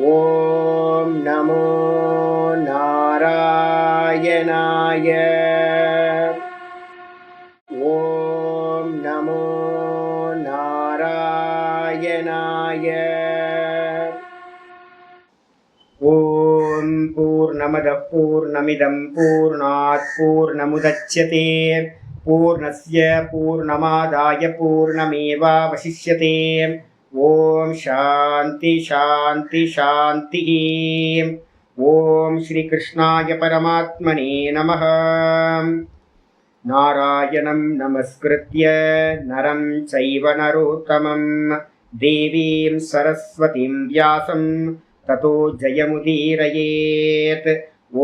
ஓம் நமோ நாராயணாய. ஓம் நமோ நாராயணாய. ஓம் பூர்ணமதః பூர்ணமிதம் பூர்ணாத் பூர்ணமுதச்யதே பூர்ணஸ்ய பூர்ணமாதாய பூர்ணமேவாவசிஷ்யதே. ஓம் சாந்தி சாந்தி சாந்தி. ஓம் ஸ்ரீ கிருஷ்ணாய பரமாத்மனே நமः. நாராயணம் நமஸ்கிருத்ய நரம் சைவ நரோத்தமம் தேவீம் சரஸ்வதீம் வியாசம் ததோ ஜயமுதீரயேத்.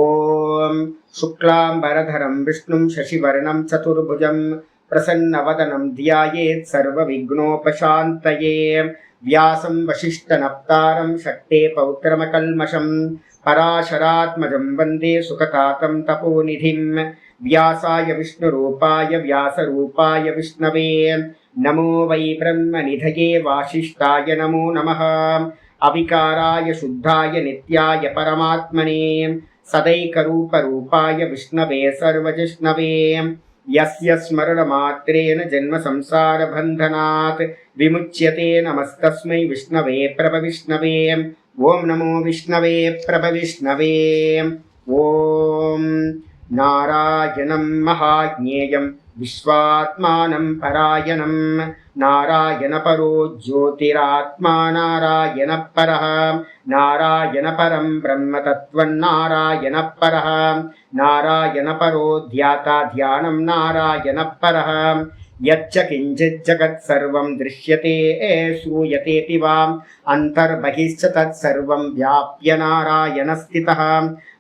ஓம் சுக்லாம்பரதரம் விஷ்ணும் சசிவர்ணம் சதுர்புஜம் பிரசன்னவதனம் த்யாயேத் சர்வவிக்னோபசாந்தயே. வியாசம் வசிஷ்டநப்தாரம் சக்தே பௌத்திரமகல்மஷம் பராசராத்மஜம் வந்தே சுகதாதம் தபோநிதிம். व्यासाय विष्णुरूपाय व्यासरूपाय विष्णवे नमो वै ब्रह्मनिधये वासिष्ठाय नमो नमः. अविकाराय शुद्धाय नित्याय परमात्मने सदैकरूपरूपाय विष्णवे सर्वजिष्णवे. यस्य स्मरणमात्रेण जन्मसंसारबन्धनात् विमुच्यते नमस्तस्मै विष्णवे प्रभविष्णवे. ॐ नमो विष्णवे प्रभविष्णवे. ॐ नारायणं महाज्ञेयं विश्वात्मानं परायणं नारायणपरो ज्योतिरात्मा नारायणपरः. नारायणपरं ब्रह्मतत्त्वं नारायणपरः. नारायणपरो ध्याता ध्यानं नारायणपरः. यच्च किञ्चित् जगत् सर्वं दृश्यते श्रूयतेऽपि वा अन्तर्बहिश्च तत्सर्वं व्याप्य नारायणस्थितः.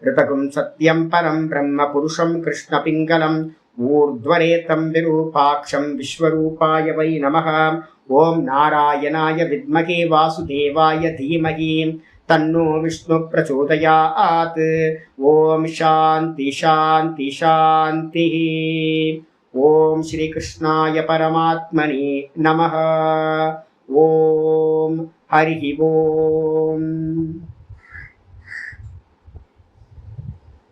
ऋतगुं सत्यं परं ब्रह्म पुरुषं कृष्णपिङ्गलम् ऊर्ध्वरेतं विरूपाक्षं विश्वरूपाय वै नमः. ॐ नारायणाय विद्महे वासुदेवाय धीमहि तन्नो विष्णु प्रचोदयात्. ॐ शान्ति शान्ति शान्तिः. ஓம் ஸ்ரீ கிருஷ்ணாய பரமாத்மனே நமः. ஓம் ஹரி ஓம்.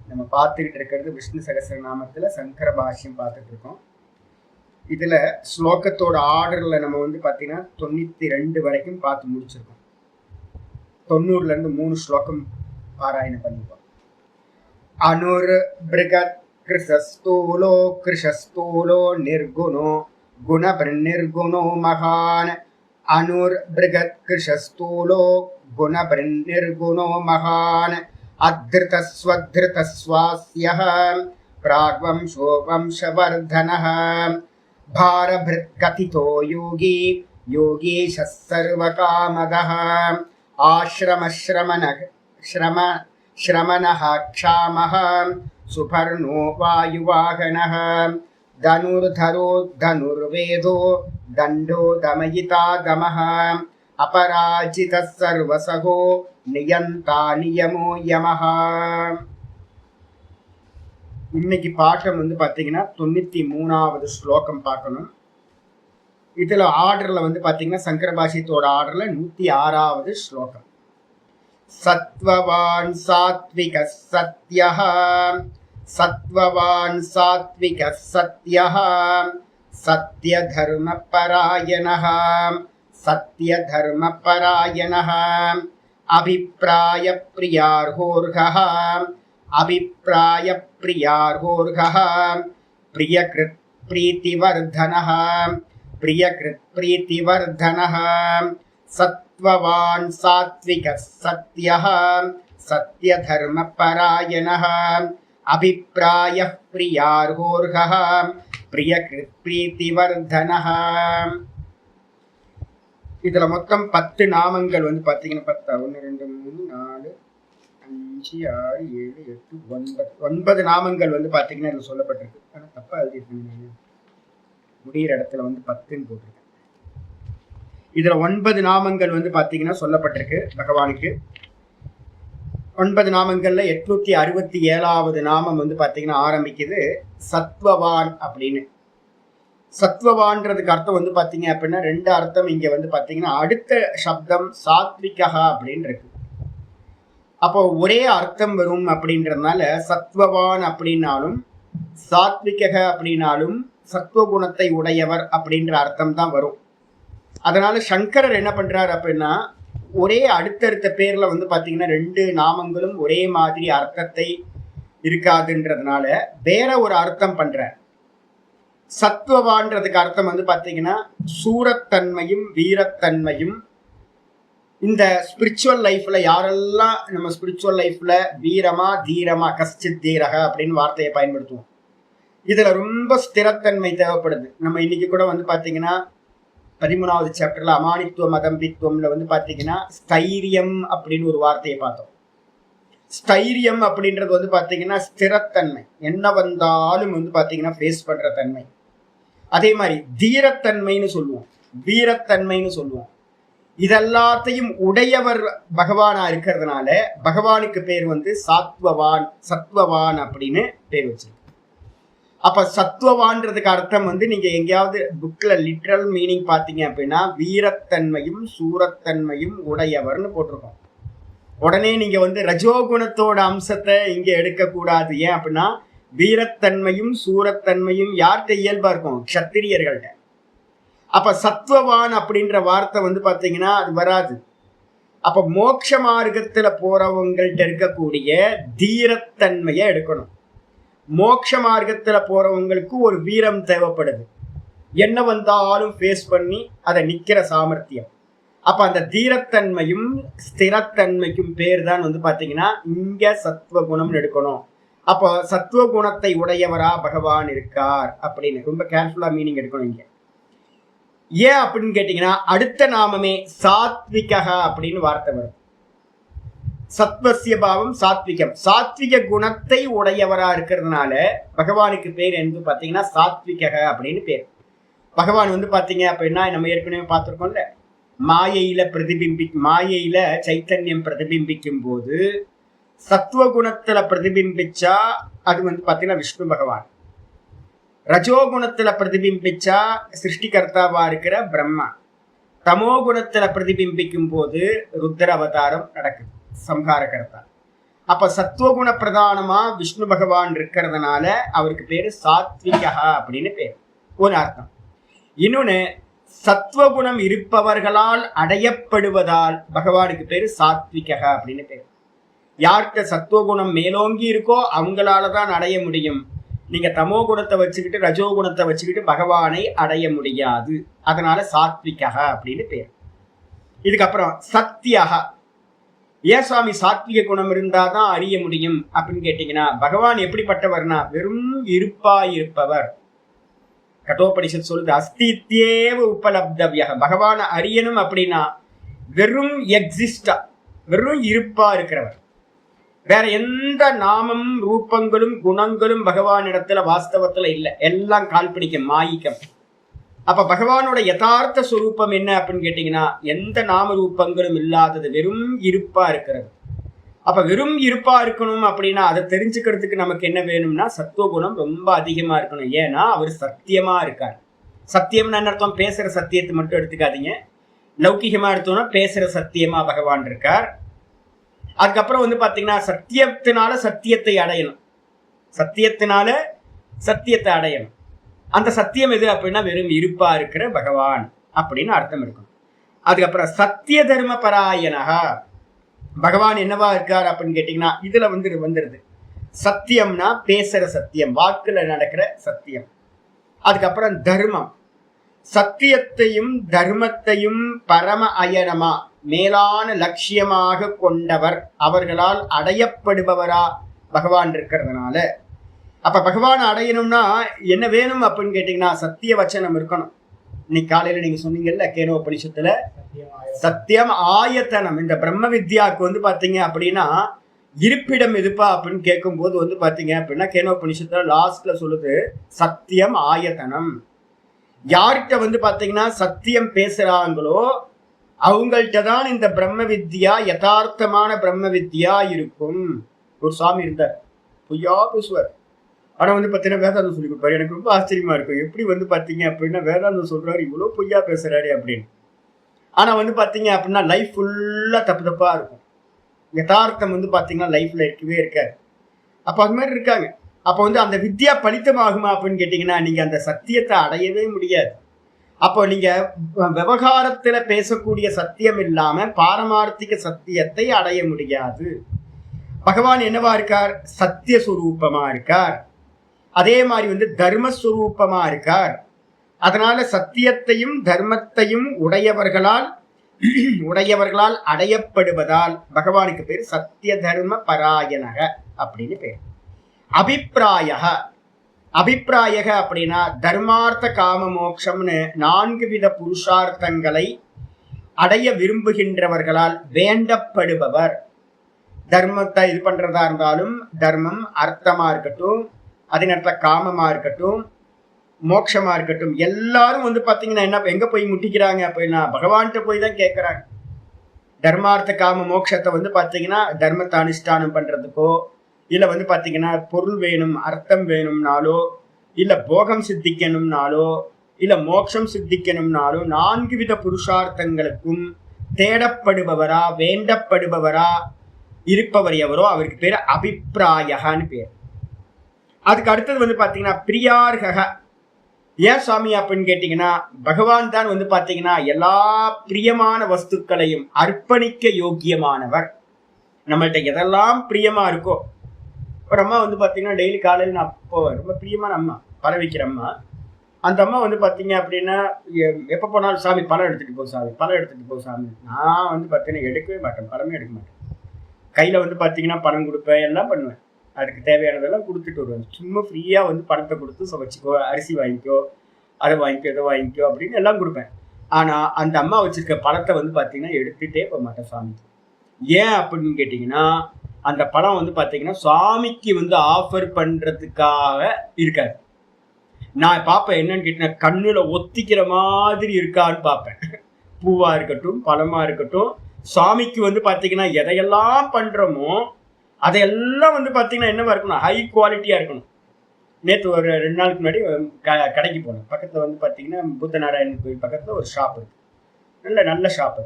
நம்ம பார்த்துக்கிட்டு இருக்கிறது விஷ்ணு சகஸ்ரநாமத்தில் சங்கர பாஷ்யம் பார்த்துட்டு இருக்கோம். இதில் ஸ்லோகத்தோட ஆர்டரில் நம்ம பார்த்தீங்கன்னா 92 வரைக்கும் பார்த்து முடிச்சிருக்கோம். 90லேருந்து 3 ஸ்லோகம் பாராயணம் பண்ணிப்போம். அனுர் பிருகத் कृशस्थूलो निर्गुणो गुणभृन्निर्गुणो महान्. अनुर्बृहत् कृशस्थूलो गुणभृन्निर्गुणो महान्. अधृतस्वधृतस्वास्यः प्राग्वंशो वंशवर्धनः. भारभृत्कथितो योगी योगीशः सर्वकामदः. श्रमणः क्षामः सुपर्णो वायुवाहनः. धनुर्धरो धनुर्वेदो दण्डो दमयिता दमः. अपराजितः सर्वसहो नियन्ता नियमो यमः. இன்னைக்கு பாட்டம் பார்த்தீங்கன்னா 93வது ஸ்லோகம் பார்க்கணும். இதில் ஆர்டரில் பார்த்தீங்கன்னா சங்கர பாஷ்யத்தோட ஆர்டரில் 106வது ஸ்லோகம். सत्त्ववान् सात्विकः सत्यः सत्त्ववान् सात्विकः सत्यः सत्यधर्मपरायणः सत्यधर्मपरायणः. अभिप्रायप्रियार्होर्हः अभिप्रायप्रियार्होर्हः. प्रियकृत्प्रीतिवर्धनः प्रियकृत्प्रीतिवर्धनः. सत्त्ववान् सात्विकः सत्यः सत्यधर्मपरायणः. अभिप्रायः प्रियार्होर्हः प्रियकृत्प्रीतिवर्धनः. இதில் மொத்தம் 10 நாமங்கள் பார்த்தீங்கன்னா 10 1 2 3 4 5 6 7 8 9 நாமங்கள் பார்த்தீங்கன்னா இதில் சொல்லப்பட்டிருக்கு. ஆனால் தப்பாக எழுதியிருக்கீங்க. முடிகிற இடத்துல 10ன்னு போட்டிருக்கேன். இதில் 9 நாமங்கள் பார்த்தீங்கன்னா சொல்லப்பட்டிருக்கு பகவானுக்கு. 9 நாமங்களில் 867வது நாமம் பார்த்தீங்கன்னா ஆரம்பிக்குது சத்வவான் அப்படின்னு. சத்வவான்றதுக்கு அர்த்தம் பார்த்தீங்க அப்படின்னா 2 அர்த்தம் இங்கே பார்த்தீங்கன்னா அடுத்த சப்தம் சாத்விகா அப்படின்னு இருக்கு. அப்போ ஒரே அர்த்தம் வரும் அப்படின்றதுனால சத்வவான் அப்படின்னாலும் சாத்விக அப்படின்னாலும் சத்துவகுணத்தை உடையவர் அப்படின்ற அர்த்தம் தான் வரும். அதனால சங்கரர் என்ன பண்றாரு அப்படின்னா, ஒரே அடுத்தடுத்த பேர்ல வந்து பாத்தீங்கன்னா 2 நாமங்களும் ஒரே மாதிரி அர்த்தத்தை இருக்காதுன்றதுனால வேற ஒரு அர்த்தம் பண்றார். சத்துவவான்றதுக்கு அர்த்தம் வந்து பாத்தீங்கன்னா சூரத்தன்மையும் வீரத்தன்மையும். இந்த ஸ்பிரிச்சுவல் லைஃப்ல யாரெல்லாம் நம்ம ஸ்பிரிச்சுவல் லைஃப்ல வீரமா தீரமா கஷ்டித் தீரக அப்படின்னு வார்த்தையை பயன்படுத்துவோம். இதுல ரொம்ப ஸ்திரத்தன்மை தேவைப்படுது. நம்ம இன்னைக்கு கூட வந்து பாத்தீங்கன்னா 13வது சாப்டர்ல அமானித்துவம் அதம்பித்துவம்ல வந்து பாத்தீங்கன்னா ஸ்தைரியம் அப்படின்னு ஒரு வார்த்தையை பார்த்தோம். ஸ்தைரியம் அப்படின்றது வந்து பாத்தீங்கன்னா ஸ்திரத்தன்மை, என்ன வந்தாலும் வந்து பாத்தீங்கன்னா ஃபேஸ் பண்ற தன்மை. அதே மாதிரி தீரத்தன்மைன்னு சொல்லுவோம், வீரத்தன்மைன்னு சொல்லுவோம். இதெல்லாத்தையும் உடையவர் பகவானா இருக்கிறதுனால பகவானுக்கு பேர் வந்து சாத்வவான், சத்வவான் அப்படின்னு பேர் வச்சிருக்கு. அப்ப சத்துவவான்றதுக்கு அர்த்தம் வந்து நீங்க எங்கேயாவது புக்ல லிட்ரல் மீனிங் பாத்தீங்க அப்படின்னா வீரத்தன்மையும் சூரத்தன்மையும் உடையவர்னு போட்டிருக்கோம். உடனே நீங்க வந்து ரஜோகுணத்தோட அம்சத்தை இங்க எடுக்க கூடாது. ஏன் அப்படின்னா வீரத்தன்மையும் சூரத்தன்மையும் யார்கிட்ட இயல்பா இருக்கும்? க்ஷத்திரியர்கள்ட்ட. அப்ப சத்வவான் அப்படின்ற வார்த்தை வந்து பாத்தீங்கன்னா அது வராது. அப்ப மோட்ச மார்க்கத்துல போறவங்கள்ட்ட இருக்கக்கூடிய தீரத்தன்மையை எடுக்கணும். மோட்ச மார்க்கத்துல போறவங்களுக்கு ஒரு வீரம் தேவைப்படுது, என்ன வந்தாலும் ஃபேஸ் பண்ணி அதை நிக்கிற சாமர்த்தியம். அப்ப அந்த தீரத்தன்மையும் ஸ்திரத்தன்மைக்கும் பேர் தான் வந்து பாத்தீங்கன்னா இங்க சத்துவகுணம்னு எடுக்கணும். அப்போ சத்துவகுணத்தை உடையவரா பகவான் இருக்கார் அப்படின்னு ரொம்ப கேர்ஃபுல்லா மீனிங் எடுக்கணும் இங்க. ஏன் அப்படின்னு கேட்டீங்கன்னா அடுத்த நாமமே சாத்விகா அப்படின்னு வார்த்தை வரும். சத்வசிய பாவம் சாத்விகம், சாத்விக குணத்தை உடையவரா இருக்கிறதுனால பகவானுக்கு பேர் என்று பாத்தீங்கன்னா சாத்விக அப்படின்னு பேர். பகவான் வந்து பாத்தீங்க அப்படின்னா நம்ம ஏற்கனவே பார்த்திருக்கோம்ல, மாயையில சைத்தன்யம் பிரதிபிம்பிக்கும் போது சத்துவகுணத்துல பிரதிபிம்பிச்சா அது வந்து பாத்தீங்கன்னா விஷ்ணு பகவான், ரஜோகுணத்துல பிரதிபிம்பிச்சா சிருஷ்டிகர்த்தாவா இருக்கிற பிரம்மா, தமோ குணத்துல பிரதிபிம்பிக்கும் போது ருத்ர அவதாரம் நடக்குது, சம்ஹாரகர்த்தா. அப்ப சத்துவகுண பிரதானமா விஷ்ணு பகவான் இருக்கிறதுனால அவருக்கு பேரு சாத்விகா அப்படின்னு பேர் ஒரு அர்த்தம். இன்னொன்னு சத்துவகுணம் இருப்பவர்களால் அடையப்படுவதால் பகவானுக்கு பேரு சாத்விகா அப்படின்னு பேர். யார்கிட்ட சத்துவகுணம் மேலோங்கி இருக்கோ அவங்களாலதான் அடைய முடியும். நீங்க தமோ குணத்தை வச்சுக்கிட்டு ரஜோகுணத்தை வச்சுக்கிட்டு பகவானை அடைய முடியாது. அதனால சாத்விகா அப்படின்னு பேர். இதுக்கப்புறம் சத்தியகா. ஏன் சுவாமி சாத்விக குணம் இருந்தாதான் அறிய முடியும் அப்படின்னு கேட்டீங்கன்னா பகவான் எப்படிப்பட்டவர்னா வெறும் இருப்பாயிருப்பவர். கட்டோபனிஷத் சொல்லுது அஸ்தித்யேவ உபலப்தவ்யா. பகவானை அறியணும் அப்படின்னா வெறும் எக்ஸிஸ்டா, வெறும் இருப்பா இருக்கிறவர். வேற எந்த நாமம் ரூபங்களும் குணங்களும் பகவானிடத்துல வாஸ்தவத்துல இல்லை, எல்லாம் கால்பனிக்கம், மாயிக்கம். அப்ப பகவானோட யதார்த்த சுரூபம் என்ன அப்படின்னு கேட்டீங்கன்னா எந்த நாம ரூபங்களும் இல்லாதது, வெறும் இருப்பா இருக்கிறது. அப்ப வெறும் இருப்பா இருக்கணும் அப்படின்னா அதை தெரிஞ்சுக்கிறதுக்கு நமக்கு என்ன வேணும்னா சத்துவகுணம் ரொம்ப அதிகமா இருக்கணும். ஏன்னா அவர் சத்தியமா இருக்கார். சத்தியம்னு என்ன அர்த்தம்? பேசுற சத்தியத்தை மட்டும் எடுத்துக்காதீங்க. லௌகிகமா எடுத்தோம்னா பேசுற சத்தியமா பகவான் இருக்கார். அதுக்கப்புறம் வந்து பாத்தீங்கன்னா சத்தியத்தினால சத்தியத்தை அடையணும், சத்தியத்தினால சத்தியத்தை அடையணும். அந்த சத்தியம் எது அப்படின்னா வெறும் இருப்பா இருக்கிற பகவான் அப்படின்னு அர்த்தம் இருக்கும். அதுக்கப்புறம் சத்திய தர்ம பராயணகா. பகவான் என்னவா இருக்கார் அப்படின்னு கேட்டீங்கன்னா இதுல வந்துருது சத்தியம்னா பேசுற சத்தியம், வாக்குல நடக்கிற சத்தியம். அதுக்கப்புறம் தர்மம், சத்தியத்தையும் தர்மத்தையும் பரம அயனமா மேலான லட்சியமாக கொண்டவர், அவர்களால் அடையப்படுபவரா பகவான் இருக்கிறதுனால. அப்ப பகவான் அடையணும்னா என்ன வேணும் அப்படின்னு கேட்டீங்கன்னா சத்திய வச்சனம் இருக்கணும். இன்னைக்கு காலையில நீங்க சொன்னீங்கல்ல கேனோபனிஷத்துல சத்தியம் ஆயத்தனம். இந்த பிரம்ம வித்யாவுக்கு வந்து பாத்தீங்க அப்படின்னா இருப்பிடம் எதுப்பா அப்படின்னு கேட்கும் போது வந்து பாத்தீங்க அப்படின்னா கேனோபனிஷத்துல லாஸ்ட்ல சொல்லுது சத்தியம் ஆயத்தனம். யார்கிட்ட வந்து பாத்தீங்கன்னா சத்தியம் பேசுறாங்களோ அவங்கள்ட்ட தான் இந்த பிரம்ம வித்யா யதார்த்தமான பிரம்ம வித்யா இருக்கும். ஒரு சுவாமி இருந்தார், பொய்யா பேசுவார். ஆனா வந்து பாத்தீங்கன்னா வேதாந்தம் சொல்லி கொடுப்பாரு. எனக்கு ரொம்ப ஆச்சரியமா இருக்கும், எப்படி வந்து பாத்தீங்க அப்படின்னா வேதாந்தம் சொல்றாரு இவ்வளவு பொய்யா பேசுறாரு அப்படின்னு. ஆனா வந்து பாத்தீங்க அப்படின்னா லைஃப் ஃபுல்லா தப்பு தப்பா இருக்கும். யதார்த்தம் வந்து பாத்தீங்கன்னா லைஃப்ல இருக்கவே இருக்காது. அப்ப அது மாதிரி இருக்காங்க. அப்ப வந்து அந்த வித்யா பலித்தமாகுமா அப்படின்னு கேட்டீங்கன்னா நீங்க அந்த சத்தியத்தை அடையவே முடியாது. அப்போ நீங்க விவகாரத்துல பேசக்கூடிய சத்தியம் இல்லாம பாரமார்த்திக சத்தியத்தை அடைய முடியாது. பகவான் என்னவா இருக்கார்? சத்தியஸ்வரூபமா இருக்கார். அதே மாதிரி வந்து தர்மஸ்வரூபமா இருக்கார். அதனால சத்தியத்தையும் தர்மத்தையும் உடையவர்களால் அடையப்படுவதால் பகவானுக்கு பேர் சத்திய தர்ம பராயணக அப்படின்னு பேர். அபிப்பிராயக அப்படின்னா தர்மார்த்த காம மோட்சம்னு 4 வித புருஷார்த்தங்களை அடைய விரும்புகின்றவர்களால் வேண்டப்படுபவர். தர்மத்தை இது பண்றதா இருந்தாலும் தர்மம் அர்த்தமா இருக்கட்டும், அதே நேரத்தில் காமமா இருக்கட்டும், மோட்சமா இருக்கட்டும், எல்லாரும் வந்து பாத்தீங்கன்னா என்ன எங்க போய் முட்டிக்கிறாங்க அப்படின்னா பகவான்கிட்ட போய் தான் கேட்கறாங்க. தர்மார்த்த காம மோட்சத்தை வந்து பாத்தீங்கன்னா தர்மத்தை அனுஷ்டானம் பண்றதுக்கோ, இல்ல வந்து பாத்தீங்கன்னா பொருள் வேணும் அர்த்தம் வேணும்னாலோ, இல்ல போகம் சித்திக்கணும்னாலோ, இல்ல மோட்சம் சித்திக்கணும்னாலோ 4 வித புருஷார்த்தங்களுக்கும் தேடப்படுபவரா வேண்டப்படுபவரா இருப்பவர் எவரோ அவருக்கு பேர் அபிப்பிராயகான்னு பேர். அதுக்கு அடுத்தது வந்து பாத்தீங்கன்னா பிரியார்கக. ஏன் சுவாமி அப்படின்னு கேட்டீங்கன்னா பகவான் தான் வந்து பாத்தீங்கன்னா எல்லா பிரியமான வஸ்துக்களையும் அர்ப்பணிக்க யோக்கியமானவர். நம்மள்கிட்ட எதெல்லாம் பிரியமா இருக்கோ, ஒரு அம்மா வந்து பாத்தீங்கன்னா டெய்லி காலையில் நான் போவேன், ரொம்ப பிரியமான அம்மா, பழம் வைக்கிற அம்மா. அந்த அம்மா வந்து பாத்தீங்க அப்படின்னா எப்ப போனாலும் சாமி பழம் எடுத்துட்டு போ சாமி, பழம் எடுத்துட்டு போ சாமி. நான் வந்து பாத்தீங்கன்னா எடுக்கவே மாட்டேன், பழமே எடுக்க மாட்டேன். கையில வந்து பாத்தீங்கன்னா பணம் கொடுப்பேன், எல்லாம் பண்ணுவேன், அதுக்கு தேவையானதெல்லாம் கொடுத்துட்டு வருவேன். சும்மா ஃப்ரீயா வந்து பணத்தை கொடுத்து வச்சுக்கோ, அரிசி வாங்கிக்கோ, அதை வாங்கிக்கோ, இதை வாங்கிக்கோ அப்படின்னு எல்லாம் கொடுப்பேன். ஆனா அந்த அம்மா வச்சிருக்க பழத்தை வந்து பாத்தீங்கன்னா எடுத்துட்டே போக மாட்டேன் சாமிக்கு. ஏன் அப்படின்னு கேட்டீங்கன்னா அந்த பழம் வந்து பாத்தீங்கன்னா சுவாமிக்கு வந்து ஆஃபர் பண்றதுக்காக இருக்காது. நான் பார்ப்பேன் என்னன்னு கேட்டீங்கன்னா கண்ணுல ஒத்திக்கிற மாதிரி இருக்கான்னு பார்ப்பேன். பூவா இருக்கட்டும் பழமா இருக்கட்டும், சுவாமிக்கு வந்து பாத்தீங்கன்னா எதையெல்லாம் பண்றோமோ அதையெல்லாம் வந்து பாத்தீங்கன்னா என்னவா இருக்கணும், ஹை குவாலிட்டியா இருக்கணும். நேற்று ஒரு 2 நாளுக்கு முன்னாடி கடைக்கு போனேன். பக்கத்துல வந்து பாத்தீங்கன்னா புத்த நாராயணன் கோயில் பக்கத்துல ஒரு ஷாப் இருக்கு, நல்ல ஷாப்.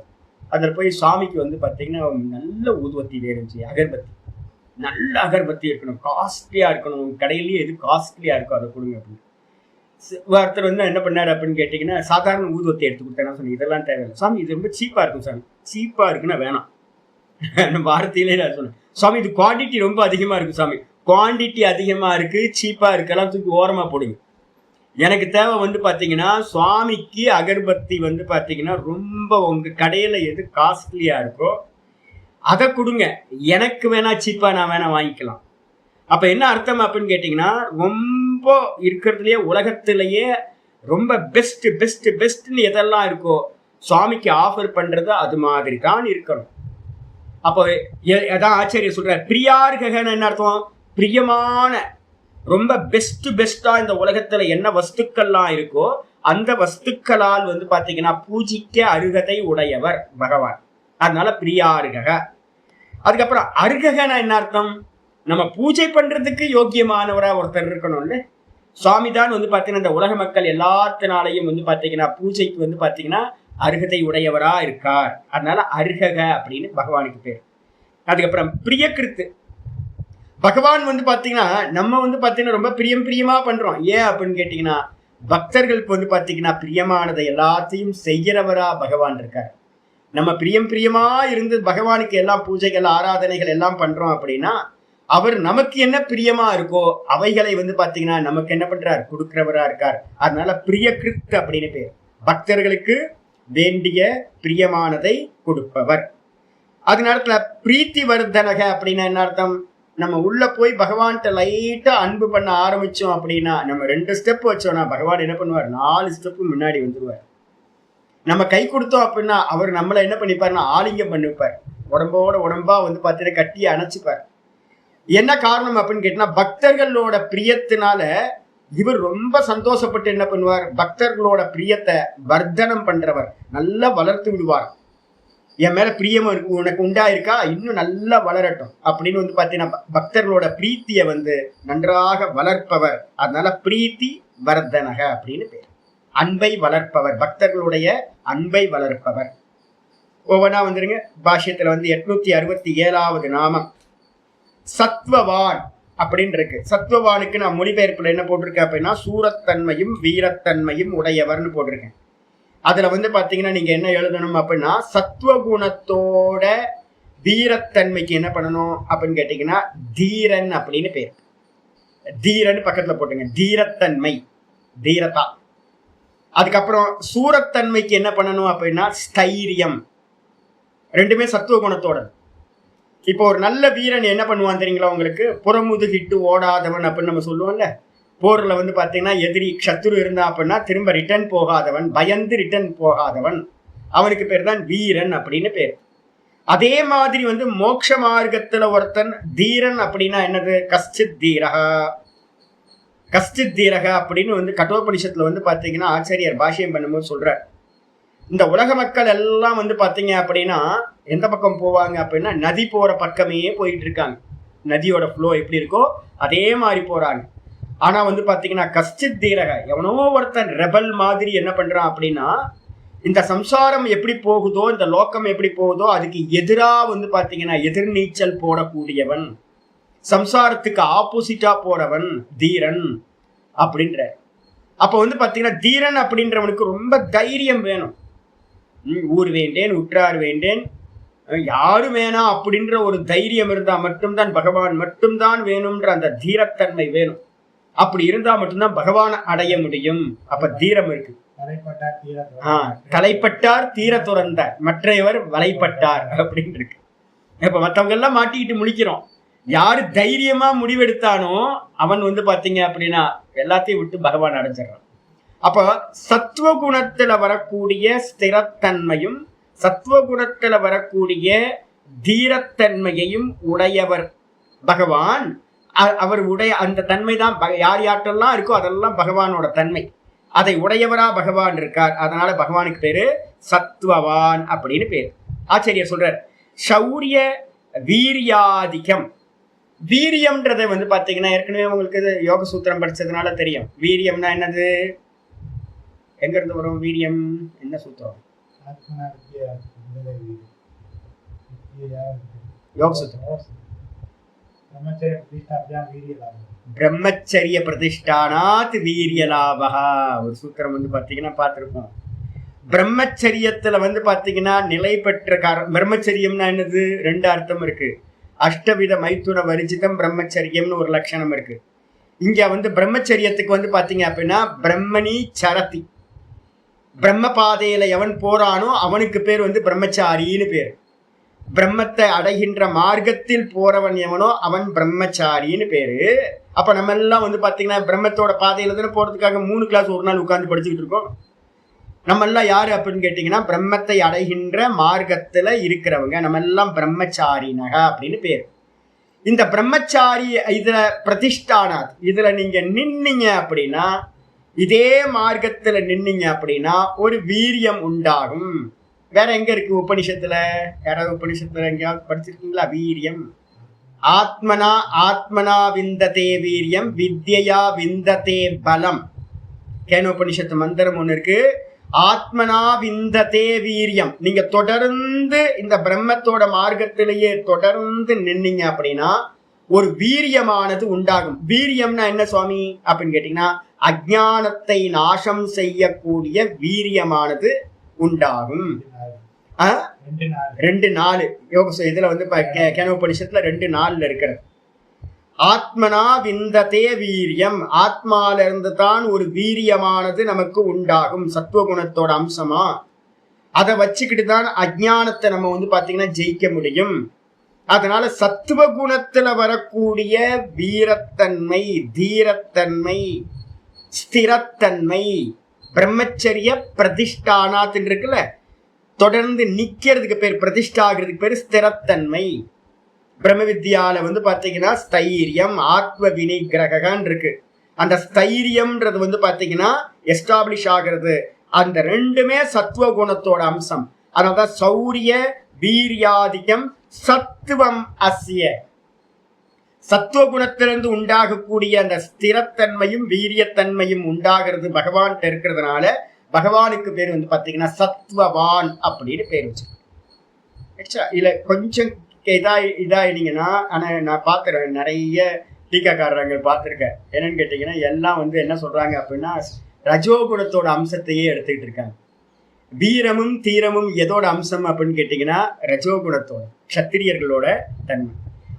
அதில் போய் சுவாமிக்கு வந்து பாத்தீங்கன்னா நல்ல ஊதுவத்தி வேணுச்சு, அகர்பத்தி, நல்ல அகர்பத்தி இருக்கணும், காஸ்ட்லியா இருக்கணும், கடையிலேயே எது காஸ்ட்லியா இருக்கோ அதை கொடுங்க அப்படின்னு. ஒருத்தர் வந்து என்ன பண்ணாரு அப்படின்னு கேட்டீங்கன்னா சாதாரண ஊதுவத்தி எடுத்து கொடுத்தேன்னா சொன்னீங்க இதெல்லாம் தேவையில்லை சாமி, இது ரொம்ப சீப்பா இருக்கும் சாமி. சீப்பா இருக்குன்னா வேணாம், வார்த்தையிலே நான் சொன்னேன் சாமி இது குவான்டிட்டி ரொம்ப அதிகமா இருக்கு சாமி. குவான்டிட்டி அதிகமா இருக்கு, சீப்பா இருக்கெல்லாம் தூக்கி ஓரமா போடுங்க. எனக்கு தேவை வந்து பாத்தீங்கன்னா சுவாமிக்கு அகர்பத்தி வந்து பாத்தீங்கன்னா ரொம்ப உங்க கடையில எது காஸ்ட்லியா இருக்கோ அதை கொடுங்க, எனக்கு வேணா சீப்பா நான் வேணா வாங்கிக்கலாம். அப்ப என்ன அர்த்தம் அப்படின்னு கேட்டீங்கன்னா ரொம்ப இருக்கிறதுலயே உலகத்திலேயே ரொம்ப பெஸ்ட் பெஸ்ட் பெஸ்ட்னு எதெல்லாம் இருக்கோ சுவாமிக்கு ஆஃபர் பண்றது அது மாதிரி தான் இருக்கணும். அப்போ அதான் ஆச்சரிய சொல்ற பிரியார்கன்னு என்ன அர்த்தம், பிரியமான ரொம்ப பெஸ்டா இந்த உலகத்துல என்ன வஸ்துக்கள்லாம் இருக்கோ அந்த வஸ்துக்களால் வந்து பாத்தீங்கன்னா பூஜிக்க அருகதை உடையவர் பகவான். அதனால பிரியார்கக. அதுக்கப்புறம் அருககனா என்ன அர்த்தம், நம்ம பூஜை பண்றதுக்கு யோக்கியமானவரா ஒருத்தர் இருக்கணும்ல. சுவாமி தான் வந்து பாத்தீங்கன்னா இந்த உலக மக்கள் எல்லாத்தினாலையும் வந்து பாத்தீங்கன்னா பூஜைக்கு வந்து பாத்தீங்கன்னா அருகதை உடையவரா இருக்கார். அதனால அருகக அப்படின்னு பகவானுக்கு பேர். அதுக்கப்புறம் பிரியகிருத்து. பகவான் வந்து பாத்தீங்கன்னா நம்ம வந்து பாத்தீங்கன்னா ரொம்ப பிரியமா பண்றோம். ஏன் அப்படின்னு கேட்டீங்கன்னா பக்தர்களுக்கு வந்து பாத்தீங்கன்னா பிரியமானதை எல்லாத்தையும் செய்கிறவரா பகவான் இருக்கார். நம்ம பிரியமா இருந்து பகவானுக்கு எல்லாம் பூஜைகள் ஆராதனைகள் எல்லாம் பண்றோம் அப்படின்னா அவர் நமக்கு என்ன பிரியமா இருக்கோ அவைகளை வந்து பாத்தீங்கன்னா நமக்கு என்ன பண்றார், கொடுக்கிறவரா இருக்கார். அதனால பிரியகிருத் அப்படின்னு பேர். பக்தர்களுக்கு வேண்டிய பிரியமானதை கொடுப்பவர். அது நேரத்துல பிரீத்தி வர்தனக அப்படின்னா என்ன அர்த்தம், நம்ம உள்ள போய் பகவான்கிட்ட லைட்டா அன்பு பண்ண ஆரம்பிச்சோம் அப்படின்னா நம்ம 2 ஸ்டெப் வச்சோம்னா பகவான் என்ன பண்ணுவார், 4 ஸ்டெப் முன்னாடி வந்துருவார். நம்ம கை கொடுத்தோம் அப்படின்னா அவர் நம்மளை என்ன பண்ணிப்பாருன்னா ஆலிங்கம் பண்ணிப்பார், உடம்போட உடம்பா வந்து பார்த்தீங்கன்னா கட்டி அணைச்சிப்பார். என்ன காரணம் அப்படின்னு கேட்டா பக்தர்களோட பிரியத்தினால இவர் ரொம்ப சந்தோஷப்பட்டு என்ன பண்ணுவார், பக்தர்களோட பிரியத்தை வர்த்தனம் பண்றவர், நல்லா வளர்த்து விடுவார். என் மேல பிரியம் உனக்கு உண்டாயிருக்கா, இன்னும் நல்லா வளரட்டும் அப்படின்னு வந்து பாத்தீங்கன்னா பக்தர்களோட பிரீத்தியை வந்து நன்றாக வளர்ப்பவர். அதனால பிரீத்தி வர்தனக அப்படின்னு பேர். அன்பை வளர்ப்பவர், பக்தர்களுடைய அன்பை வளர்ப்பவர். ஒவ்வொன்றா வந்துருங்க. பாஷ்யத்துல வந்து 867வது நாமம் சத்வவான் அப்படின்னு இருக்கு. சத்வவானுக்கு நான் மொழிபெயர்ப்புல என்ன போட்டிருக்கேன் அப்படின்னா சூரத்தன்மையும் வீரத்தன்மையும் உடையவர்னு போட்டிருக்கேன். அதுல வந்து பாத்தீங்கன்னா நீங்க என்ன எழுதணும் அப்படின்னா சத்வகுணத்தோட வீரத்தன்மைக்கு என்ன பண்ணணும் அப்படின்னு கேட்டீங்கன்னா தீரன் அப்படின்னு பேர். தீரன் பக்கத்துல போட்டுங்க. தீரத்தன்மை, தீரதா. அதுக்கப்புறம் சூரத்தன்மைக்கு என்ன பண்ணணும் அப்படின்னா ஸ்தைரியம். ரெண்டுமே சத்துவகுணத்தோட. இப்போ ஒரு நல்ல வீரன் என்ன பண்ணுவான் தெரியுங்களா உங்களுக்கு? புறமுதுகிட்டு ஓடாதவன் அப்படின்னு நம்ம சொல்லுவோம்ல. போர்ல வந்து பாத்தீங்கன்னா எதிரி சத்துரு இருந்தா அப்படின்னா திரும்ப ரிட்டர்ன் போகாதவன், பயந்து ரிட்டர்ன் போகாதவன், அவனுக்கு பேர் தான் வீரன் அப்படின்னு பேர். அதே மாதிரி வந்து மோட்ச மார்க்கத்துல ஒருத்தன் தீரன் அப்படின்னா என்னது? கஷ்டித் தீரகா. கஷ்டித் தீரகா அப்படின்னு வந்து கட்டோபனிஷத்துல வந்து பாத்தீங்கன்னா ஆச்சாரியர் பாஷ்யம் பண்ணும்போது சொல்றார். இந்த உலக மக்கள் எல்லாம் வந்து பாத்தீங்க அப்படின்னா எந்த பக்கம் போவாங்க அப்படின்னா நதி போற பக்கமே போயிட்டு இருக்காங்க. நதியோட ஃப்ளோ எப்படி இருக்கோ அதே மாதிரி போறாங்க. ஆனா வந்து பாத்தீங்கன்னா கஷ்டித் தீரக எவனோ ஒருத்தன் ரெபல் மாதிரி என்ன பண்றான் அப்படின்னா இந்த சம்சாரம் எப்படி போகுதோ, இந்த லோக்கம் எப்படி போகுதோ அதுக்கு எதிரா வந்து பாத்தீங்கன்னா எதிர்நீச்சல் போடக்கூடியவன், சம்சாரத்துக்கு ஆப்போசிட்டா போறவன் தீரன் அப்படின்ற. அப்ப வந்து பாத்தீங்கன்னா தீரன் அப்படின்றவனுக்கு ரொம்ப தைரியம் வேணும். ஊர் வேண்டேன், உற்றார் வேண்டேன், யாரும் வேணாம் அப்படின்ற ஒரு தைரியம் இருந்தா மட்டும்தான் பகவான் மட்டும்தான் வேணும்ன்ற அந்த தீரத்தன்மை வேணும். அப்படி இருந்தா மட்டும்தான் பகவானை அடைய முடியும். அப்ப தீரம் இருக்கு. தலைப்பட்டார் தீர துறந்தார், மற்றையவர் வலைப்பட்டார் அப்படின்னு இருக்கு. இப்ப மற்றவங்க எல்லாம் மாட்டிக்கிட்டு முழிக்கிறோம். யாரு தைரியமா முடிவெடுத்தானோ அவன் வந்து பாத்தீங்க அப்படின்னா எல்லாத்தையும் விட்டு பகவான் அடைஞ்சிடறான். அப்ப சத்துவகுணத்துல வரக்கூடிய ஸ்திரத்தன்மையும் சத்துவகுணத்துல வரக்கூடிய தீரத்தன்மையையும் உடையவர் பகவான். அவர் உடைய அந்த தன்மை தான் யார் யார்ட்டெல்லாம் இருக்கோ அதெல்லாம் பகவானோட தன்மை. அதை உடையவரா பகவான் இருக்கார். அதனால பகவானுக்கு பேரு சத்வவான் அப்படின்னு பேரு. ஆச்சாரியர் சொல்றார் சௌரிய வீரியாதிக்கம். வீரியம்ன்றதை வந்து பாத்தீங்கன்னா ஏற்கனவே உங்களுக்கு யோக சூத்திரம் படிச்சதுனால தெரியும். வீரியம்னா என்னது? எங்க இருந்து வரும் வீரியம்? என்ன சூத்திரம்? யோக சூத்திரம். பிரம்மச்சரிய பிரதிஷ்டானாத் வீரிய லாபகா ஒரு சூத்திரம் வந்து பாத்தீங்கன்னா பார்த்திருப்போம். பிரம்மச்சரியத்துல வந்து பாத்தீங்கன்னா நிலை பெற்ற பிரம்மச்சரியம்னா என்னது? ரெண்டு அர்த்தம் இருக்கு. அஷ்டவித மைத்துன வரிஜிதம் பிரம்மச்சரியம்னு ஒரு லட்சணம் இருக்கு. இங்க வந்து பிரம்மச்சரியத்துக்கு வந்து பாத்தீங்க அப்படின்னா பிரம்மணி சரதி, பிரம்ம பாதையில எவன் போறானோ அவனுக்கு பேர் வந்து பிரம்மச்சாரின்னு பேர். பிரம்மத்தை அடைகின்ற மார்க்கத்தில் போறவன் எவனோ அவன் பிரம்மச்சாரின்னு பேரு. அப்ப நம்ம எல்லாம் வந்து பாத்தீங்கன்னா பிரம்மத்தோட பாதையில தானே போறதுக்காக 3 கிளாஸ் ஒரு நாள் உட்கார்ந்து படிச்சுக்கிட்டு இருக்கோம். நம்ம எல்லாம் யாரு அப்படின்னு கேட்டீங்கன்னா பிரம்மத்தை அடைகின்ற மார்க்கத்துல இருக்கிறவங்க. நம்ம எல்லாம் பிரம்மச்சாரினக அப்படின்னு பேரு. இந்த பிரம்மச்சாரி இதுல பிரதிஷ்டானாத், இதுல நீங்க நின்னீங்க அப்படின்னா, இதே மார்க்கத்துல நின்னீங்க அப்படின்னா ஒரு வீரியம் உண்டாகும். வேற எங்க இருக்கு உபனிஷத்துல? யாராவது உபனிஷத்துல எங்கேயாவது படிச்சிருக்கீங்களா? வீரியம் ஆத்மனா ஆத்மனா விந்ததே வீரியம் வித்யா விந்ததே பலம். கேனோபனிஷத்து மந்திரம் ஒண்ணு இருக்கு. ஆத்மனா விந்ததே வீரியம். நீங்க தொடர்ந்து இந்த பிரம்மத்தோட மார்க்கத்திலேயே தொடர்ந்து நின்னீங்க அப்படின்னா ஒரு வீரியமானது உண்டாகும். வீரியம்னா என்ன சுவாமி அப்படின்னு கேட்டீங்கன்னா அஜ்ஞானத்தை நாசம் செய்யக்கூடிய வீரியமானது உண்டாகும். 2 யோக இதுல வந்து கேனோபனிஷத்துல 2 இருக்கிறது. ஆத்மனா விந்ததே வீரியம். ஆத்மால இருந்து தான் ஒரு வீரியமானது நமக்கு உண்டாகும், சத்துவகுணத்தோட அம்சமா. அதை வச்சுக்கிட்டு தான் அஜ்ஞானத்தை நம்ம வந்து பாத்தீங்கன்னா ஜெயிக்க முடியும். அதனால சத்துவகுணத்துல வரக்கூடிய வீரத்தன்மை, தீரத்தன்மை, ஸ்திரத்தன்மை, பிரம்மச்சரிய பிரதிஷ்டானாத் இருக்குல்ல, தொடர்ந்து நிக்கிறதுக்கு பேர், பிரதிஷ்டாகிறதுக்கு பேர் ஸ்திரத்தன்மை. பிரம்ம வித்யால வந்து பாத்தீங்கன்னா ஸ்தைரியம், ஆத்ம வினிகிரகன் இருக்கு. அந்த ஸ்தைரியம்ன்றது வந்து பாத்தீங்கன்னா எஸ்டாப்ளிஷ் ஆகிறது. அந்த ரெண்டுமே சத்துவகுணத்தோட அம்சம். அதனால்தான் சௌரிய வீரியாதிக்கம் சத்துவம் அஸ்ய. சத்துவகுணத்திலிருந்து உண்டாகக்கூடிய அந்த ஸ்திரத்தன்மையும் வீரியத்தன்மையும் உண்டாகிறது பகவான்கிட்ட இருக்கிறதுனால பகவானுக்கு பேர் வந்து பாத்தீங்கன்னா சத்வவான் அப்படின்னு பேர் வச்சு. இல்ல கொஞ்சம் இதாயிட்டீங்கன்னா, ஆனா நான் பாக்குறேன் நிறைய டீக்காக்காரங்க பார்த்துருக்கேன். என்னன்னு கேட்டீங்கன்னா எல்லாம் வந்து என்ன சொல்றாங்க அப்படின்னா ரஜோகுணத்தோட அம்சத்தையே எடுத்துக்கிட்டு இருக்காங்க. வீரமும் தீரமும் எதோட அம்சம் அப்படின்னு கேட்டீங்கன்னா ரஜோகுணத்தோட, கத்திரியர்களோட தன்மை.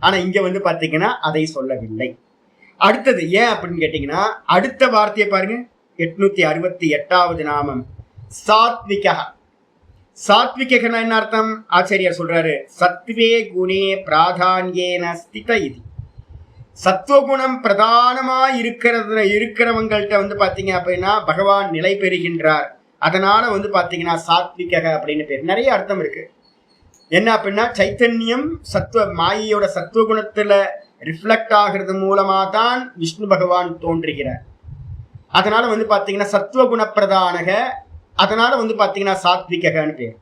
ஆனா இங்க வந்து பாத்தீங்கன்னா அதை சொல்லவில்லை. அடுத்தது ஏன் அப்படின்னு கேட்டீங்கன்னா அடுத்த வார்த்தையை பாருங்க, 868வது நாமம் சாத்விகா. சாத்விகனா என்ன அர்த்தம்? ஆச்சாரியார் சொல்றாரு, சத்வே குணே பிராதான்யேன ஸ்தித இது. சத்துவகுணம் பிரதானமா இருக்கிறவங்கள்ட்ட வந்து பாத்தீங்க அப்படின்னா பகவான் நிலை பெறுகின்றார். அதனால வந்து பாத்தீங்கன்னா சாத்விக அப்படின்னு பேர். நிறைய அர்த்தம் இருக்கு. என்ன அப்படின்னா சைத்தன்யம் மாயையோட சத்துவகுணத்துல ரிஃப்ளெக்ட் ஆகிறது மூலமா தான் விஷ்ணு பகவான் தோன்றுகிறார். அதனால வந்து பாத்தீங்கன்னா சத்துவகுண பிரதானக, அதனால வந்து பாத்தீங்கன்னா சாத்விகன்னு பேர்.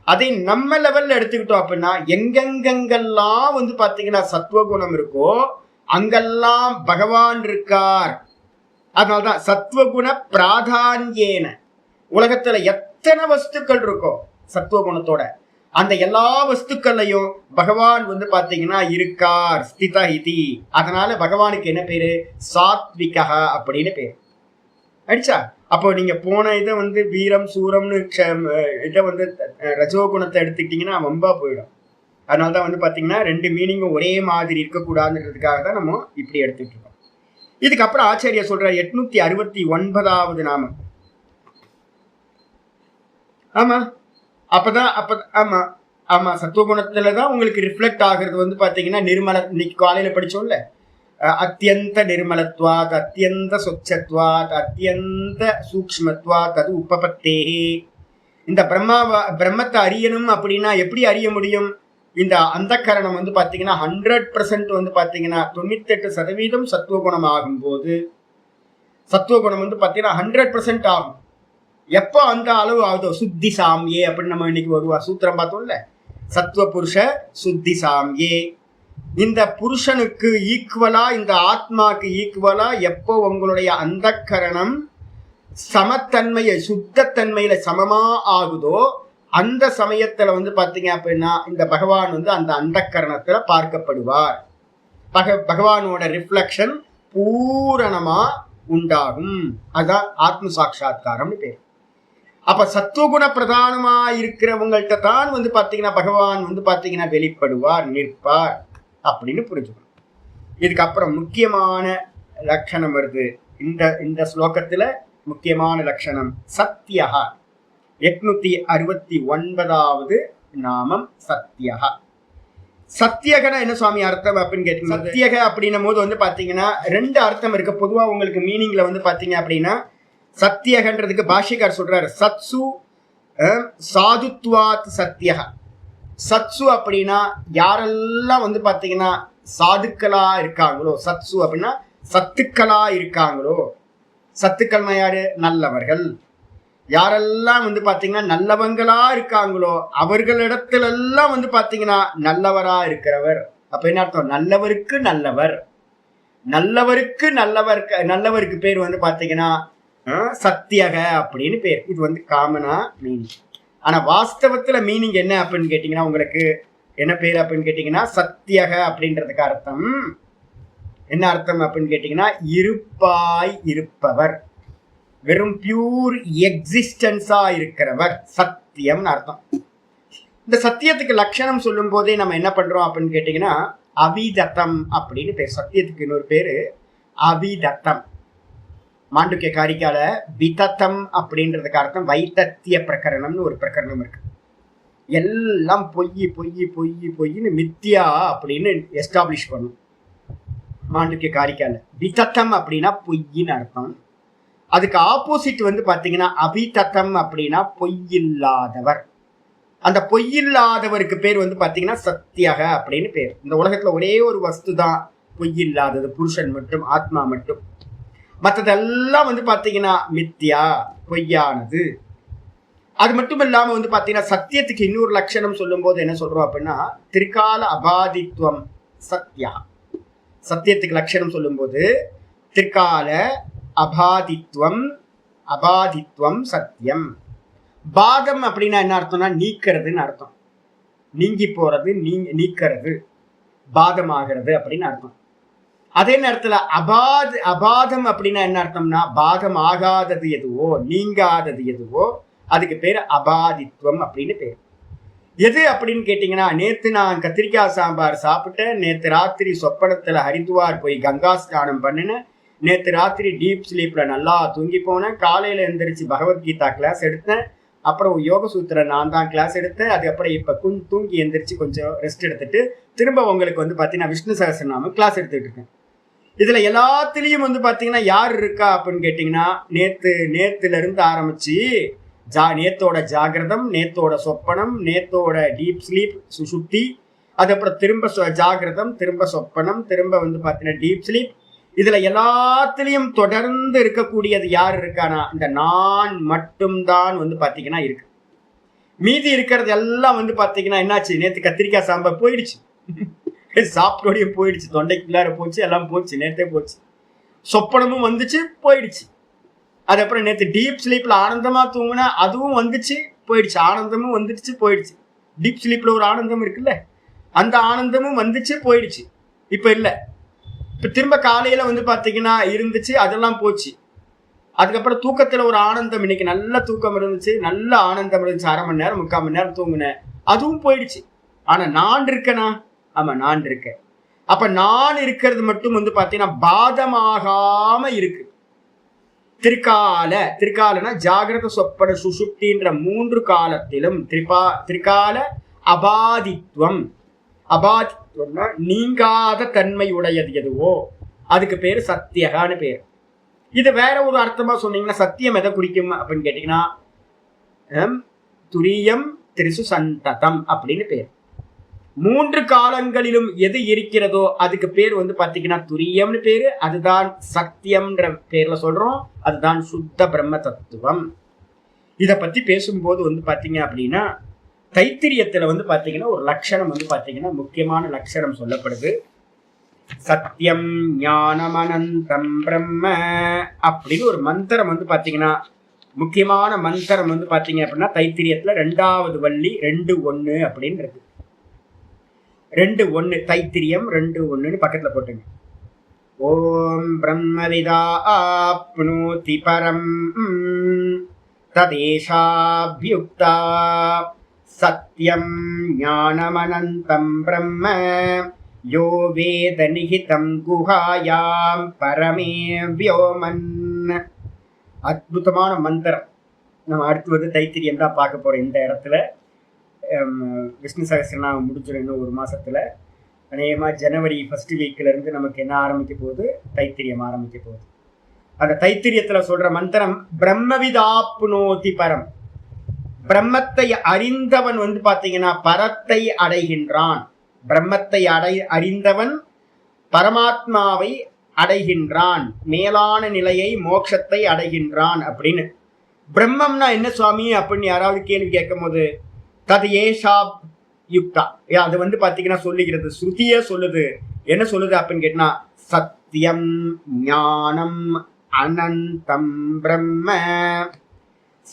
அதை நம்ம லெவல்ல எடுத்துக்கிட்டோம் அப்படின்னா எங்கெங்கெங்கெல்லாம் வந்து பாத்தீங்கன்னா சத்துவகுணம் இருக்கோ அங்கெல்லாம் பகவான் இருக்கார். அதனால்தான் சத்துவகுண பிராதான்யேன. உலகத்துல எத்தனை வஸ்துக்கள் இருக்கோ சத்துவகுணத்தோட, அந்த எல்லா வஸ்துக்கள்லையும் பகவான் வந்து பாத்தீங்கன்னா இருக்கார், ஸ்திதா இதி. அதனால பகவானுக்கு என்ன பேரு? சாத்விகா அப்படின்னு பேரு. அடிச்சா அப்போ நீங்க போன இதை வந்து வீரம் சூரம்னு இதை வந்து ரஜோகுணத்தை எடுத்துக்கிட்டீங்கன்னா வம்பா போயிடும். அதனால்தான் வந்து பாத்தீங்கன்னா ரெண்டு மீனிங்கும் ஒரே மாதிரி இருக்கக்கூடாதுன்றதுக்காக தான் நம்ம இப்படி எடுத்துட்டு இருக்கோம். இதுக்கப்புறம் ஆச்சாரியா சொல்ற 869வது நாமம். ஆமா அப்பதான் ஆமா ஆமா சத்துவகுணத்துலதான் உங்களுக்கு ரிஃப்ளெக்ட் ஆகுறது வந்து பாத்தீங்கன்னா நிர்மல. இன்னைக்கு காலையில படிச்சோம்ல, அத்தியந்த நிர்மலத்வாத் அத்தியந்த சொச்சத்வாத் அத்தியந்த சூக்ஷ்மத்வாத் அது உபபத்தேஹி. இந்த பிரம்மத்தை அறியணும் அப்படின்னா எப்படி அறிய முடியும்? இந்த அந்த கரணம் வந்து பாத்தீங்கன்னா 100% வந்து பாத்தீங்கன்னா 98% சத்துவகுணம் ஆகும் போது, சத்துவகுணம் வந்து பாத்தீங்கன்னா 100% ஆகும். எப்போ அந்த அளவு ஆகுதோ சுத்தி சாமியே அப்படின்னு நம்ம இன்னைக்கு வருவா சூத்திரம் பார்த்தோம்ல, சத்துவ புருஷ சுத்தி சாமியே. இந்த புருஷனுக்கு ஈக்குவலா, இந்த ஆத்மாக்கு ஈக்குவலா எப்போ உங்களுடைய அந்த கரணம் சமத்தன்மையை சுத்தத்தன்மையில சமமா ஆகுதோ அந்த சமயத்துல வந்து பாத்தீங்க அப்படின்னா இந்த பகவான் வந்து அந்த கரணத்துல பார்க்கப்படுவார். பகவானோட ரிஃப்ளெக்ஷன் பூரணமா உண்டாகும். அதான் ஆத்ம சாட்சா்காரம்னு பேர். அப்ப சத்துவகுண பிரதானமா இருக்கிறவங்கள்ட்ட தான் வந்து பாத்தீங்கன்னா பகவான் வந்து பாத்தீங்கன்னா வெளிப்படுவார், நிற்பார் அப்படின்னு புரிஞ்சுக்கணும். இதுக்கப்புறம் முக்கியமான லட்சணம் வருது இந்த ஸ்லோகத்துல. முக்கியமான லட்சணம் சத்யஹா. 869வது நாமம் சத்யஹா. சத்தியகனா என்ன சுவாமி அர்த்தம் அப்படின்னு கேட்டீங்கன்னா, சத்தியக அப்படின்னும் போது வந்து பாத்தீங்கன்னா ரெண்டு அர்த்தம் இருக்கு. பொதுவா உங்களுக்கு மீனிங்ல வந்து பாத்தீங்க அப்படின்னா சத்தியகன்றதுக்கு பாஷிகார் சொல்றாரு சத்சு சாதுத்வாத் சத்தியக. சத்சு அப்படின்னா யாரெல்லாம் வந்து பாத்தீங்கன்னா சாதுக்களா இருக்காங்களோ, சத்சு அப்படின்னா சத்துக்களா இருக்காங்களோ. சத்துக்கள்னா யாரு? நல்லவர்கள். யாரெல்லாம் வந்து பாத்தீங்கன்னா நல்லவங்களா இருக்காங்களோ அவர்களிடத்துல எல்லாம் வந்து பாத்தீங்கன்னா நல்லவரா இருக்கிறவர். அப்ப என்ன அர்த்தம்? நல்லவருக்கு நல்லவர். நல்லவருக்கு பேர் வந்து பாத்தீங்கன்னா சத்தியக அப்படின்னு பேர். இது வந்து காமனா மீனிங். ஆனா வாஸ்தவத்துல மீனிங் என்ன அப்படின்னு கேட்டீங்கன்னா உங்களுக்கு என்ன பேர் அப்படின்னு கேட்டீங்கன்னா சத்தியக அப்படின்றதுக்கு அர்த்தம் என்ன அர்த்தம் அப்படின்னு கேட்டீங்கன்னா இருப்பாய் இருப்பவர், வெறும் பியூர் எக்ஸிஸ்டன்ஸா இருக்கிறவர், சத்தியம்னு அர்த்தம். இந்த சத்தியத்துக்கு லட்சணம் சொல்லும் போதே நம்ம என்ன பண்றோம் அப்படின்னு கேட்டீங்கன்னா அவிதத்தம் அப்படின்னு பேர். சத்தியத்துக்கு இன்னொரு பேரு அவிதத்தம். மாண்டுக்கிய காரிக்கால விதத்தம் அப்படின்றதுக்கு அர்த்தம் வைத்தத்திய பிரகரணம்னு ஒரு பிரகரணம் இருக்கு. எல்லாம் பொய்ன்னு மித்தியா அப்படின்னு எஸ்டாப்ளிஷ் பண்ணும் மாண்டுக்கிய காரிக்கால. விதத்தம் அப்படின்னா பொய்ன்னு அர்த்தம். அதுக்கு ஆப்போசிட் வந்து பாத்தீங்கன்னா அவிதத்தம் அப்படின்னா பொய்யில்லாதவர். அந்த பொய்யில்லாதவருக்கு பேர் வந்து பாத்தீங்கன்னா சத்தியக அப்படின்னு பேர். இந்த உலகத்துல ஒரே ஒரு வஸ்து தான் பொய்யில்லாதது, புருஷன் மட்டும், ஆத்மா மட்டும். மற்றதெல்லாம் வந்து பாத்தீங்கன்னா மித்தியா, பொய்யானது. அது மட்டும் இல்லாம வந்து பாத்தீங்கன்னா சத்தியத்துக்கு இன்னொரு லட்சணம் சொல்லும் போது என்ன சொல்றோம் அப்படின்னா திரிகால அபாதித்வம் சத்யா. சத்தியத்துக்கு லட்சணம் சொல்லும் போது திரிகால அபாதித்வம் சத்தியம். பாதம் அப்படின்னா என்ன அர்த்தம்னா நீக்கிறதுன்னு அர்த்தம். நீங்கி போறது, நீக்கிறது, பாதமாகிறது அப்படின்னு அர்த்தம். அதே நேரத்துல அபாதம் அப்படின்னா என்ன அர்த்தம்னா, பாதம் ஆகாதது எதுவோ, நீங்காதது எதுவோ அதுக்கு பேரு அபாதித்வம் அப்படின்னு பேரு. எது அப்படின்னு கேட்டீங்கன்னா, நேத்து நான் கத்திரிக்காய் சாம்பார் சாப்பிட்டேன், நேத்து ராத்திரி சொப்பனத்துல ஹரித்வார் போய் கங்கா ஸ்நானம் பண்ணினேன், நேத்து ராத்திரி டீப் ஸ்லீப்ல நல்லா தூங்கி போனேன், காலையில எந்திரிச்சு பகவத்கீதா கிளாஸ் எடுத்தேன், அப்புறம் யோக சூத்திர நான் தான் கிளாஸ் எடுத்தேன், அதுக்கப்புறம் இப்ப தூங்கி எந்திரிச்சு கொஞ்சம் ரெஸ்ட் எடுத்துட்டு திரும்ப உங்களுக்கு வந்து பாத்தீங்கன்னா விஷ்ணு சகஸ்ரநாமம் கிளாஸ் எடுத்துட்டு இருக்கேன். இதுல எல்லாத்துலயும் வந்து பாத்தீங்கன்னா யார் இருக்கா அப்படின்னு கேட்டீங்கன்னா, நேத்துல இருந்து ஆரம்பிச்சு நேத்தோட ஜாகிரதம், நேத்தோட சொப்பனம், நேத்தோட டீப் ஸ்லீப் சுசுப்தி, அதுக்கப்புறம் திரும்ப ஜாகிரதம், திரும்ப சொப்பனம், திரும்ப வந்து பாத்தீங்கன்னா டீப் ஸ்லீப். இதுல எல்லாத்துலயும் தொடர்ந்து இருக்கக்கூடியது யார் இருக்கானா, இந்த நான் மட்டும்தான் வந்து பாத்தீங்கன்னா இருக்கு. மீதி இருக்கிறது எல்லாம் வந்து பாத்தீங்கன்னா என்னாச்சு, நேத்து கத்திரிக்காய் சாம்பார் போயிடுச்சு, சாப்பிட்டோடையும் போயிடுச்சு, தொண்டைக்குள்ளார போச்சு, எல்லாம் போச்சு, நேத்தே போச்சு. சொப்பனமும் வந்துச்சு, போயிடுச்சு. அதுக்கப்புறம் நேற்று டீப் ஸ்லீப்ல ஆனந்தமா தூங்குனா அதுவும் வந்துச்சு, போயிடுச்சு. ஆனந்தமும் வந்துடுச்சு, போயிடுச்சு. டீப் ஸ்லீப்ல ஒரு ஆனந்தம் இருக்குல்ல, அந்த ஆனந்தமும் வந்துச்சு, போயிடுச்சு. இப்ப இல்ல. இப்ப திரும்ப காலையில வந்து பாத்தீங்கன்னா இருந்துச்சு, அதெல்லாம் போச்சு. அதுக்கப்புறம் தூக்கத்துல ஒரு ஆனந்தம், இன்னைக்கு நல்ல தூக்கம் இருந்துச்சு, நல்ல ஆனந்தம் இருந்துச்சு, 1/2 மணி நேரம் 3/4 மணி நேரம் தூங்குனேன், அதுவும் போயிடுச்சு. ஆனா நான் இருக்கேனா? ஆமா, நான் இருக்கேன். அப்ப நான் இருக்கிறது மட்டும் வந்து பாத்தீங்கன்னா பாதமாகாம இருக்கு. திரிகாலனா ஜாகிரத சொப்பன சுசுப்தின்ற 3 காலத்திலும் திரிகால அபாதித்வம். அபாதித்வம்னா நீங்காத தன்மை உடையது எதுவோ அதுக்கு பேரு சத்தியகான்னு பேரு. இது வேற ஒரு அர்த்தமா சொன்னீங்கன்னா சத்தியம் எதை குறிக்கும் அப்படின்னு கேட்டீங்கன்னா, துரியம் திரிசு சந்ததம் அப்படின்னு பேர். 3 காலங்களிலும் எது இருக்கிறதோ அதுக்கு பேர் வந்து பாத்தீங்கன்னா துரியம்னு பேரு. அதுதான் சத்தியம்ன்ற பேர்ல சொல்றோம், அதுதான் சுத்த பிரம்ம தத்துவம். இத பத்தி பேசும்போது வந்து பாத்தீங்க அப்படின்னா, தைத்திரியத்துல வந்து பாத்தீங்கன்னா ஒரு லட்சணம் வந்து பாத்தீங்கன்னா முக்கியமான லட்சணம் சொல்லப்படுது. சத்தியம் ஞானம் அனந்தம் பிரம்ம அப்படின்னு ஒரு மந்திரம் வந்து பாத்தீங்கன்னா, முக்கியமான மந்திரம் வந்து பாத்தீங்க அப்படின்னா தைத்திரியத்துல 2வது வள்ளி 2:1 அப்படின்னு இருக்கு. 2:1 தைத்திரியம் 2:1 பக்கத்துல போட்டுங்க. ஓம் பிரம்மவிதா ஆப்னோதி பரம் ததேஷாப்யுக்தா சத்யம் ஞானமனந்தம் பிரம்ம யோ வேத நிஹிதம் குஹாயாம் பரமே வியோமன். அற்புதமான மந்திரம். நம்ம அடுத்து வந்து தைத்திரியம் தான் பார்க்க போறோம். இந்த இடத்துல விஷ்ணு சகஸ்ரநாமம் முடிஞ்சிடும் இன்னும் 1 மாசத்துல. அநேகமா ஜனவரி 1st வீக்ல இருந்து நமக்கு என்ன ஆரம்பிக்க போகுது, தைத்திரியம் ஆரம்பிக்க போகுது. அந்த தைத்திரியத்துல சொல்ற மந்திரம் பிரம்மவிதாப்னோதி பரம். பிரம்மத்தை அறிந்தவன் வந்து பாத்தீங்கன்னா பரத்தை அடைகின்றான். பிரம்மத்தை அறிந்தவன் பரமாத்மாவை அடைகின்றான், மேலான நிலையை மோட்சத்தை அடைகின்றான் அப்படின்னு. பிரம்மம்னா என்ன சுவாமி அப்படின்னு யாராவது கேள்வி கேட்கும் போது, தது ஏஷா யுக்தா, அது வந்து பாத்தீங்கன்னா சொல்லுகிறது, ஸ்ருதிய சொல்லுது. என்ன சொல்லுது அப்படின்னு கேட்டா, சத்தியம் ஞானம் அனந்தம் பிரம்ம.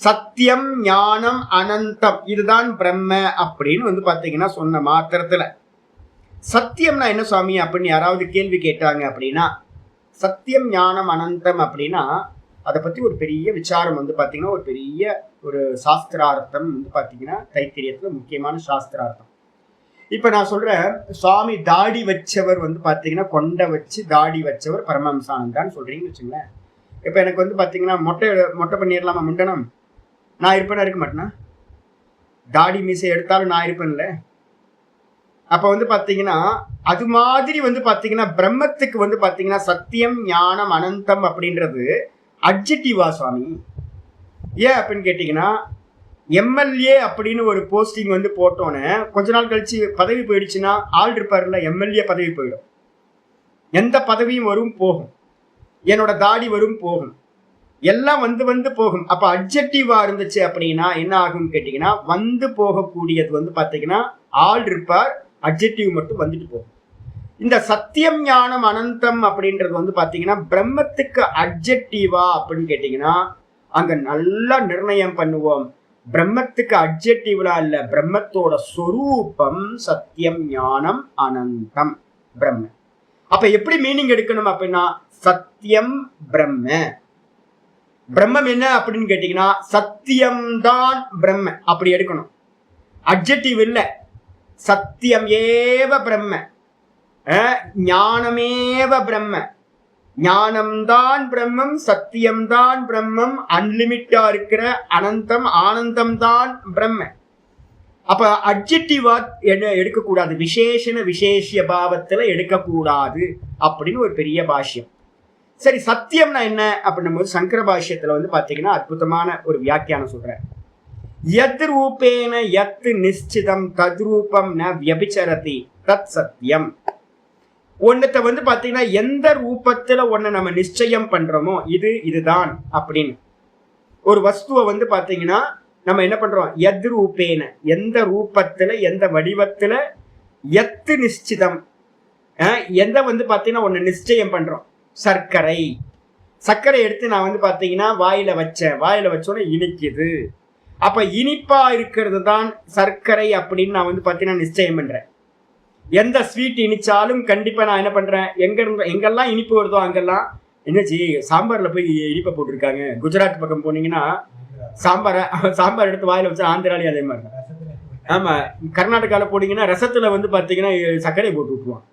சத்தியம் ஞானம் அனந்தம் இதுதான் பிரம்ம அப்படின்னு வந்து பாத்தீங்கன்னா சொன்ன மாத்திரத்துல. சத்தியம்னா என்ன சுவாமி அப்படின்னு யாராவது கேள்வி கேட்டாங்க அப்படின்னா, சத்தியம் ஞானம் அனந்தம் அப்படின்னா அதை பத்தி ஒரு பெரிய விசாரம் வந்து பாத்தீங்கன்னா, ஒரு பெரிய ஒரு சாஸ்திரார்த்தம் வந்து பாத்தீங்கன்னா தைத்திரியத்துல முக்கியமான சாஸ்திரார்த்தம். இப்ப நான் சொல்றேன், சுவாமி தாடி வச்சவர் வந்து பாத்தீங்கன்னா கொண்டை வச்சு தாடி வச்சவர் பரமஹம்சானந்தான்னு சொல்றீங்கன்னு வச்சுங்களேன். இப்ப எனக்கு வந்து பாத்தீங்கன்னா மொட்டை பண்ணிடலாமா முண்டனம்? நான் இருப்பேனா இருக்க மாட்டேன்னா? தாடி மீசை எடுத்தாலும் நான் இருப்பேன்ல. அப்ப வந்து பாத்தீங்கன்னா அது மாதிரி வந்து பாத்தீங்கன்னா பிரம்மத்துக்கு வந்து பாத்தீங்கன்னா சத்தியம் ஞானம் அனந்தம் அப்படின்றது அட்ஜெக்டிவா சுவாமி? ஏன் அப்படின்னு கேட்டீங்கன்னா, எம்எல்ஏ அப்படின்னு ஒரு போஸ்டிங் வந்து போட்டோன்னே கொஞ்ச நாள் கழிச்சு பதவி போயிடுச்சுன்னா ஆள் இருப்பாருல்ல, எம்எல்ஏ பதவி போயிடும். எந்த பதவியும் வரும் போகும், என்னோட தாடி வரும் போகும், எல்லாம் வந்து போகும். அப்ப அட்ஜெக்டிவா இருந்துச்சு அப்படின்னா என்ன ஆகும் கேட்டீங்கன்னா, வந்து போகக்கூடியது வந்து பாத்தீங்கன்னா ஆள் இருப்பார், அட்ஜெக்டிவ் மட்டும் வந்துட்டு போகும். இந்த சத்தியம் ஞானம் அனந்தம் அப்படின்றது வந்து பாத்தீங்கன்னா பிரம்மத்துக்கு அட்ஜெக்டிவா அப்படின்னு கேட்டீங்கன்னா, அங்க நல்லா நிர்ணயம் பண்ணுவோம். பிரம்மத்துக்கு அட்ஜெக்டிவ்லா இல்ல, பிரம்மத்தோட சொரூபம் சத்தியம் ஞானம் அனந்தம் பிரம்ம. அப்ப எப்படி மீனிங் எடுக்கணும் அப்படின்னா சத்தியம் பிரம்ம. பிரம்மம் என்ன அப்படின்னு கேட்டீங்கன்னா சத்தியம்தான் பிரம்ம அப்படி எடுக்கணும். அட்ஜெக்டிவ் இல்ல. சத்தியம் ஏவ பிரம்ம, ஞானமேவ பிரம்ம. ஞானம்தான் பிரம்மம், சத்தியம்தான் பிரம்மம், அன்லிமிட்டா இருக்கிற அனந்தம் ஆனந்தம் தான் பிரம்ம. அப்ப அட்ஜெக்டிவா எடுக்கக்கூடாது, விசேஷண விசேஷ பாவத்துல எடுக்கக்கூடாது அப்படின்னு ஒரு பெரிய பாஷ்யம். சரி, சத்தியம்னா என்ன அப்படின்னும் போது சங்கர பாஷ்யத்துல வந்து பாத்தீங்கன்னா அற்புதமான ஒரு வியாக்கியானம் சொல்றேன். யத் ரூபேன யத் நிச்சிதம் தத்ரூபம் ந வியபிச்சரதி தத் சத்தியம். ஒன்னத்தை வந்து பாத்தீங்கன்னா எந்த ரூபத்துல ஒன்ன நம்ம நிச்சயம் பண்றோமோ இதுதான் அப்படின்னு ஒரு வஸ்துவை வந்து பாத்தீங்கன்னா நம்ம என்ன பண்றோம், எத் ரூபேன எந்த ரூபத்துல எந்த வடிவத்துல, எத்து நிச்சிதம் எந்த வந்து பாத்தீங்கன்னா ஒன்னு நிச்சயம் பண்றோம். சர்க்கரை எடுத்து நான் வந்து பாத்தீங்கன்னா வாயில வச்சோன்னே இனிக்குது. அப்ப இனிப்பா இருக்கிறது தான் சர்க்கரை அப்படின்னு நான் வந்து பாத்தீங்கன்னா நிச்சயம் பண்றேன். எந்த ஸ்வீட் இனிச்சாலும் கண்டிப்பா நான் என்ன பண்றேன், எங்கெல்லாம் இனிப்பு வருதோ அங்கெல்லாம் என்னச்சு சாம்பார்ல போய் இனிப்பை போட்டிருக்காங்க. குஜராத் பக்கம் போனீங்கன்னா சாம்பார் எடுத்து வாயில வச்சா ஆந்திராலையும் அதே மாதிரி. ஆமா, கர்நாடகாவில் போனீங்கன்னா ரசத்துல வந்து பாத்தீங்கன்னா சர்க்கரை போட்டு விட்டுருவான்.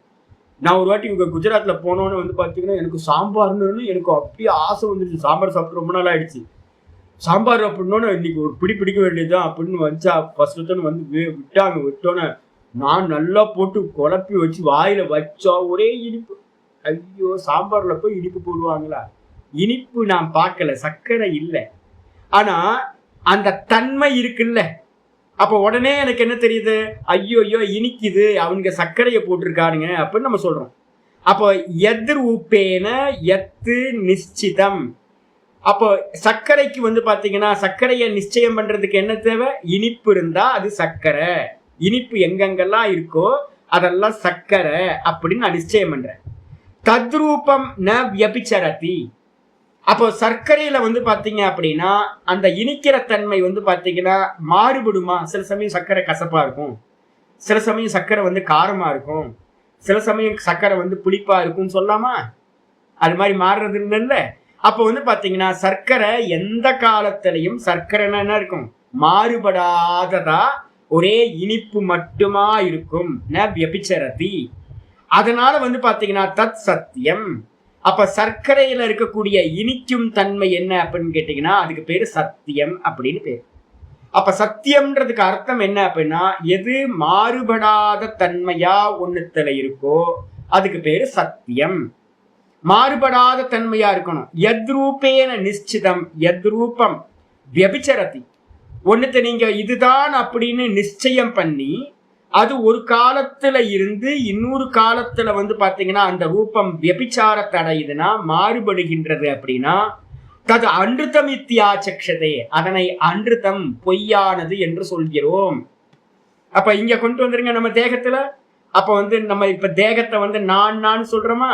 நான் ஒரு வாட்டி குஜராத்ல போனோன்னு வந்து பாத்தீங்கன்னா எனக்கு சாம்பார்னு எனக்கு அப்படியே ஆசை வந்துருச்சு. சாம்பார் சாப்பிட்டு ரொம்ப நாள் ஆயிடுச்சு. சாம்பார் அப்படின்னோன்னு இன்னைக்கு ஒரு பிடிக்க வேண்டியதுதான் அப்படின்னு வச்சா ஃபர்ஸ்ட் வந்து விட்டோன்னு நான் நல்லா போட்டு குழப்பி வச்சு வாயில வச்சா ஒரே இனிப்பு. ஐயோ, சாம்பார்ல போய் இனிப்பு போடுவாங்களா? இனிப்பு நான் பார்க்கல, சர்க்கரை இல்லை, ஆனா அந்த தன்மை இருக்குல்ல. அப்ப உடனே எனக்கு என்ன தெரியுது, ஐயோ இனிக்குது, அவங்க சர்க்கரையை போட்டிருக்காருங்க அப்படின்னு நம்ம சொல்றோம். அப்போ எதிர் உப்பேன எத்து நிச்சிதம். அப்போ சர்க்கரைக்கு வந்து பாத்தீங்கன்னா சர்க்கரையை நிச்சயம் பண்றதுக்கு என்ன தேவை, இனிப்பு இருந்தா அது சர்க்கரை. இனிப்பு எங்கெங்கெல்லாம் இருக்கோ அதெல்லாம் சர்க்கரை அப்படின்னு நான் நிச்சயம் பண்றேன். தத்ரூபம் ந வியபிச்சரதி. அப்போ சர்க்கரையில வந்து பாத்தீங்க அப்படின்னா அந்த இனிக்கிற தன்மை வந்து பாத்தீங்கன்னா மாறுபடுமா? சில சமயம் சர்க்கரை கசப்பா இருக்கும், சில சமயம் சர்க்கரை வந்து காரமா இருக்கும், சில சமயம் சர்க்கரை வந்து புளிப்பா இருக்கும்னு சொல்லாமா? அது மாதிரி மாறுறது இல்லைல்ல. அப்போ வந்து பாத்தீங்கன்னா சர்க்கரை எந்த காலத்திலையும் சர்க்கரைன்னா என்ன இருக்கும், மாறுபடாததா ஒரே இனிப்பு மட்டுமா இருக்கும். ந வியபிச்சரதி. அதனால வந்து பாத்தீங்கன்னா தத் சத்தியம். அப்ப சர்க்கரையில இருக்கக்கூடிய இனிக்கும் தன்மை என்ன அப்படின்னு கேட்டீங்கன்னா அதுக்கு பேரு சத்தியம் அப்படின்னு பேரு. அப்ப சத்தியம்ன்றதுக்கு அர்த்தம் என்ன அப்படின்னா எது மாறுபடாத தன்மையா ஒண்ணுத்துல இருக்கோ அதுக்கு பேரு சத்தியம். மாறுபடாத தன்மையா இருக்கணும். எத்ரூபேன நிச்சிதம் எத்ரூபம் வியபிச்சரதி. ஒன்னுத்த நீங்க இதுதான் அப்படின்னு நிச்சயம் பண்ணி அது ஒரு காலத்துல இருந்து இன்னொரு காலத்துல வந்து பாத்தீங்கன்னா அந்த ரூபம் வியபிச்சாரத்தை அடையுதுன்னா மாறுபடுகின்றது அப்படின்னா தது அன்றுதம் இத்தியாச்சக்ஷதே, அதனை அன்றுதம் பொய்யானது என்று சொல்கிறோம். அப்ப இங்க கொண்டு வந்துருங்க நம்ம தேகத்துல. அப்ப வந்து நம்ம இப்ப தேகத்தை வந்து நான் சொல்றோமா?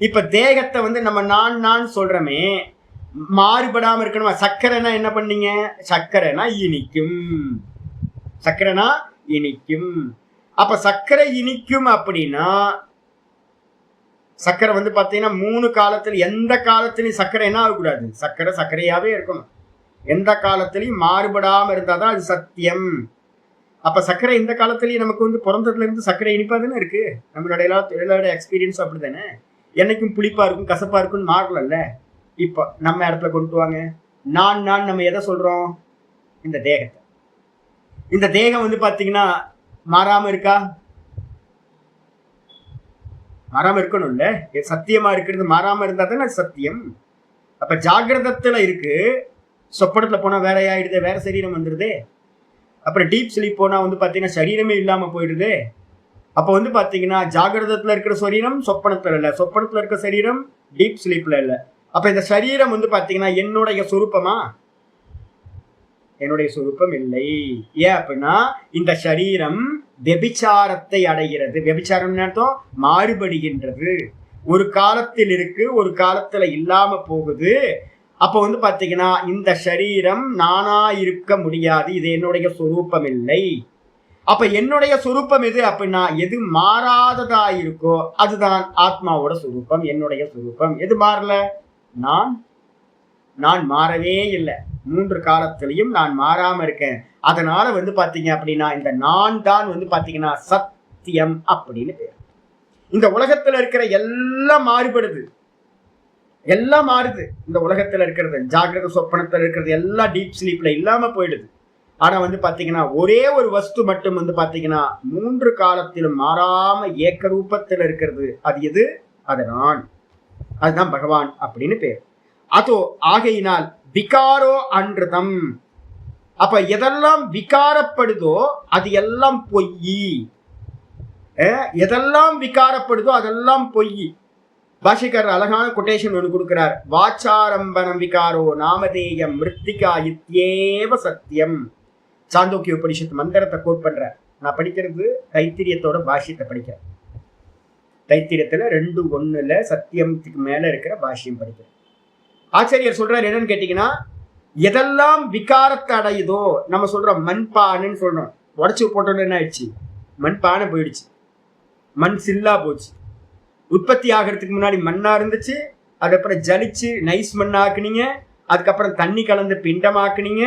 இப்ப தேகத்தை வந்து நம்ம நான் சொல்றோமே, மாறுபடாம இருக்கணுமா? சர்க்கரைனா என்ன பண்ணீங்க, சர்க்கரைனா இனிக்கும், சர்க்கரைனா இனிக்கும். அப்ப சர்க்கரை இனிக்கும் அப்படின்னா சர்க்கரை வந்து பாத்தீங்கன்னா 3 காலத்துல எந்த காலத்திலையும் சர்க்கரை என்ன ஆகக்கூடாது, சர்க்கரையாவே இருக்கணும். எந்த காலத்திலையும் மாறுபடாம இருந்தாதான் அது சத்தியம். அப்ப சர்க்கரை இந்த காலத்திலயும் நமக்கு வந்து பிறந்ததுல இருந்து சர்க்கரை இனிப்பா தானே இருக்கு. நம்மளோட எக்ஸ்பீரியன்ஸ் அப்படித்தானே. என்னைக்கும் புளிப்பா இருக்கும் கசப்பா இருக்கும்னு மாறல. இப்ப நம்ம இடத்துல கொண்டு வாங்க, நான் நம்ம எதை சொல்றோம், இந்த தேகத்தை. இந்த தேகம் வந்து பாத்தீங்கன்னா மாறாம இருக்கா? மாறாம இருக்கணும் இல்ல. சத்தியமா இருக்கிறது மாறாம இருந்தா தானே சத்தியம். அப்ப ஜாகிரதத்துல இருக்கு, சொப்பனத்துல போனா வேற ஆயிடுது, வேற சரீரம் வந்துடுது. அப்புறம் டீப் ஸ்லீப் போனா வந்து பாத்தீங்கன்னா சரீரமே இல்லாம போயிடுது. அப்ப வந்து பாத்தீங்கன்னா ஜாகிரதத்துல இருக்கிற சரீரம் சொப்பனத்துல இல்ல, சொப்பனத்துல இருக்கிற சரீரம் டீப் ஸ்லீப்ல இல்ல. அப்ப இந்த சரீரம் வந்து பாத்தீங்கன்னா என்னுடைய சொரூபமா? என்னுடைய சொரூபம் இல்லை. ஏன் அப்படின்னா இந்த சரீரம் வெபிச்சாரத்தை அடைகிறது. வெபிச்சாரம் அர்த்தம் மாறுபடுகின்றது. ஒரு காலத்தில் இருக்கு, ஒரு காலத்துல இல்லாம போகுது. அப்ப வந்து பாத்தீங்கன்னா இந்த சரீரம் நானா இருக்க முடியாது, இது என்னுடைய சொரூபம் இல்லை. அப்ப என்னுடைய சொரூபம் எது அப்படின்னா, எது மாறாததா இருக்கோ அதுதான் ஆத்மாவோட சொரூபம், என்னுடைய சொரூபம். எது மாறல? நான் மாறவே இல்லை, 3 காலத்திலையும் நான் மாறாம இருக்கேன். அதனால வந்து பாத்தீங்க அப்படின்னா இந்த நான் தான் வந்து பாத்தீங்கன்னா சத்தியம் அப்படின்னு பேர். இந்த உலகத்துல இருக்கிற எல்லாம் மாறுபடுது, எல்லாம் மாறுது. இந்த உலகத்துல இருக்கிறது, ஜாகிரத சொப்பனத்துல இருக்கிறது எல்லாம் டீப் ஸ்லீப்ல இல்லாம போயிடுது. ஆனா வந்து பாத்தீங்கன்னா ஒரே ஒரு வஸ்து மட்டும் வந்து பாத்தீங்கன்னா 3 காலத்திலும் மாறாம ஏக்க ரூபத்தில் இருக்கிறது. அது எது? அது நான், அதுதான் பகவான் அப்படின்னு பேர். அதோ ஆகையினால் விகாரோ அன்றுதம். அப்ப எதெல்லாம் விகாரப்படுதோ அது எல்லாம் பொய். எதெல்லாம் விகாரப்படுதோ அதெல்லாம் பொய். பாஷிகர் அழகான கொட்டேஷன் ஒன்று கொடுக்கிறார். வாச்சாரம்பனம் விகாரோ நாமதேயம் மிருத்திகா இத்யேவ சத்தியம். சாந்தோக்கிய உபனிஷத்து மந்திரத்தை கோட் பண்ற. நான் படிக்கிறது தைத்திரியத்தோட பாஷ்யத்தை படிக்கிறேன். தைத்திரியத்துல 2:1 சத்தியத்துக்கு மேல இருக்கிற பாஷ்யம் படிக்கிறேன். ஆச்சாரியர் சொல்றாரு என்னன்னு கேட்டீங்கன்னா, எதெல்லாம் விகாரத்தை அடையுதோ, நம்ம சொல்றோம் மண்பானைன்னு சொல்றோம், உடச்சு போட்டோன்னு என்ன ஆயிடுச்சு? மண்பானை போயிடுச்சு, மண் சில்லா போச்சு. உற்பத்தி ஆகிறதுக்கு முன்னாடி மண்ணா இருந்துச்சு, அதுக்கப்புறம் ஜலிச்சு நைஸ் மண்ணாக்குனீங்க, அதுக்கப்புறம் தண்ணி கலந்து பிண்டமாக்குனீங்க.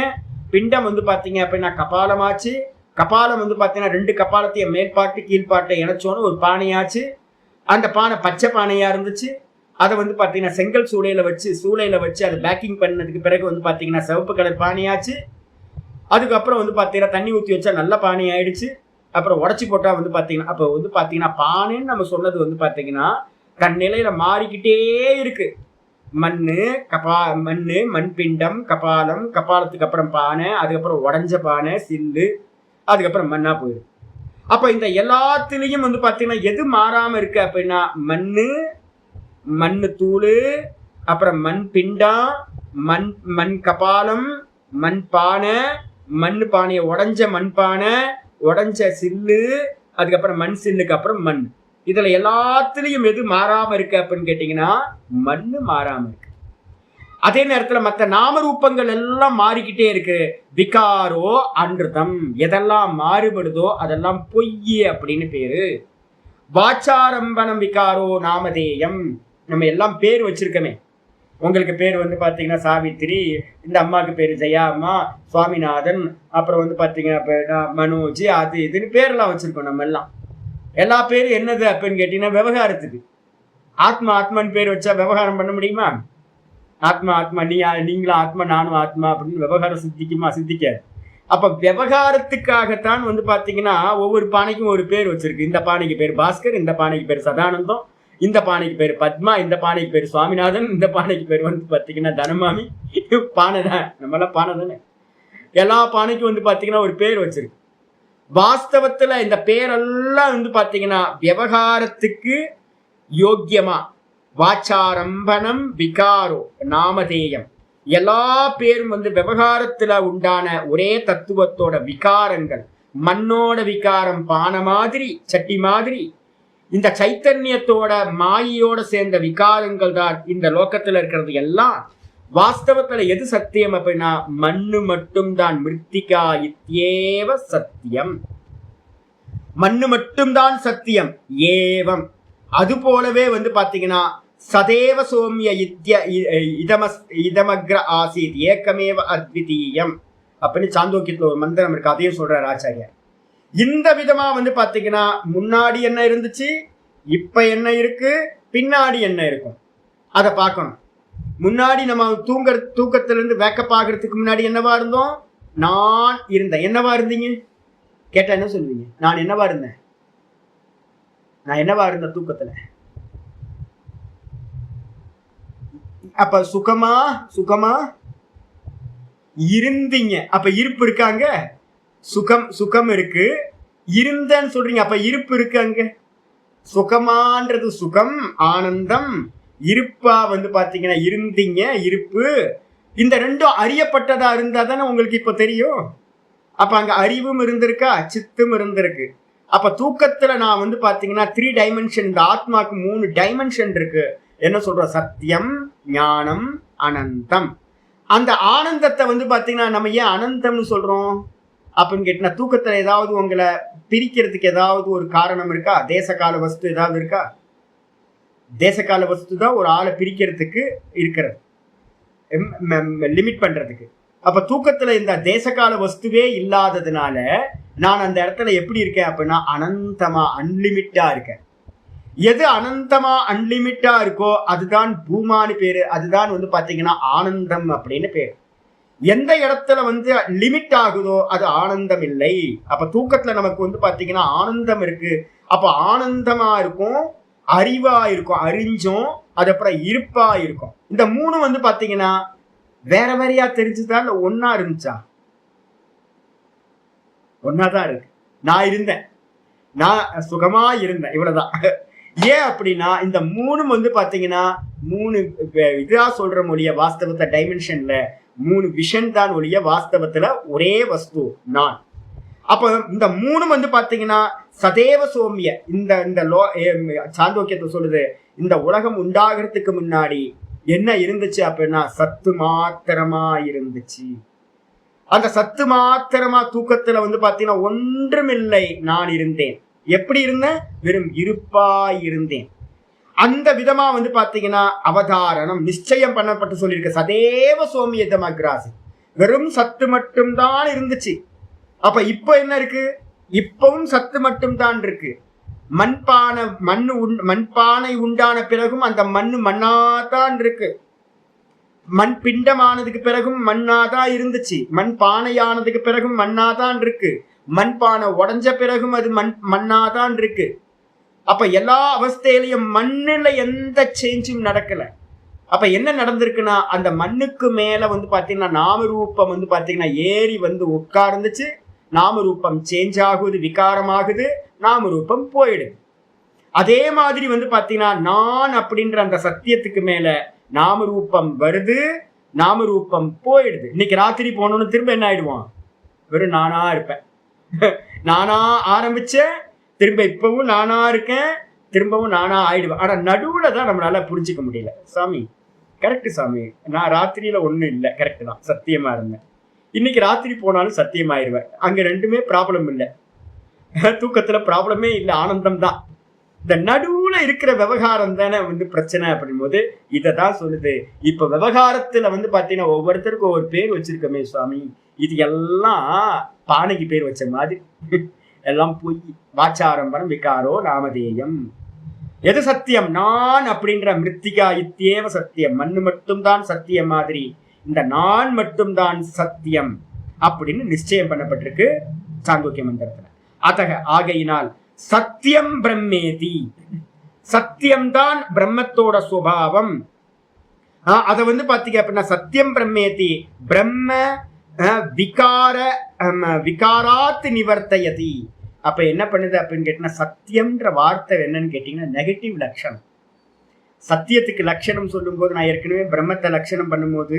பிண்டம் வந்து பாத்தீங்க அப்படின்னா கபாலமாச்சு. கபாலம் வந்து பாத்தீங்கன்னா 2 கபாலத்தையும் மேல்பாட்டு கீழ்பாட்டை இணைச்சோன்னு ஒரு பானையாச்சு. அந்த பானை பச்சை பானையா இருந்துச்சு. அதை வந்து பாத்தீங்கன்னா செங்கல் சூளையில வச்சு அதை பேக்கிங் பண்ணதுக்கு பிறகு வந்து பாத்தீங்கன்னா சிவப்பு கலர் பானையாச்சு. அதுக்கப்புறம் வந்து பாத்தீங்கன்னா தண்ணி ஊற்றி வச்சா நல்ல பானை ஆயிடுச்சு. அப்புறம் உடச்சி போட்டா வந்து பாத்தீங்கன்னா அப்போ வந்து பாத்தீங்கன்னா பானைன்னு நம்ம சொன்னது வந்து பாத்தீங்கன்னா தன் நிலையில மாறிக்கிட்டே இருக்கு. மண்ணு, மண்பிண்டம், கபாலம், கபாலத்துக்கு அப்புறம் பானை, அதுக்கப்புறம் உடஞ்ச பானை, சில்லு, அதுக்கப்புறம் மண்ணா போயிடும். அப்ப இந்த எல்லாத்துலயும் வந்து பாத்தீங்கன்னா எது மாறாம இருக்கு அப்படின்னா மண்ணு தூள், அப்புறம் மண் பிண்டம், மண் கபாலம், மண் பானை, மண் பானையை உடஞ்ச மண் பானை, உடஞ்ச சில்லு, அதுக்கப்புறம் மண் சில்லுக்கு அப்புறம் மண். இதுல எல்லாத்துலயும் எது மாறாம இருக்கு அப்படின்னு கேட்டீங்கன்னா மண்ணு மாறாம இருக்கு. அதே நேரத்துல மற்ற நாமரூபங்கள் எல்லாம் மாறிக்கிட்டே இருக்கு. விகாரோ அன்றுதம். எதெல்லாம் மாறுபடுதோ அதெல்லாம் பொய் அப்படின்னு பேரு. வாச்சாரம்பனம் விகாரோ நாமதேயம். நம்ம எல்லாம் பேர் வச்சிருக்கமே. உங்களுக்கு பேர் வந்து பாத்தீங்கன்னா சாவித்திரி, இந்த அம்மாவுக்கு பேரு ஜெயா அம்மா, சுவாமிநாதன், அப்புறம் வந்து பாத்தீங்கன்னா மனோஜ், அது இதுன்னு பேரெல்லாம் வச்சிருக்கோம். நம்ம எல்லாம் எல்லா பேரும் என்னது அப்படின்னு கேட்டீங்கன்னா விவகாரத்துக்கு. ஆத்மான்னு பேர் வச்சா விவகாரம் பண்ண முடியுமா? ஆத்மா நீங்களும் ஆத்மா நானும் ஆத்மா அப்படின்னு விவகாரம் சித்திக்காது. அப்ப விவகாரத்துக்காகத்தான் வந்து பாத்தீங்கன்னா ஒவ்வொரு பானைக்கும் ஒரு பேர் வச்சிருக்கு. இந்த பானைக்கு பேர் பாஸ்கர், இந்த பானைக்கு பேர் சதானந்தம், இந்த பானைக்கு பேர் பத்மா, இந்த பானைக்கு பேர் சுவாமிநாதன், இந்த பானைக்கு பேர் வந்து பாத்தீங்கன்னா தனமாமி. பானை தான், நம்மளாம் பானை தானே. எல்லா பானைக்கும் வந்து பாத்தீங்கன்னா ஒரு பேர் வச்சிருக்கு. வாஸ்தவத்துல இந்த பேரெல்லாம் வந்து பாத்தீங்கன்னா விவகாரத்துக்கு யோக்கியமா வாச்சாரம்பனம் விகாரோ நாமதேயம். எல்லா பேரும் வந்து விவகாரத்துல உண்டான ஒரே தத்துவத்தோட விகாரங்கள். மண்ணோட விகாரம் பானை மாதிரி, சட்டி மாதிரி. இந்த சைத்தன்யத்தோட மாயோட சேர்ந்த விகாரங்கள் தான் இந்த லோகத்துல இருக்கிறது எல்லாம். வாஸ்தவத்துல எது சத்தியம் அப்படின்னா மண்ணு மட்டும்தான். மிருத்திகா இத்யேவ சத்தியம். மண்ணு மட்டும்தான் சத்தியம். ஏவம் அது போலவே வந்து பாத்தீங்கன்னா சதேவ சோமிய இதமக்ர ஆசீத் ஏக்கமேவ அத்விதீயம் அப்படின்னு சாந்தோக்கியத்துல ஒரு மந்திரம் இருக்கு. அதையும் சொல்றார் ஆச்சாரியர். இந்த விதமா வந்து பாத்தீங்கன்னா முன்னாடி என்ன இருந்துச்சு, இப்ப என்ன இருக்கு, பின்னாடி என்ன இருக்கும் அதை பார்க்கணும். முன்னாடி நம்ம தூக்கத்திலிருந்து வேக்கப் ஆகிறதுக்கு முன்னாடி என்னவா இருந்தோம்? நான் இருந்தேன். என்னவா இருந்தீங்க கேட்டா என்ன சொல்லுவீங்க? நான் என்னவா இருந்தேன் தூக்கத்துல? அப்ப சுகமா இருந்தீங்க. அப்ப இருப்பு இருக்காங்க. சுகம் இருக்கு. இருந்தேன்னு சொல்றீங்க, அப்ப இருப்பு இருக்கு. அங்க சுகமான்றது சுகம், ஆனந்தம். இருப்பா வந்து பாத்தீங்கன்னா இருந்தீங்க, இருப்பு. இந்த ரெண்டும் அறியப்பட்டதா இருந்தா தானே உங்களுக்கு இப்ப தெரியும். அப்ப அங்க அறிவும் இருந்திருக்கா, சித்தும் இருந்திருக்கு. அப்ப தூக்கத்துல நான் வந்து பாத்தீங்கன்னா 3 டைமென்ஷன். இந்த ஆத்மாக்கு 3 டைமென்ஷன் இருக்கு. என்ன சொல்ற? சத்தியம், ஞானம், அனந்தம். அந்த ஆனந்தத்தை வந்து பாத்தீங்கன்னா நம்ம ஏன் அனந்தம்னு சொல்றோம் அப்படின்னு கேட்டீங்கன்னா, தூக்கத்துல ஏதாவது உங்களை பிரிக்கிறதுக்கு ஏதாவது ஒரு காரணம் இருக்கா? தேசகால வஸ்து ஏதாவது இருக்கா? தேசகால வஸ்து தான் ஒரு ஆளை பிரிக்கிறதுக்கு இருக்கிறது, லிமிட் பண்றதுக்கு. அப்ப தூக்கத்துல இந்த தேசகால வஸ்துவே இல்லாததுனால நான் அந்த இடத்துல எப்படி இருக்கேன் அப்படின்னா அனந்தமா அன்லிமிட்டா இருக்கேன். எது அனந்தமா அன்லிமிட்டா இருக்கோ அதுதான் பூமானு பேரு, அதுதான் வந்து பாத்தீங்கன்னா ஆனந்தம் அப்படின்னு பேரு. எந்த இடத்துல வந்து லிமிட் ஆகுதோ அது ஆனந்தம் இல்லை. அப்ப தூக்கத்துல நமக்கு வந்து பாத்தீங்கன்னா ஆனந்தம் இருக்கு. அப்ப ஆனந்தமா இருக்கும், அறிவா இருக்கும், அறிஞ்சோம், அது அப்புறம் இருப்பா இருக்கும். இந்த மூணு வந்து பாத்தீங்கன்னா வேற வேறையா தெரிஞ்சுதா இல்ல ஒன்னா இருந்துச்சா? ஒன்னாதான் இருக்கு. நான் இருந்தேன், நான் சுகமா இருந்தேன், இவ்வளவுதான். ஏன் அப்படின்னா இந்த மூணு வந்து பாத்தீங்கன்னா மூணு இதா சொல்ற மொழிய வாஸ்தவத்தை டைமென்ஷன்ல மூணு விஷன் தான் ஒழிய வாஸ்தவத்துல ஒரே வஸ்து நான். அப்ப இந்த மூணு வந்து பாத்தீங்கன்னா சதேவ சோமிய இந்த இந்த சாந்தோக்கியத்தை சொல்லுது, இந்த உலகம் உண்டாகிறதுக்கு முன்னாடி என்ன இருந்துச்சு அப்படின்னா சத்து மாத்திரமா இருந்துச்சு. அந்த சத்து மாத்திரமா தூக்கத்துல வந்து பாத்தீங்கன்னா ஒன்றுமில்லை, நான் இருந்தேன். எப்படி இருந்தேன்? வெறும் இருப்பாய் இருந்தேன். அந்த விதமா வந்து பாத்தீங்கன்னா அவதாரணம் நிச்சயம் பண்ணப்பட்டு சொல்லியிருக்க சதேவ சோமியதமக்ராசி, வெறும் சத்து மட்டும்தான் இருந்துச்சு. அப்ப இப்ப என்ன இருக்கு? இப்பவும் சத்து மட்டும்தான் இருக்கு. மண்பானை உண்டான பிறகும் அந்த மண்ணாதான் இருக்கு. மண் பிண்டமானதுக்கு பிறகும் மண்ணாதான் இருந்துச்சு. மண் பானையானதுக்கு பிறகும் மண்ணாதான் இருக்கு. மண்பானை உடஞ்ச பிறகும் அது மண்ணாதான் இருக்கு. அப்ப எல்லா அவஸ்தையிலையும் மண்ணுல எந்த சேஞ்சும் நடக்கல. அப்ப என்ன நடந்திருக்குன்னா அந்த மண்ணுக்கு மேல வந்து பாத்தீங்கன்னா நாமரூபம் வந்து பாத்தீங்கன்னா ஏறி வந்து உட்கார்ந்துச்சு. நாமரூபம் சேஞ்ச் ஆகுது, விகாரமாகுது, நாமரூபம் போயிடுது. அதே மாதிரி வந்து பாத்தீங்கன்னா நான் அப்படின்ற அந்த சத்தியத்துக்கு மேல நாமரூபம் வருது, நாமரூபம் போயிடுது. இன்னைக்கு ராத்திரி போனோன்னு திரும்ப என்ன ஆயிடுவான்? வெறும் நானா இருப்பேன். நானா ஆரம்பிச்சேன், திரும்ப இப்பவும் நானா இருக்கேன், திரும்பவும் நானா ஆயிடுவேன். ஆனா நடுவுல தான் நம்மளால புரிஞ்சுக்க முடியல. சாமி கரெக்ட் சாமி, நான் ராத்திரியில ஒண்ணும் இல்லை, கரெக்ட் தான், சத்தியமா இருந்தேன். இன்னைக்கு ராத்திரி போனாலும் சத்தியமாயிருவேன். அங்க ரெண்டுமே ப்ராப்ளம் இல்லை, தூக்கத்துல ப்ராப்ளமே இல்லை, ஆனந்தம் தான். இந்த நடுவுல இருக்கிற விவகாரம் தானே வந்து பிரச்சனை. அப்படின் போது இதைதான் சொல்லுது. இப்ப விவகாரத்துல வந்து பாத்தீங்கன்னா ஒவ்வொருத்தருக்கும் ஒவ்வொரு பேர் வச்சிருக்கமே சுவாமி, இது எல்லாம் பானைக்கு பேர் வச்ச மாதிரி எல்லாம் போய் வாச்சாரம்பரம் விகாரோ நாமதேயம். எது சத்தியம்? நான் அப்படின்ற மிருத்திகா இத்தியேவ சத்தியம், மண்ணு மட்டும்தான் சத்தியம் மாதிரி இந்த நான் மட்டும்தான் சத்தியம் அப்படின்னு நிச்சயம் பண்ணப்பட்டிருக்கு சாந்தோக்கிய மந்திரத்துல. அத்தக ஆகையினால் சத்தியம் பிரம்மேதி, சத்தியம்தான் பிரம்மத்தோட சுபாவம். அதை வந்து பாத்தீங்க அப்படின்னா சத்தியம் பிரம்மேதி பிரம்ம விகாராத் நிவர்த்தயதி. அப்ப என்ன பண்ணுது அப்படின்னு கேட்டீங்கன்னா சத்தியம்ன்ற வார்த்தை என்னன்னு கேட்டீங்கன்னா நெகட்டிவ் லட்சணம். சத்தியத்துக்கு லட்சணம் சொல்லும் போது நான் ஏற்கனவே பிரம்மத்தை லட்சணம் பண்ணும்போது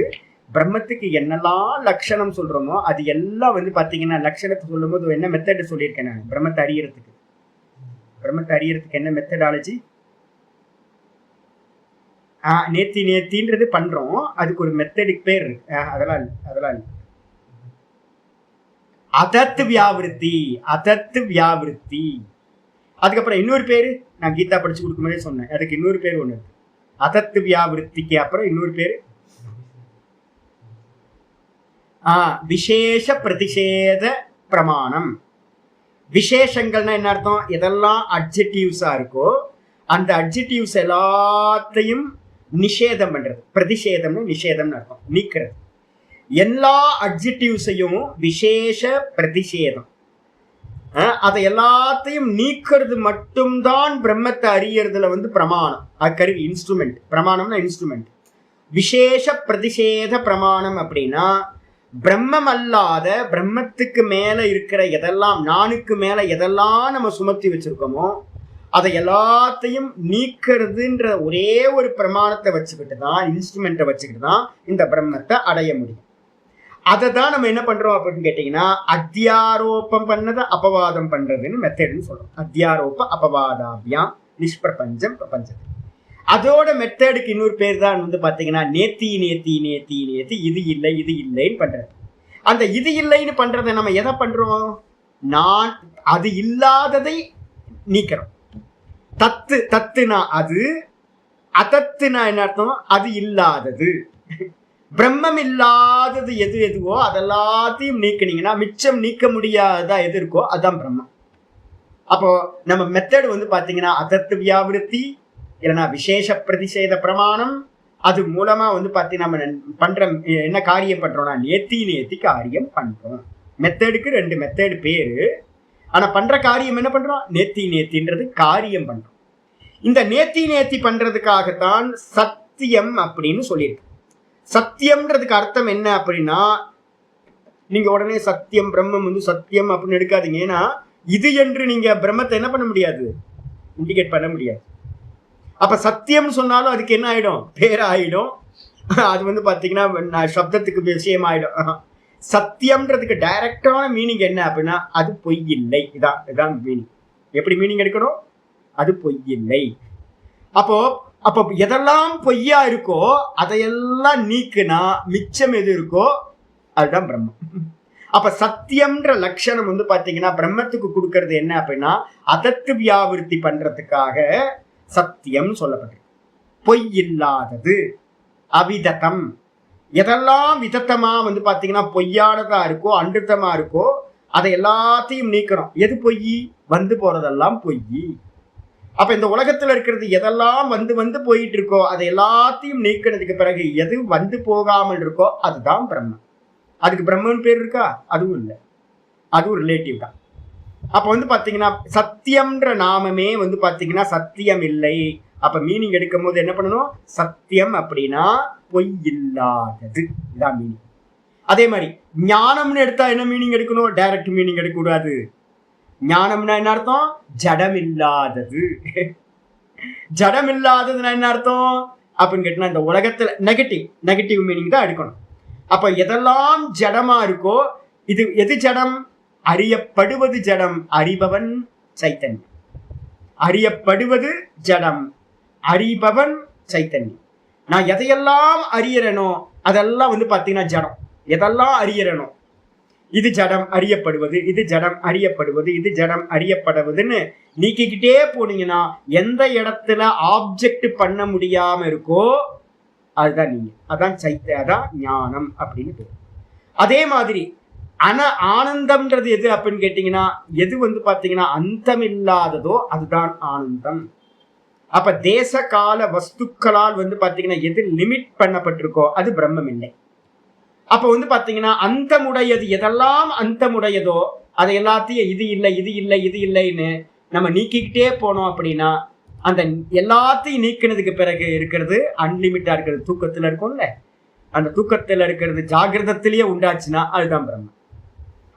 பிரம்மத்துக்கு என்னெல்லாம் லட்சணம் சொல்றோமோ அது எல்லாம் வந்து பாத்தீங்கன்னா லட்சணத்தை சொல்லும் போது என்ன மெத்தட் சொல்லியிருக்கேன் நான். பிரம்மத்தை அறியறதுக்கு என்ன மெத்தடாலஜி? நேத்தின்றது பண்றோம், அதுக்கு ஒரு மெத்தடிக் பேர் இருக்கு. அதெல்லாம் அதத்து வியாவிருத்தி. அதுக்கப்புறம் இன்னொரு பேரு நான் கீதா படிச்சு கொடுக்கும் போதே சொன்னேன், அதுக்கு இன்னொரு பேர் ஒண்ணு இருக்கு. அதத்து வியாவிருத்திக்கு அப்புறம் இன்னொரு பேரு விசேஷ பிரதிஷேத பிரமாணம். விசேஷங்கள்னா என்ன அர்த்தம்? எதெல்லாம் அட்ஜெக்டிவ்ஸா இருக்கோ அந்த அட்ஜெக்டிவ்ஸ் எல்லாத்தையும் நிஷேதம் பண்றது. பிரதிஷேதம்னு நிஷேதம்னு அர்த்தம், நீக்கிறது. எல்லா அட்ஜெக்டிவ்ஸையும் விசேஷ பிரதிஷேதம், அதை எல்லாத்தையும் நீக்கிறது மட்டும்தான் பிரம்மத்தை அறியறதுல வந்து பிரமாணம். கருவி, இன்ஸ்ட்ருமெண்ட். பிரமாணம்னா இன்ஸ்ட்ருமெண்ட். விசேஷ பிரதிஷேத பிரமாணம் அப்படின்னா பிரம்மம் அல்லாத பிரம்மத்துக்கு மேல இருக்கிற எதெல்லாம், நானுக்கு மேல எதெல்லாம் நம்ம சுமத்தி வச்சிருக்கோமோ அதை எல்லாத்தையும் நீக்கிறதுன்ற ஒரே ஒரு பிரமாணத்தை வச்சுக்கிட்டு தான், இன்ஸ்ட்ருமெண்ட்டை வச்சுக்கிட்டு தான் இந்த பிரம்மத்தை அடைய முடியும். அதை தான் நம்ம என்ன பண்றோம் அப்படின்னு கேட்டீங்கன்னா அத்தியாரோப்பம் பண்ணதை அபவாதம் பண்றதுன்னு மெத்தட்னு சொல்றோம். அத்தியாரோப்ப அபவாதாபியாம் நிஷ்பிரபஞ்சம் பிரபஞ்சம். அதோட மெத்தடுக்கு இன்னொரு பேர் தான் வந்து பாத்தீங்கன்னா நேத்தி நேத்தி நேத்தி நேத்தி இது இல்லை இது இல்லைன்னு பண்றது. அந்த இது இல்லைன்னு பண்றதை நம்ம எதை பண்றோம்? நான் அது இல்லாததை நீக்கிறோம். தத்து தத்துனா அது, அதத்துனா என்ன அர்த்தம்? அது இல்லாதது. பிரம்மம் இல்லாதது எது எதுவோ அதெல்லாத்தையும் நீக்கினீங்கன்னா மிச்சம் நீக்க முடியாததா எது இருக்கோ அதுதான் பிரம்மம். அப்போ நம்ம மெத்தட் வந்து பாத்தீங்கன்னா அதத்து வியாவிருத்தி இல்லைன்னா விசேஷ பிரதிஷேத பிரமாணம். அது மூலமா வந்து பாத்தீங்கன்னா நம்ம பண்ற என்ன காரியம் பண்றோம்னா நேத்தி நேத்தி காரியம் பண்றோம். மெத்தடுக்கு 2 மெத்தடு பேரு. ஆனா பண்ற காரியம் என்ன பண்றோம்? நேத்தி நேத்தின்றது காரியம் பண்றோம். இந்த நேத்தி நேத்தி பண்றதுக்காகத்தான் சத்தியம் அப்படின்னு சொல்லியிருக்கு. சத்தியம்ன்றதுக்கு அர்த்தம் என்ன அப்படின்னா, நீங்க உடனே சத்தியம் பிரம்மம் வந்து சத்தியம் அப்படின்னு எடுக்காதீங்க. ஏன்னா இது என்று நீங்க பிரம்மத்தை என்ன பண்ண முடியாது, இண்டிகேட் பண்ண முடியாது. அப்ப சத்தியம் சொன்னாலும் அதுக்கு என்ன ஆயிடும்? பேர் ஆயிடும். அது வந்து பாத்தீங்கன்னா சப்தத்துக்கு விஷயம் ஆயிடும். சத்தியம்ன்றதுக்கு டைரக்டான மீனிங் என்ன அப்படின்னா அது பொய் இல்லை. இதான் மீனிங். எப்படி மீனிங் எடுக்கணும்? அது பொய் இல்லை. அப்போ எதெல்லாம் பொய்யா இருக்கோ அதையெல்லாம் நீக்குனா மிச்சம் எது இருக்கோ அதுதான் பிரம்மம். அப்ப சத்தியம்ன்ற லட்சணம் வந்து பாத்தீங்கன்னா பிரம்மத்துக்கு கொடுக்கறது என்ன அப்படின்னா அதத்து வியாவிருத்தி பண்றதுக்காக சத்தியம் சொல்லப்பட்டிருக்கு. பொய் இல்லாதது, அவிதத்தம். எதெல்லாம் விதத்தமா வந்து பாத்தீங்கன்னா பொய்யானதா இருக்கோ அன்றுத்தமா இருக்கோ அதை எல்லாத்தையும் நீக்கிறோம். எது பொய்? வந்து போறதெல்லாம் பொய். அப்ப இந்த உலகத்துல இருக்கிறது எதெல்லாம் வந்து வந்து போயிட்டு இருக்கோ அதை எல்லாத்தையும் நீக்கினதுக்கு பிறகு எது வந்து போகாமல் இருக்கோ அதுதான் பிரம்மம். அதுக்கு பிரம்மன் பேர் இருக்கா? அதுவும் இல்லை, அதுவும் ரிலேட்டிவ் தான். அப்ப வந்து பாத்தீங்கன்னா சத்தியம்ன்ற நாமமே வந்து பாத்தீங்கன்னா சத்தியம் இல்லை. அப்ப மீனிங் எடுக்கும் போது என்ன பண்ணணும்? சத்தியம் அப்படின்னா பொய் இல்லாதது, இதான் மீனிங். அதே மாதிரி ஞானம்னு எடுத்தா என்ன மீனிங் எடுக்கணும்? டைரக்ட் மீனிங் எடுக்கக்கூடாது. ஞானம்னா என்ன அர்த்தம்? ஜடம் இல்லாதது. ஜடம் இல்லாததுன்னா என்ன அர்த்தம் அப்படின்னு கேட்டா இந்த உலகத்துல நெகட்டிவ் மீனிங் தான் எடுக்கணும். அப்ப எதெல்லாம் ஜடமா இருக்கோ இது எது ஜடம்? அறியப்படுவது ஜடம், அறிபவன் சைத்தன்யம். அறியப்படுவது ஜடம், அறிபவன் சைத்தன்யம். நான் எதையெல்லாம் அறியறனோ அதெல்லாம் வந்து பாத்தீங்கன்னா ஜடம். எதெல்லாம் அறியறனோ இது ஜடம் அறியப்படுவது, இது ஜடம் அறியப்படுவது, இது ஜடம் அறியப்படுவதுன்னு நீக்கிக்கிட்டே போனீங்கன்னா எந்த இடத்துல ஆப்ஜெக்ட் பண்ண முடியாம இருக்கோ அதுதான் நீங்க, அதான் அதான் ஞானம் அப்படின்னு பேர். அதே மாதிரி ஆனந்தம்ன்றது எது அப்படின்னு கேட்டீங்கன்னா எது வந்து பாத்தீங்கன்னா அந்தம் இல்லாததோ அதுதான் ஆனந்தம். அப்ப தேச கால வஸ்துக்களால் வந்து பாத்தீங்கன்னா எது லிமிட் பண்ணப்பட்டிருக்கோ அது பிரம்மம் இல்லை. அப்ப வந்து பாத்தீங்கன்னா அந்தமுடையது எதெல்லாம் அந்தமுடையதோ அதை எல்லாத்தையும் இது இல்லை இது இல்லை இது இல்லைன்னு நம்ம நீக்கிக்கிட்டே போனோம் அப்படின்னா அந்த எல்லாத்தையும் நீக்கினதுக்கு பிறகு இருக்கிறது அன்லிமிட்டா இருக்கிறது தூக்கத்துல இருக்கும்ல, அந்த தூக்கத்துல இருக்கிறது ஜாகிரதத்திலேயே உண்டாச்சுன்னா அதுதான் பிரம்மம்.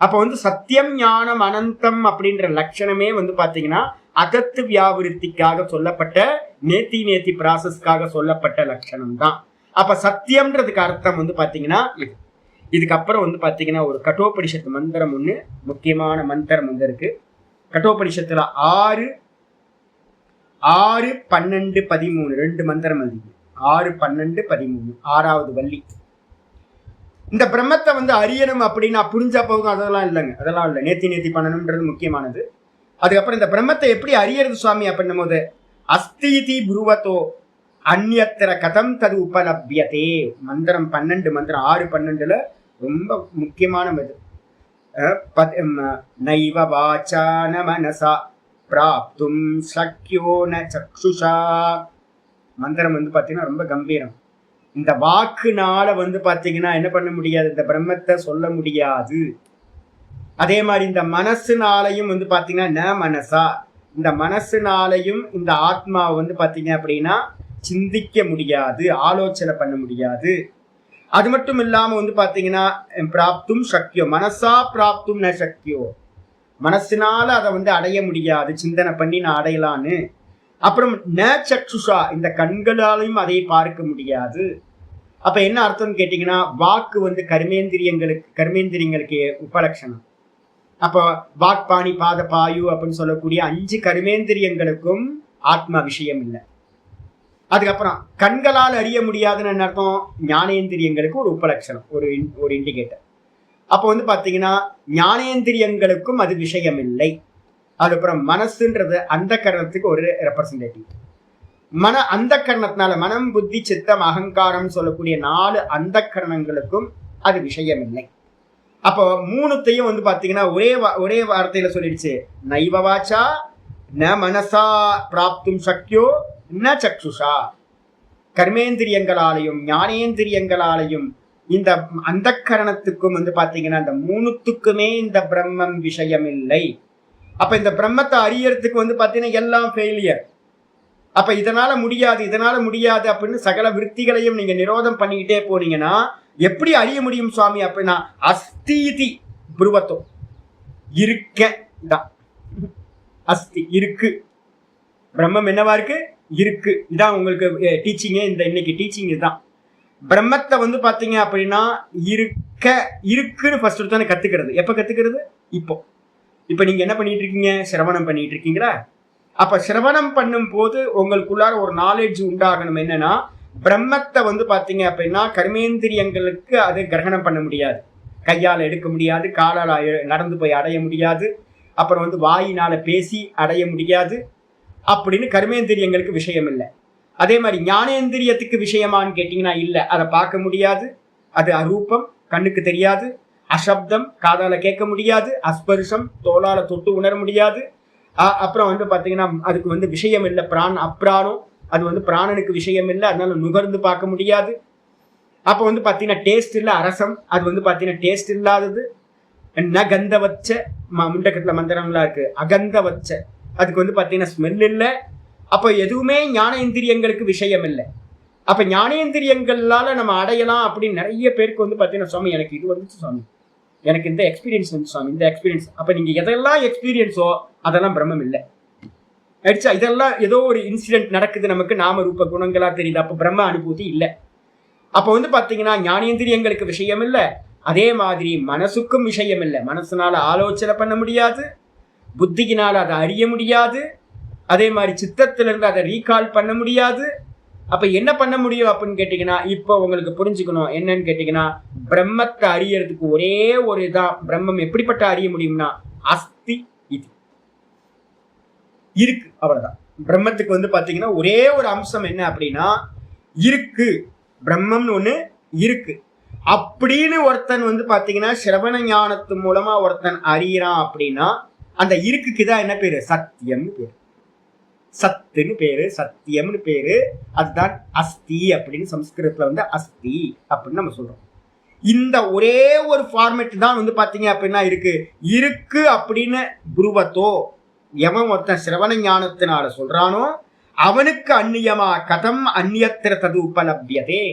அப்ப வந்து சத்தியம் ஞானம் அனந்தம் அப்படின்ற லட்சணமே வந்து பாத்தீங்கன்னா அகத்து வியாவிருத்திக்காக சொல்லப்பட்ட நேத்தி ப்ராசஸ்க்காக சொல்லப்பட்ட லட்சணம் தான். அப்ப சத்தியம்ன்றதுக்கு அர்த்தம் வந்து பாத்தீங்கன்னா இதுக்கப்புறம் வந்து பாத்தீங்கன்னா ஒரு கட்டோபனிஷத்து மந்திரம் ஒண்ணு முக்கியமான மந்திரம் வந்து இருக்கு. கட்டோபனிஷத்துல 6, 12, 13 2 மந்திரம் இருக்கு. 6, 12, 13 6வது வள்ளி. இந்த பிரம்மத்தை வந்து அறியணும் அப்படின்னா புரிஞ்சா போகும் அதெல்லாம் இல்லைங்க, அதெல்லாம் இல்லை. நேத்தி பண்ணணும்ன்றது முக்கியமானது. அதுக்கப்புறம் இந்த பிரம்மத்தை எப்படி அறியறது சுவாமி அப்படின்னும் போது அஸ்தீதி புருவத்தோ அந்நியத்திர கதம் தது உபலபியதே மந்திரம் 12 மந்திரம் 6, 12ல ரொம்ப முக்கியமான இது. நைவ வாசான மனசா பிராப்தும் சக்யோ ந சக்ஷுஷா. மந்திரம் வந்து பாத்தீங்கன்னா ரொம்ப கம்பீரம். இந்த வாக்குனால வந்து பாத்தீங்கன்னா என்ன பண்ண முடியாது, இந்த பிரம்மத்தை சொல்ல முடியாது. அதே மாதிரி இந்த மனசுனாலையும் வந்து பாத்தீங்கன்னா ந மனசா, இந்த மனசுனாலையும் இந்த ஆத்மாவை வந்து பாத்தீங்க அப்படின்னா சிந்திக்க முடியாது, ஆலோசனை பண்ண முடியாது. அது மட்டும் இல்லாம வந்து பாத்தீங்கன்னா பிராப்தும் சக்தியோ மனசா பிராப்தும் ந சக்தியோ, மனசினால அதை வந்து அடைய முடியாது, சிந்தனை பண்ணி நான் அடையலான்னு. அப்புறம் ந சக்ஷுஷா, இந்த கண்களாலையும் அதை பார்க்க முடியாது. அப்ப என்ன அர்த்தம்னு கேட்டீங்கன்னா வாக்கு வந்து கர்மேந்திரியங்களுக்கு உபலட்சணம். அப்போ வாக் பாணி பாத பாயு அப்படின்னு சொல்லக்கூடிய 5 கர்மேந்திரியங்களுக்கும் ஆத்மா விஷயம் இல்லை. அதுக்கப்புறம் கண்களால் அறிய முடியாதுன்னு என்ன அர்த்தம்? ஞானேந்திரியங்களுக்கு ஒரு உபலட்சணம், ஒரு இண்டிகேட்டர். அப்போ வந்து பாத்தீங்கன்னா ஞானேந்திரியங்களுக்கும் அது விஷயம் இல்லை. அதுக்கப்புறம் மனசுன்றது அந்த கரணத்துக்கு ஒரு ரெப்ரசன்டேட்டிவ். அந்த கரணத்தினால மனம், புத்தி, சித்தம், அகங்காரம் சொல்லக்கூடிய 4 அந்த கரணங்களுக்கும் அது விஷயம் இல்லை. அப்போ மூணுத்தையும் வந்து பாத்தீங்கன்னா ஒரே வார்த்தையில சொல்லிடுச்சு. நைவ வாச்சா ந மனசா பிராப்தும் சக்யோ ந சக்ஷுஷா. கர்மேந்திரியங்களாலையும் ஞானேந்திரியங்களாலையும் இந்த அந்த கரணத்துக்கும் வந்து பாத்தீங்கன்னா இந்த மூணுத்துக்குமே இந்த பிரம்மம் விஷயம் இல்லை. அப்ப இந்த பிரம்மத்தை அறியறதுக்கு வந்து பாத்தீங்கன்னா எல்லாம் ஃபெயிலியர். அப்ப இதனால முடியாது அப்படின்னு சகல விருத்திகளையும் நீங்க நிரோதம் பண்ணிக்கிட்டே போனீங்கன்னா எப்படி அறிய முடியும் சுவாமி? அப்படின்னா அஸ்தீதி புருவத்தோ, இருக்க தான். அஸ்தி இருக்கு, பிரம்மம் என்னவா இருக்கு? இருக்கு. இதான் உங்களுக்கு டீச்சிங்க. இன்னைக்கு டீச்சிங் இதுதான். பிரம்மத்தை வந்து பாத்தீங்க அப்படின்னா இருக்குன்னு ஃபர்ஸ்ட் எடுத்தானே கத்துக்கிறது. எப்ப கத்துக்கிறது? இப்ப நீங்க என்ன பண்ணிட்டு இருக்கீங்க? சிரவணம் பண்ணிட்டு இருக்கீங்களா? அப்ப சிரவணம் பண்ணும் போது உங்களுக்குள்ளார ஒரு நாலேஜ் உண்டாகணும். என்னன்னா பிரம்மத்தை வந்து பாத்தீங்க அப்படின்னா கர்மேந்திரியங்களுக்கு அது கிரகணம் பண்ண முடியாது. கையால எடுக்க முடியாது, காலால நடந்து போய் அடைய முடியாது, அப்புறம் வந்து வாயினால பேசி அடைய முடியாது அப்படின்னு கர்மேந்திரியங்களுக்கு விஷயம் இல்லை. அதே மாதிரி ஞானேந்திரியத்துக்கு விஷயமான்னு கேட்டீங்கன்னா இல்ல. அதை பார்க்க முடியாது, அது அரூபம், கண்ணுக்கு தெரியாது. அசப்தம், காதால கேட்க முடியாது. அஸ்பர்ஷம், தோளால தொட்டு உணர முடியாது. அப்புறம் வந்து பாத்தீங்கன்னா அதுக்கு வந்து விஷயம் இல்லை. அப்ராணம், அது வந்து பிராணனுக்கு விஷயம் இல்லை, அதனால நுகர்ந்து பார்க்க முடியாது. அப்ப வந்து பாத்தீங்கன்னா டேஸ்ட் இல்லை. அரசம், அது வந்து பாத்தீங்கன்னா டேஸ்ட் இல்லாதது. கந்த வச்ச முண்டக்கத்துல மந்திரங்களா இருக்கு. அகந்த வச்ச, அதுக்கு வந்து பாத்தீங்கன்னா ஸ்மெல் இல்லை. அப்ப எதுவுமே ஞானேந்திரியங்களுக்கு விஷயம் இல்லை. அப்ப ஞானேந்திரியங்களால நம்ம அடையலாம் அப்படின்னு நிறைய பேருக்கு வந்து பாத்தீங்கன்னா சுவாமி எனக்கு இது வந்துச்சு சுவாமி, எனக்கு இந்த எக்ஸ்பீரியன்ஸ் வந்து சுவாமி, இந்த எக்ஸ்பீரியன்ஸ். அப்ப நீங்க எதெல்லாம் எக்ஸ்பீரியன்ஸோ அதெல்லாம் பிரம்மம் இல்லை. ஆயிடுச்சா? இதெல்லாம் ஏதோ ஒரு இன்சிடென்ட் நடக்குது, நமக்கு நாம ரூப குணங்களா தெரியுது. அப்ப பிரம்ம அனுபூதி இல்லை. அப்ப வந்து பாத்தீங்கன்னா ஞானேந்திரியங்களுக்கு விஷயம் இல்லை. அதே மாதிரி மனசுக்கும் விஷயம் இல்லை. மனசுனால ஆலோசனை பண்ண முடியாது, புத்தியினால அதை அறிய முடியாது, அதே மாதிரி சித்தத்திலிருந்து அதை ரீகால் பண்ண முடியாது. அப்ப என்ன பண்ண முடியும் அப்படின்னு கேட்டீங்கன்னா இப்போ உங்களுக்கு புரிஞ்சுக்கணும். என்னன்னு கேட்டீங்கன்னா பிரம்மத்தை அறியறதுக்கு ஒரே ஒரு இதான். பிரம்மம் எப்படிப்பட்ட அறிய முடியும்னா அஸ்தி இது இருக்கு, அவ்வளவுதான். பிரம்மத்துக்கு வந்து பாத்தீங்கன்னா ஒரே ஒரு அம்சம் என்ன அப்படின்னா இருக்கு, பிரம்மம்னு ஒண்ணு இருக்கு அப்படின்னு ஒருத்தன் வந்து பாத்தீங்கன்னா சிரவண ஞானத்து மூலமா ஒருத்தன் அறியறான் அப்படின்னா அந்த இருக்குக்கு தான் என்ன பேரு? சத்தியம்னு பேரு, சத்துன்னு பேரு, சத்தியம்னு பேரு. அதுதான் அஸ்தி அப்படின்னு சம்ஸ்கிருதத்துல வந்து அஸ்தி அப்படின்னு நம்ம சொல்றோம். இந்த ஒரே ஒரு ஃபார்மேட் தான் வந்து பாத்தீங்க அப்படின்னா இருக்கு அப்படின்னு புருவத்தோ எவன் ஒருத்தன் சிரவண ஞானத்தினால சொல்றானோ அவனுக்கு அந்நியமா கதம் அந்நியத்திர தது உபலப்தியதே.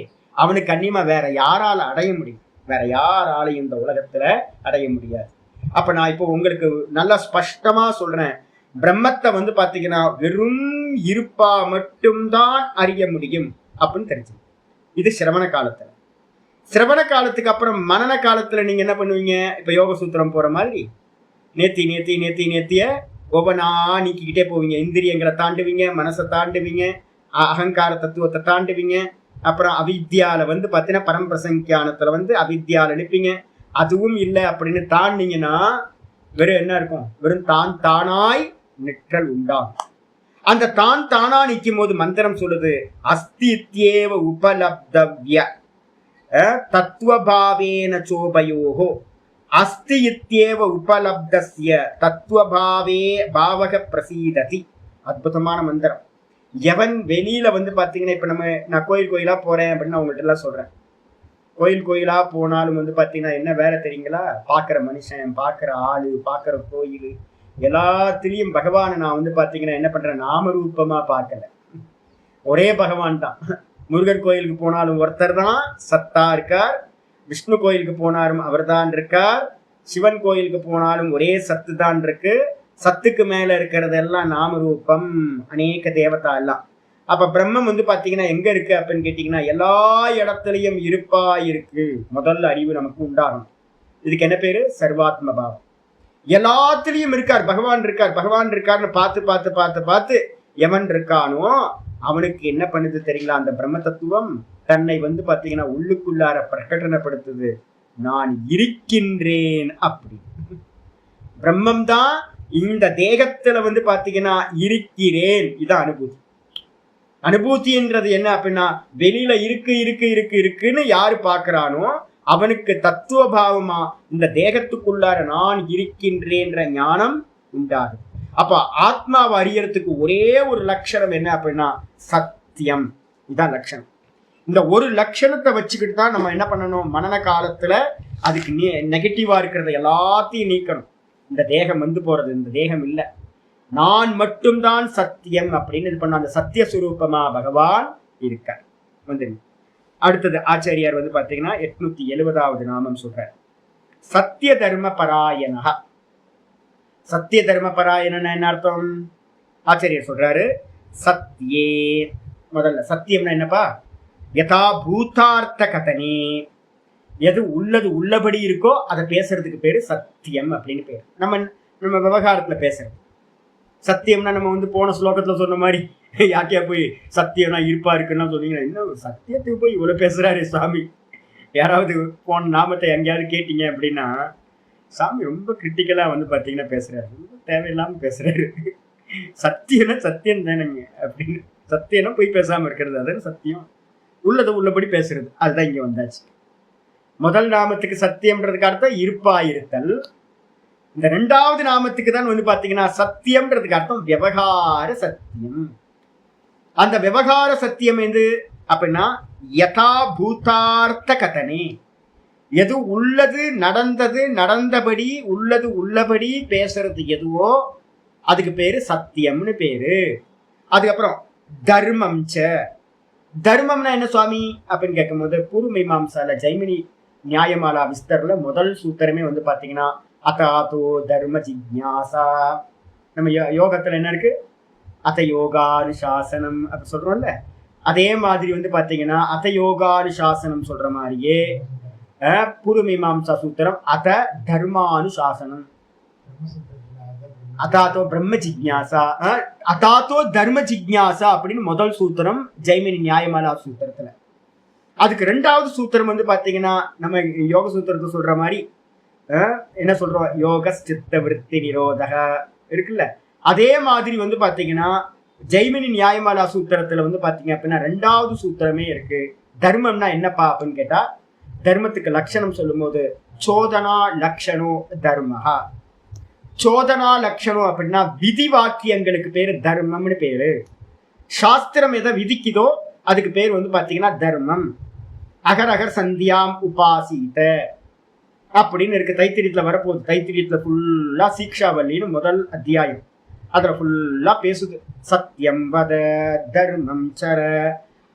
அவனுக்கு அந்நியமா வேற யாரால அடைய முடியும்? வேற யாராலையும் இந்த உலகத்துல அடைய முடியாது. அப்ப நான் இப்போ உங்களுக்கு நல்லா ஸ்பஷ்டமா சொல்றேன். பிரம்மத்தை வந்து பாத்தீங்கன்னா வெறும் இருப்பா மட்டும்தான் அறிய முடியும் அப்படின்னு தெரிஞ்சு. இது சிரவண காலத்துல. சிரவண காலத்துக்கு அப்புறம் மனன காலத்துல நீங்க என்ன பண்ணுவீங்க? இப்ப யோக சூத்திரம் போற மாதிரி நேத்திய ஒவ்வொன்றா நீக்கிக்கிட்டே போவீங்க. இந்திரியங்களை தாண்டுவீங்க, மனசை தாண்டுவீங்க, அகங்கார தத்துவத்தை தாண்டுவீங்க. அப்புறம் அவித்யால வந்து பாத்தீங்கன்னா பரம்பிரசங்கியானத்துல வந்து அவித்யால நிற்பீங்க. அதுவும் இல்லை அப்படின்னு தாண்டிங்கன்னா வெறும் என்ன இருக்கும்? வெறும் தான் தானாய் நிற்றல் உண்டாகும். அந்த தான் தானா நிற்கும் போது மந்திரம் சொல்லுது அஸ்தித்யேவ உபலப்தவ்ய தத்துவபாவேன சோபயோகோ அஸ்தி இத்யேவ உபலப்தஸ்ய தத்துவபாவே பாவக பிரசீததி. அற்புதமான மந்திரம். எவன் வெளியில வந்து பாத்தீங்கன்னா இப்ப நான் கோயிலா போறேன் அப்படின்னு உங்கள்கிட்ட எல்லாம் சொல்றேன். கோயிலா போனாலும் வந்து பாத்தீங்கன்னா என்ன வேலை தெரியுங்களா? பாக்குற மனுஷன், பாக்குற ஆளு, பாக்குற கோயில் எல்லாத்திலையும் பகவானை நான் வந்து பாத்தீங்கன்னா என்ன பண்றேன்? நாமரூபமா பார்க்கல, ஒரே பகவான் தான். முருகன் கோயிலுக்கு போனாலும் ஒருத்தர் தான் சத்தா இருக்கார், விஷ்ணு கோயிலுக்கு போனாலும் அவர் தான் இருக்கார், சிவன் கோயிலுக்கு போனாலும் ஒரே சத்து தான் இருக்கு. சத்துக்கு மேல இருக்கிறது எல்லாம் நாமரூபம், அநேக தேவதா எல்லாம். அப்ப பிரம்மம் வந்து பாத்தீங்கன்னா எங்க இருக்கு அப்படின்னு கேட்டீங்கன்னா எல்லா இடத்துலயும் இருப்பா இருக்கு. முதல்ல அறிவு நமக்கு உண்டாகணும். இதுக்கு என்ன பேரு? சர்வாத்ம பாவம். எல்லாத்துலயும் இருக்கார், பகவான் இருக்கார், பகவான் இருக்காருன்னு பார்த்து பார்த்து பார்த்து பார்த்து எவன் இருக்கானோ அவனுக்கு என்ன பண்ணுது தெரியுங்களா? அந்த பிரம்ம தத்துவம் தன்னை வந்து பாத்தீங்கன்னா உள்ளுக்குள்ளார பிரகடனப்படுத்துது, நான் இருக்கின்றேன் அப்படி. பிரம்மம் தான் இந்த தேகத்துல வந்து பாத்தீங்கன்னா இருக்கிறேன். இதான் அனுபூதி. அனுபூதின்றது என்ன அப்படின்னா, வெளியில இருக்கு இருக்கு இருக்கு இருக்குன்னு யாரு பாக்குறானோ அவனுக்கு தத்துவ பாவமா இந்த தேகத்துக்குள்ளார நான் இருக்கின்றேன்ற ஞானம் உண்டாகுது. அப்ப ஆத்மாவை அறியறதுக்கு ஒரே ஒரு லட்சணம் என்ன அப்படின்னா சத்தியம். இதான் லட்சணம். இந்த ஒரு லட்சணத்தை வச்சுக்கிட்டு தான் நம்ம என்ன பண்ணணும், மனன காலத்துல அதுக்கு நெகட்டிவா இருக்கிறத எல்லாத்தையும் நீக்கணும். இந்த தேகம் வந்து போறது, இந்த தேகம் இல்லை, நான் மட்டும்தான் சத்தியம் அப்படின்னு இது பண்ண அந்த சத்திய சுரூபமா பகவான் இருக்கார். வந்து அடுத்தது ஆச்சாரியார் வந்து பாத்தீங்கன்னா 870வது நாமம் சொல்றார், சத்திய தர்ம பராயணா. சத்திய தர்ம பராயணன் என்ன அர்த்தம்? ஆச்சாரியர் சொல்றாரு, சத்தியே, முதல்ல சத்தியம்னா என்னப்பா, யதா பூதார்த்த கதனே, எது உள்ளது உள்ளபடி இருக்கோ அதை பேசுறதுக்கு பேரு சத்தியம் அப்படின்னு பேரு. நம்ம விவகாரத்துல பேசுறது சத்தியம்னா, நம்ம வந்து போன ஸ்லோகத்துல சொன்ன மாதிரி யாக்கையா போய் சத்தியம்னா இருப்பா இருக்குன்னா சொன்னீங்கன்னா, இன்னும் சத்தியத்துக்கு போய் இவ்வளவு பேசுறாரு சுவாமி. யாராவது போன நாமத்தை எங்கேயாவது கேட்டீங்க அப்படின்னா, சாமி ரொம்ப கிரிட்டிக்கலா வந்து பாத்தீங்கன்னா பேசுறாரு, ரொம்ப தேவையில்லாம பேசுறாரு. சத்தியம்னா சத்தியம் தானேங்க அப்படின்னு. சத்தியம்னா போய் பேசாம இருக்கிறது, அதான சத்தியம். உள்ளதை உள்ளபடி பேசுறது, அதுதான் இங்க வந்தாச்சு. முதல் நாமத்துக்கு சத்தியம்ன்றதுக்கு அர்த்தம் இருப்பா இருத்தல். இந்த ரெண்டாவது நாமத்துக்கு தான் வந்து பாத்தீங்கன்னா சத்தியம்ன்றதுக்கு அர்த்தம் விவகார சத்தியம். அந்த விவகார சத்தியம் எது அப்படின்னா யதா பூதார்த்த கதனே, எது உள்ளது நடந்தது நடந்தபடி உள்ளது உள்ளபடி பேசுறது எதுவோ அதுக்கு பேரு சத்தியம்னு பேரு. அதுக்கப்புறம் தர்மம் ச, தர்மம்னா என்ன சுவாமி அப்படின்னு கேட்கும் போது பூர்வ மீமாம்சால ஜெய்மினி நியாயமாலா விஸ்தர்ல முதல் சூத்திரமே வந்து பாத்தீங்கன்னா அதாதோ தர்ம ஜிக்ஞாசா. நம்ம யோகத்துல என்ன இருக்கு, அத யோகானுசாசனம் அப்படி சொல்றோம்ல, அதே மாதிரி வந்து பாத்தீங்கன்னா அத யோகானுசாசனம் சொல்ற மாதிரியே பூர்வ மீமாம்சா சூத்திரம் அத தர்மானுசாசனம். அதாத்தோ பிரம்ம ஜிக்ஞாசா, அதாத்தோ தர்ம ஜிக்ஞாசா அப்படின்னு முதல் சூத்திரம் ஜெய்மினி நியாயமாலா சூத்திரத்துல. அதுக்கு ரெண்டாவது சூத்திரம் வந்து பாத்தீங்கன்னா நம்ம யோக சூத்திரத்தை சொல்ற மாதிரி என்ன சொல்றோம், யோக சித்த விருத்தி நிரோதக இருக்குல்ல, அதே மாதிரி வந்து பாத்தீங்கன்னா ஜெய்மினி நியாயமாலா சூத்திரத்துல வந்து பாத்தீங்க அப்படின்னா ரெண்டாவது சூத்திரமே இருக்கு. தர்மம்னா என்னப்பா அப்படின்னு கேட்டா, தர்மத்துக்கு லட்சணம் சொல்லும் போது சோதனா லட்சணோ தர்மஹா. சோதனா லட்சணம் அப்படின்னா விதி வாக்கியங்களுக்கு பேரு தர்மம்னு பேரு. சாஸ்திரம் எதை விதிக்குதோ அதுக்கு பேர் வந்து பாத்தீங்கன்னா தர்மம். அகர் அகர் சந்தியாம் உபாசித அப்படின்னு இருக்கு. தைத்திரியத்துல வரப்போகுது. தைத்திரியத்துல ஃபுல்லா சீக்ஷாவல்லின்னு முதல் அத்தியாயம், அதுல ஃபுல்லா பேசுது. சத்தியம் வத தர்மம் சர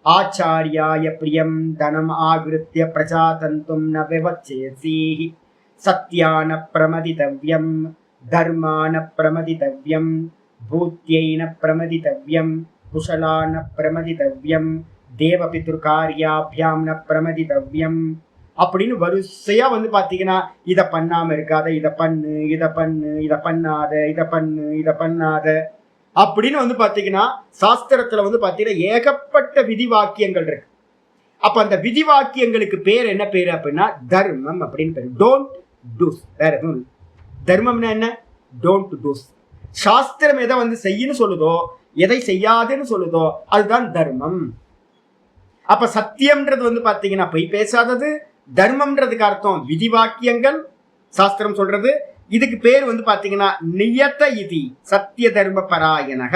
ஆச்சாரியாய பிரியம் தனம் ஆகிருத்திய பிரஜாதந்தும் ந விவச்சேசி சத்யான பிரமதிதவ்யம் தர்மான பிரமதிதவ்யம் பூத்யைன பிரமதிதவ்யம் குஷலான பிரமதிதவ்யம் தேவபித்ருகாரியாபியாம் ந பிரமதிதவ்யம் அப்படின்னு வரிசையா வந்து பாத்தீங்கன்னா இதை பண்ணாம இருக்காத, இதை பண்ணு, இதை பண்ணு, இதை பண்ணாத, இதை பண்ணு, இதை பண்ணாத அப்படின்னு வந்து பாத்தீங்கன்னா சாஸ்திரத்துல வந்து பாத்தீங்கன்னா ஏகப்பட்ட விதி வாக்கியங்கள் இருக்கு. அப்ப அந்த விதி வாக்கியங்களுக்கு பேர் என்ன பேரு அப்படின்னா தர்மம் அப்படின்னு பேரு. டோன்ட் டூஸ், வேற எதுவும். தர்மம்னா என்ன, டோன்ட் டூஸ். சாஸ்திரம் எதை வந்து செய்யன்னு சொல்லுதோ, எதை செய்யாதுன்னு சொல்லுதோ அதுதான் தர்மம். அப்ப சத்தியம்ன்றது வந்து பாத்தீங்கன்னா பொய் பேசாதது, தர்மம்ன்றதுக்கு அர்த்தம் விதி வாக்கியங்கள் சாஸ்திரம் சொல்றது. இதுக்கு பேர் வந்து பாத்தீங்கன்னா நியத இதி சத்திய தர்ம பராயணக.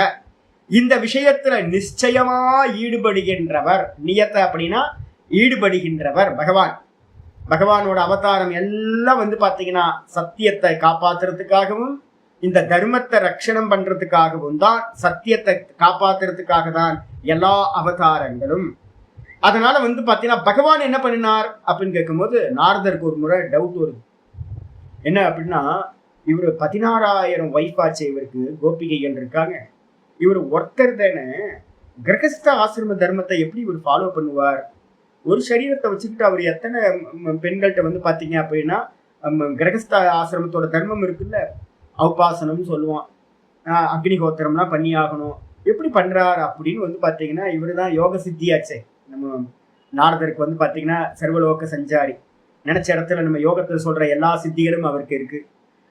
இந்த விஷயத்துல நிச்சயமா ஈடுபடுகின்றவர். நியத அப்படின்னா ஈடுபடுகின்றவர் பகவான். பகவானோட அவதாரம் எல்லாம் வந்து பாத்தீங்கன்னா சத்தியத்தை காப்பாத்துறதுக்காகவும் இந்த தர்மத்தை ரட்சணம் பண்றதுக்காகவும் தான், சத்தியத்தை காப்பாத்துறதுக்காக தான் எல்லா அவதாரங்களும். அதனால வந்து பாத்தீங்கன்னா பகவான் என்ன பண்ணினார் அப்படின்னு கேட்கும்போது நாரதருக்கு ஒரு முறை டவுட் வருது. என்ன அப்படின்னா, இவரு 16,000 ஒய்ஃப் ஆச்சு, இவருக்கு கோபிகைகள் இருக்காங்க, இவர் ஒருத்தர் தானே, கிரகஸ்த ஆசிரம தர்மத்தை எப்படி இவர் ஃபாலோ பண்ணுவார்? ஒரு சரீரத்தை வச்சுக்கிட்டு அவர் எத்தனை பெண்கள்கிட்ட வந்து பாத்தீங்க அப்படின்னா கிரகஸ்த ஆசிரமத்தோட தர்மம் இருக்குல்ல, அவுபாசனம் சொல்லுவான், அக்னிஹோத்திரம்லாம் பண்ணி ஆகணும், எப்படி பண்றாரு அப்படின்னு வந்து பாத்தீங்கன்னா இவருதான் யோக சித்தியாச்சே. நம்ம நாரதருக்கு வந்து பாத்தீங்கன்னா சர்வலோக சஞ்சாரி, நினைச்ச இடத்துல நம்ம யோகத்துல சொல்ற எல்லா சித்திகளும் அவருக்கு இருக்கு.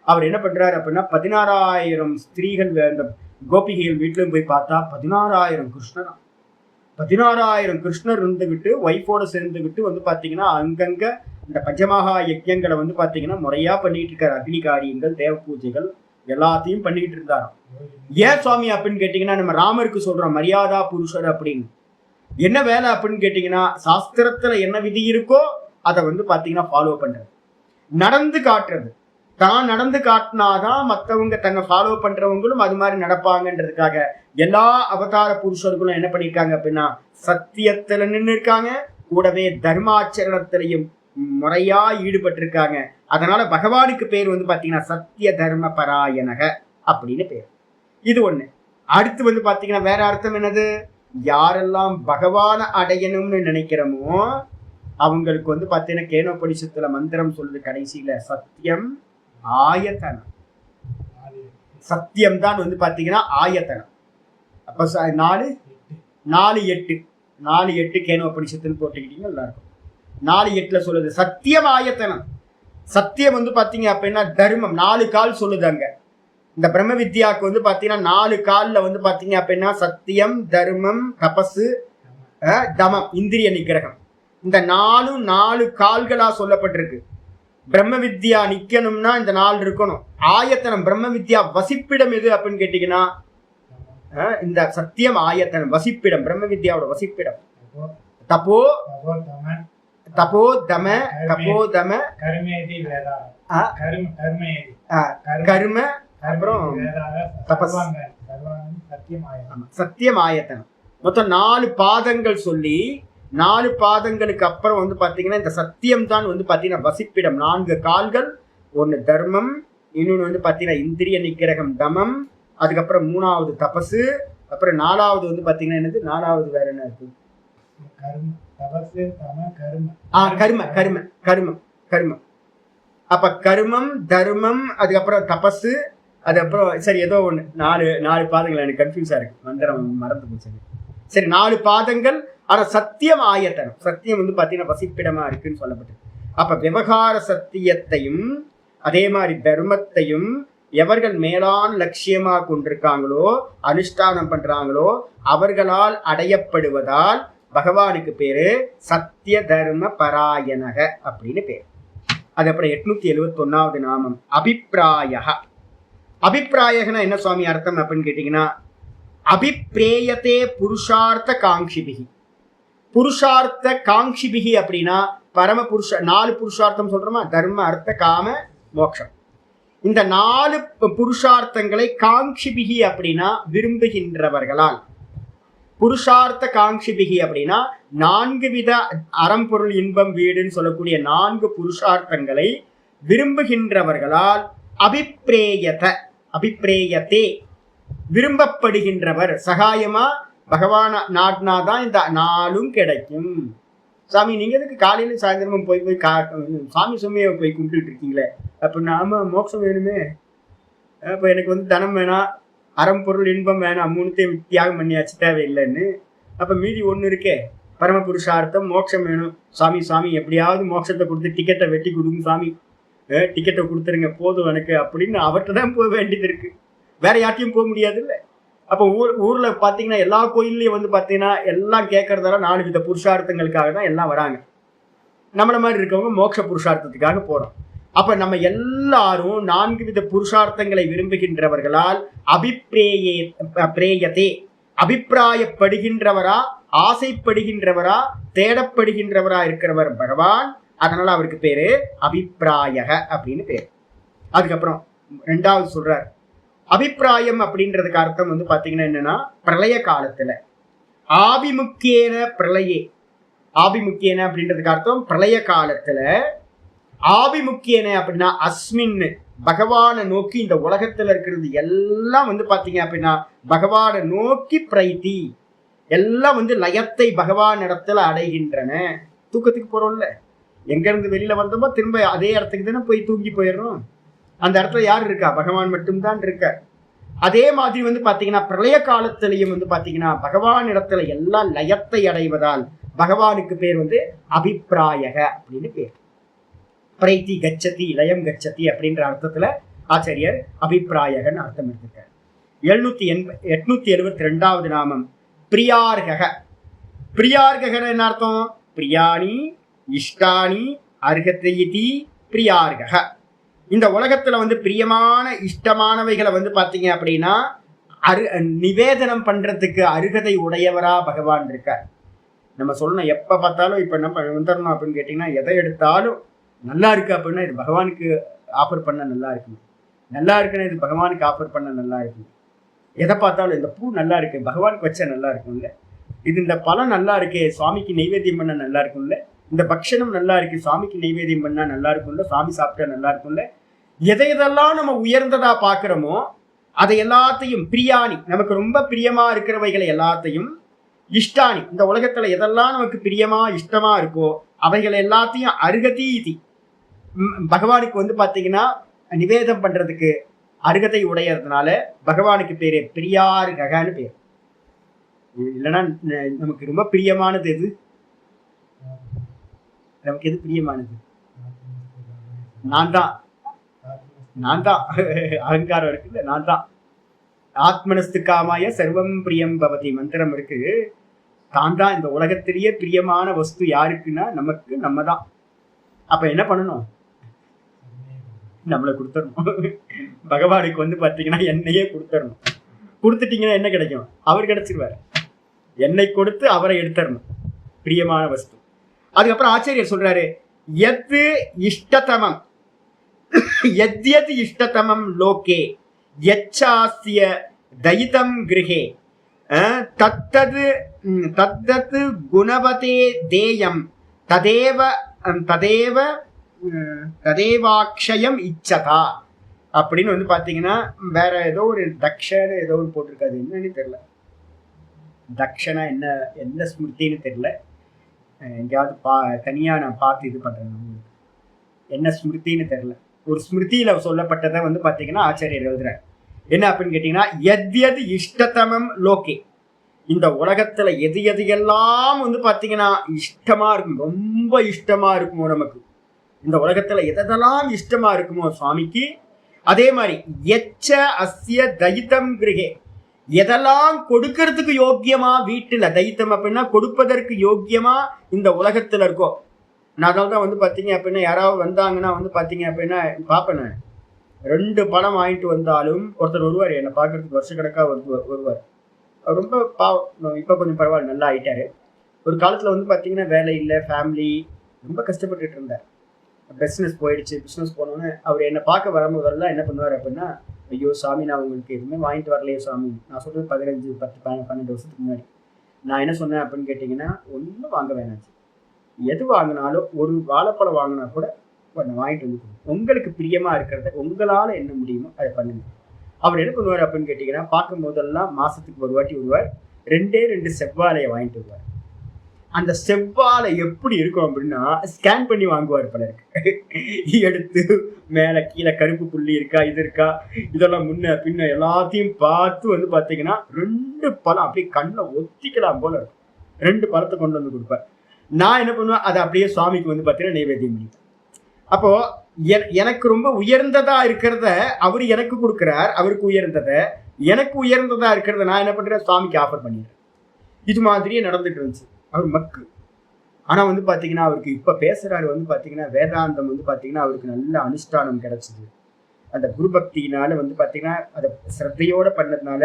அவர் என்ன பண்றாரு அப்படின்னா 16,000 ஸ்திரீகள் அந்த கோபிகைகள் வீட்டிலும் போய் பார்த்தா 16,000 கிருஷ்ணர், 16,000 கிருஷ்ணர் இருந்துகிட்டு ஒய்ஃபோட சேர்ந்துகிட்டு வந்து பாத்தீங்கன்னா அங்கங்க இந்த பஞ்சமகா யஜ்யங்களை வந்து பாத்தீங்கன்னா முறையா பண்ணிட்டு இருக்காரு. அக்னி காரியங்கள், தேவ பூஜைகள் எல்லாத்தையும் பண்ணிட்டு இருந்தாராம். ஏன் சுவாமி அப்படின்னு கேட்டீங்கன்னா, நம்ம ராமருக்கு சொல்றோம் மரியாதா புருஷர் அப்படின்னு. என்ன வேலை அப்படின்னு கேட்டீங்கன்னா, சாஸ்திரத்துல என்ன விதி இருக்கோ அதை வந்து பாத்தீங்கன்னா ஃபாலோ பண்றது, நடந்து காட்டுறது. தான் நடந்து காட்டினாதான் மற்றவங்க தன்னை ஃபாலோ பண்றவங்களும் அது மாதிரி நடப்பாங்கன்றதுக்காக எல்லா அவதார புருஷர்களும் என்ன பண்ணியிருக்காங்க அப்படின்னா சத்தியத்துல நின்று இருக்காங்க, கூடவே தர்மாச்சரணத்திலையும் முறையா ஈடுபட்டு இருக்காங்க. அதனால பகவானுக்கு பேர் வந்து பாத்தீங்கன்னா சத்திய தர்ம பராயணக அப்படின்னு பேர். இது ஒண்ணு. அடுத்து வந்து பாத்தீங்கன்னா வேற அர்த்தம் என்னது, யாரெல்லாம் பகவானை அடையணும்னு நினைக்கிறோமோ அவங்களுக்கு வந்து பாத்தீங்கன்னா கேனோபனிஷத்துல மந்திரம் சொல்லுது கடைசியில சத்தியம் ஆயத்தனம். சத்தியம் தான் வந்து பாத்தீங்கன்னா ஆயத்தனம். அப்ப 4-8 கேனோபனிஷத்துன்னு போட்டுக்கிட்டீங்க எல்லாருக்கும். 4-8 சொல்லுது சத்தியம் ஆயத்தனம். சத்தியம் வந்து பாத்தீங்க அப்படின்னா தர்மம் 4 கால் சொல்லுது அங்க. இந்த பிரம்ம வித்யாவுக்கு வந்து பாத்தீங்கன்னா 4 கால்ல வந்து பாத்தீங்க அப்படின்னா சத்தியம், தர்மம், தபசு, தமம், இந்திரிய நிகிரகம். இந்த 4 கால்களா சொல்லப்பட்டிருக்கு. பிரம்ம வித்யா நிக்கணும்னா இந்த 4 இருக்கணும். ஆயத்தனம் பிரம்ம வித்யா வசிப்பிடம் எது அப்படின்னு கேட்டீங்கன்னா இந்த சத்தியம் ஆயத்தனம் வசிப்பிடம், பிரம்ம வித்யாவோட வசிப்பிடம். தபோ தம கர்ம அப்புறம் சத்தியம் ஆயத்தனம். மொத்தம் 4 பாதங்கள் சொல்லி 4 பாதங்களுக்கு அப்புறம் வந்து பாத்தீங்கன்னா இந்த சத்தியம் தான் வந்து பாத்தீங்கன்னா வசிப்பிடம். 4 கால்கள், ஒன்னு தர்மம், இன்னொன்னு வந்து பாத்தீங்கன்னா இந்திரிய நிகிரகம் தமம், அதுக்கப்புறம் 3வது தபசு, அப்புறம் 4வது வந்து பாத்தீங்கன்னா என்னது, 4வது வேற என்ன இருக்கு, கர்மம். அப்ப கர்மம், தர்மம், அதுக்கப்புறம் தபசு, அதுக்கப்புறம் சரி ஏதோ ஒண்ணு 4 பாதங்கள். எனக்கு கன்ஃபியூஸா இருக்கு, மந்திரம் மறந்து போச்சு. சரி 4 பாதங்கள். ஆனா சத்தியம் ஆயத்தனம், சத்தியம் வந்து பாத்தீங்கன்னா வசிப்பிடமா இருக்குன்னு சொல்லப்பட்டது. அப்ப விவகார சத்தியத்தையும் அதே மாதிரி தர்மத்தையும் எவர்கள் மேலான லட்சியமா கொண்டிருக்காங்களோ, அனுஷ்டானம் பண்றாங்களோ அவர்களால் அடையப்படுவதால் பகவானுக்கு பேரு சத்திய தர்ம பராயணக அப்படின்னு பேர். அதுக்கப்புறம் 871வது நாமம் அபிப்பிராய. அபிப்பிராயகனா என்ன சுவாமி அர்த்தம் அப்படின்னு கேட்டீங்கன்னா, அபிப்பிரேயத்தே புருஷார்த்த காங்கிபிகி. புருஷார்த்த காங்கிபிகி அப்படின்னா பரம புருஷ 4 புருஷார்த்தம் சொல்றோமா, தர்ம அர்த்த காம மோட்சம். இந்த 4 புருஷார்த்தங்களை காங்கிபிகி அப்படின்னா விரும்புகின்றவர்களால், புருஷார்த்த காங்கிபிகி அப்படின்னா 4 வித அறம்பொருள் இன்பம் வீடுன்னு சொல்லக்கூடிய 4 புருஷார்த்தங்களை விரும்புகின்றவர்களால் அபிப்பிரேயத்தே விரும்பப்படுகின்றவர். சகாயமா பகவான் நாட்னாதான் இந்த 4ம் கிடைக்கும். சாமி நீங்க எதுக்கு காலையில சாயந்தரமும் போய் சாமி சுமையை போய் கும்பிட்டு இருக்கீங்களே அப்படின்னா, ஆமா மோட்சம் வேணுமே, அப்ப எனக்கு வந்து தனம் வேணாம், அறம்பொருள் இன்பம் வேணாம், 3த்தையும் தியாகம் பண்ணியாச்சு தேவையில்லைன்னு. அப்ப மீதி 1 இருக்கே பரம புருஷார்த்தம் மோட்சம் வேணும். சாமி எப்படியாவது மோட்சத்தை கொடுத்து டிக்கெட்டை வெட்டி கொடுங்க சாமி, டிக்கெட்டை கொடுத்துருங்க போதும் எனக்கு அப்படின்னு அவர்கிட்ட தான் போக வேண்டியது இருக்கு. வேற யார்ட்டையும் போக முடியாது இல்லை. அப்போ ஊர்ல பாத்தீங்கன்னா எல்லா கோயில்லையும் வந்து பாத்தீங்கன்னா எல்லாம் கேட்கறதால 4 வித புருஷார்த்தங்களுக்காக தான் எல்லாம் வராங்க. நம்மள மாதிரி இருக்கவங்க மோட்ச புருஷார்த்தத்துக்காக போறோம். அப்ப நம்ம எல்லாரும் 4 வித புருஷார்த்தங்களை விரும்புகின்றவர்களால் அபிப்பிரேயத்தே அபிப்பிராயப்படுகின்றவரா, ஆசைப்படுகின்றவரா, தேடப்படுகின்றவரா இருக்கிறவர் பகவான். அதனால அவருக்கு பேரு அபிப்பிராயக அப்படின்னு பேரு. அதுக்கப்புறம் 2வது சொல்றார் அபிப்பிராயம் அப்படின்றதுக்கு அர்த்தம் வந்து பாத்தீங்கன்னா என்னன்னா, பிரளய காலத்துல ஆபிமுக்கியன பிரளயே, ஆபிமுக்கியன அப்படின்றதுக்கு அர்த்தம் பிரளய காலத்துல. ஆபிமுக்கியன அப்படின்னா அஸ்மின் பகவானை நோக்கி, இந்த உலகத்துல இருக்கிறது எல்லாம் வந்து பாத்தீங்க அப்படின்னா பகவானை நோக்கி பிரைத்தி, எல்லாம் வந்து லயத்தை பகவான் இடத்துல அடைகின்றன. தூக்கத்துக்கு போறோம்ல, எங்க இருந்து வெளியில வந்தோமோ திரும்ப அதே இடத்துக்கு தானே போய் தூங்கி போயிடுறோம். அந்த இடத்துல யார் இருக்கா, பகவான் மட்டும்தான் இருக்க. அதே மாதிரி வந்து பாத்தீங்கன்னா பிரளய காலத்திலையும் வந்து பாத்தீங்கன்னா பகவான் இடத்துல எல்லாம் லயத்தை அடைவதால் பகவானுக்கு பேர் வந்து அபிப்பிராயக அப்படின்னு பேர். பிரைத்தி கச்சதி லயம் கச்சதி அப்படின்ற அர்த்தத்துல ஆச்சாரியர் அபிப்பிராயகன்னு அர்த்தம் எடுத்துக்கார். 872வது நாமம் பிரியார்கக. பிரியார்ககன என்ன அர்த்தம்? பிரியாணி இஷ்டானி அர்ஹத்யதி பிரியார்கக. இந்த உலகத்துல வந்து பிரியமான இஷ்டமானவைகளை வந்து பாத்தீங்க அப்படின்னா நிவேதனம் பண்றதுக்கு அருகதை உடையவரா பகவான் இருக்கார். நம்ம சொல்லணும் எப்ப பார்த்தாலும் இப்ப நம்ம வந்துடணும் அப்படின்னு கேட்டீங்கன்னா எதை எடுத்தாலும் நல்லா இருக்கு அப்படின்னா இது பகவானுக்கு ஆஃபர் பண்ண நல்லா இருக்கணும், நல்லா இருக்குன்னா இது பகவானுக்கு ஆஃபர் பண்ண நல்லா இருக்கணும். எதை பார்த்தாலும் இந்த பூ நல்லா இருக்கு பகவானுக்கு வச்சா நல்லா இருக்கும்ல, இது இந்த பழம் நல்லா இருக்கு சுவாமிக்கு நைவேத்தியம் பண்ண நல்லா இருக்கும்ல, இந்த பக்ஷணம் நல்லா இருக்கு சுவாமிக்கு நைவேத்தியம் பண்ணா நல்லா இருக்கும்ல, சுவாமி சாப்பிட்டா நல்லா இருக்கும்ல. எதையெல்லாம் நம்ம உயர்ந்ததா பாக்குறோமோ அதை எல்லாத்தையும் பிரியாணி நமக்கு ரொம்ப பிரியமா இருக்கிறவைகளை எல்லாத்தையும், இஷ்டானி இந்த உலகத்துல எதெல்லாம் நமக்கு பிரியமா இஷ்டமா இருக்கோ அவைகளை எல்லாத்தையும் அருகதீதி பகவானுக்கு வந்து பாத்தீங்கன்னா நிவேதம் பண்றதுக்கு அருகதை உடையறதுனால பகவானுக்கு பேரு பிரியார்ககன்னு பேர். இல்லைன்னா நமக்கு ரொம்ப பிரியமானது எது? நமக்கு எது பிரியமானது? நான் தான் அகங்காரம் இருக்குல்ல, நான் தான். ஆத்மனஸ்து காமாய சர்வம் பிரியம் பவதி மந்திரம் இருக்கு. தான் தான் இந்த உலகத்திலேயே பிரியமான வஸ்து யாருக்குன்னா நமக்கு, நம்ம தான். அப்ப என்ன பண்ணணும்? நம்மளை கொடுத்துடணும். பகவானுக்கு வந்து பாத்தீங்கன்னா என்னையே கொடுத்துடணும். கொடுத்துட்டீங்கன்னா என்ன கிடைக்கும்? அவர் கிடைச்சிருவார். என்னை கொடுத்து அவரை எடுத்துடணும், பிரியமான வஸ்து. அதுக்கப்புறம் ஆச்சாரியர் சொல்றாரு எது இஷ்டதமம் எத்யத் இஷ்டதமம் லோகே யச்சாஸ்ய தயிதம் கிருஹே தத்தது தத்தது குணவதே தேயம் ததேவ ததேவ ததேவாக்ஷயம் இச்சதா அப்படின்னு வந்து பாத்தீங்கன்னா வேற ஏதோ ஒரு தக்ஷன்னு ஏதோ ஒரு போட்டிருக்காது, என்னன்னு தெரியல. தக்ஷனா என்ன ஸ்மிருத்தின்னு தெரியல. எங்கேயாவது தனியா நான் பார்த்து இது பண்றேன், என்ன ஸ்மிருத்தின்னு தெரியல. ஒரு ஸ்மிருதியில சொல்லப்பட்டதை வந்து பாத்தீங்கன்னா ஆச்சாரியர் எழுதுறார். என்ன அப்படின்னு கேட்டீங்கன்னா எத்யது இஷ்டதமம் லோகே, இந்த உலகத்துல எது எதையெல்லாம் வந்து பாத்தீங்கன்னா இஷ்டமா இருக்கும், ரொம்ப இஷ்டமா இருக்குமோ நமக்கு, இந்த உலகத்துல எதெல்லாம் இஷ்டமா இருக்குமோ சுவாமிக்கு, அதே மாதிரி எச்ச அஸ்ய தயிதம் கிருஹே, எதெல்லாம் கொடுக்கறதுக்கு யோக்கியமா வீட்டுல, தைத்தம் அப்படின்னா கொடுப்பதற்கு யோக்கியமா இந்த உலகத்துல இருக்கோ. நான் அதனால்தான் வந்து பாத்தீங்க அப்படின்னா யாராவது வந்தாங்கன்னா வந்து பாத்தீங்க அப்படின்னா பாப்பேன், 2 பழம் வாங்கிட்டு வந்தாலும் ஒருத்தர் வருவார் என்னை பார்க்கறதுக்கு வருஷக்கணக்கா வருவார். அவர் ரொம்ப பாவம், இப்ப கொஞ்சம் பரவாயில்ல நல்லா ஆயிட்டாரு. ஒரு காலத்துல வந்து பாத்தீங்கன்னா வேலை இல்லை, ஃபேமிலி ரொம்ப கஷ்டப்பட்டுட்டு இருந்தார். பிஸ்னஸ் போயிடுச்சு. பிஸ்னஸ் போனோன்னு அவர் என்னை பார்க்க வரும்போதெல்லாம் என்ன பண்ணுவார் அப்படின்னா, ஐயோ சாமி நான் உங்களுக்கு எதுவுமே வாங்கிட்டு வரலையே சாமி. நான் சொல்றது 15, 10, 12 வருஷத்துக்கு முன்னாடி. நான் என்ன சொன்னேன் அப்படின்னு கேட்டிங்கன்னா, ஒன்றும் வாங்க வேணாச்சு, எது வாங்கினாலும் ஒரு வாழைப்பழம் வாங்கினா கூட வாங்கிட்டு வந்து உங்களுக்கு பிரியமா இருக்கிறத உங்களால என்ன முடியுமோ அதை பண்ணுங்க. அவர் என்ன பண்ணுவார் அப்படின்னு கேட்டீங்கன்னா, பார்க்கும் போதெல்லாம் மாசத்துக்கு ஒரு வாட்டி வருவார், 2 செவ்வாழையை வாங்கிட்டு வருவார். அந்த செவ்வாழை எப்படி இருக்கும் அப்படின்னா ஸ்கேன் பண்ணி வாங்குவார். பலருக்கு எடுத்து மேல கீழே கருப்பு புள்ளி இருக்கா, இது இருக்கா, இதெல்லாம் முன்ன பின்ன எல்லாத்தையும் பார்த்து வந்து பாத்தீங்கன்னா 2 பழம் அப்படியே கண்ணை ஒத்திக்கலாம் போல இருக்கும். 2 பழத்தை கொண்டு வந்து கொடுப்பார். நான் என்ன பண்ணுவேன், அதை அப்படியே சுவாமிக்கு வந்து பாத்தீங்கன்னா நைவேத்தியம் பண்ணி. அப்போ எனக்கு ரொம்ப உயர்ந்ததா இருக்கிறத அவரு எனக்கு கொடுக்கிறார், அவருக்கு உயர்ந்ததை எனக்கு உயர்ந்ததா இருக்கிறத நான் என்ன பண்றேன், சுவாமிக்கு ஆஃபர் பண்ணிடுறேன். இது மாதிரியே நடந்துட்டு இருந்துச்சு. அவர் மக்கு. ஆனா வந்து பாத்தீங்கன்னா அவருக்கு இப்ப பேசுறாரு வந்து பாத்தீங்கன்னா வேதாந்தம் வந்து பாத்தீங்கன்னா அவருக்கு நல்ல அனுஷ்டானம் கிடைச்சது. அந்த குரு பக்தியினால வந்து பாத்தீங்கன்னா அதை சிரத்தையோட பண்ணதுனால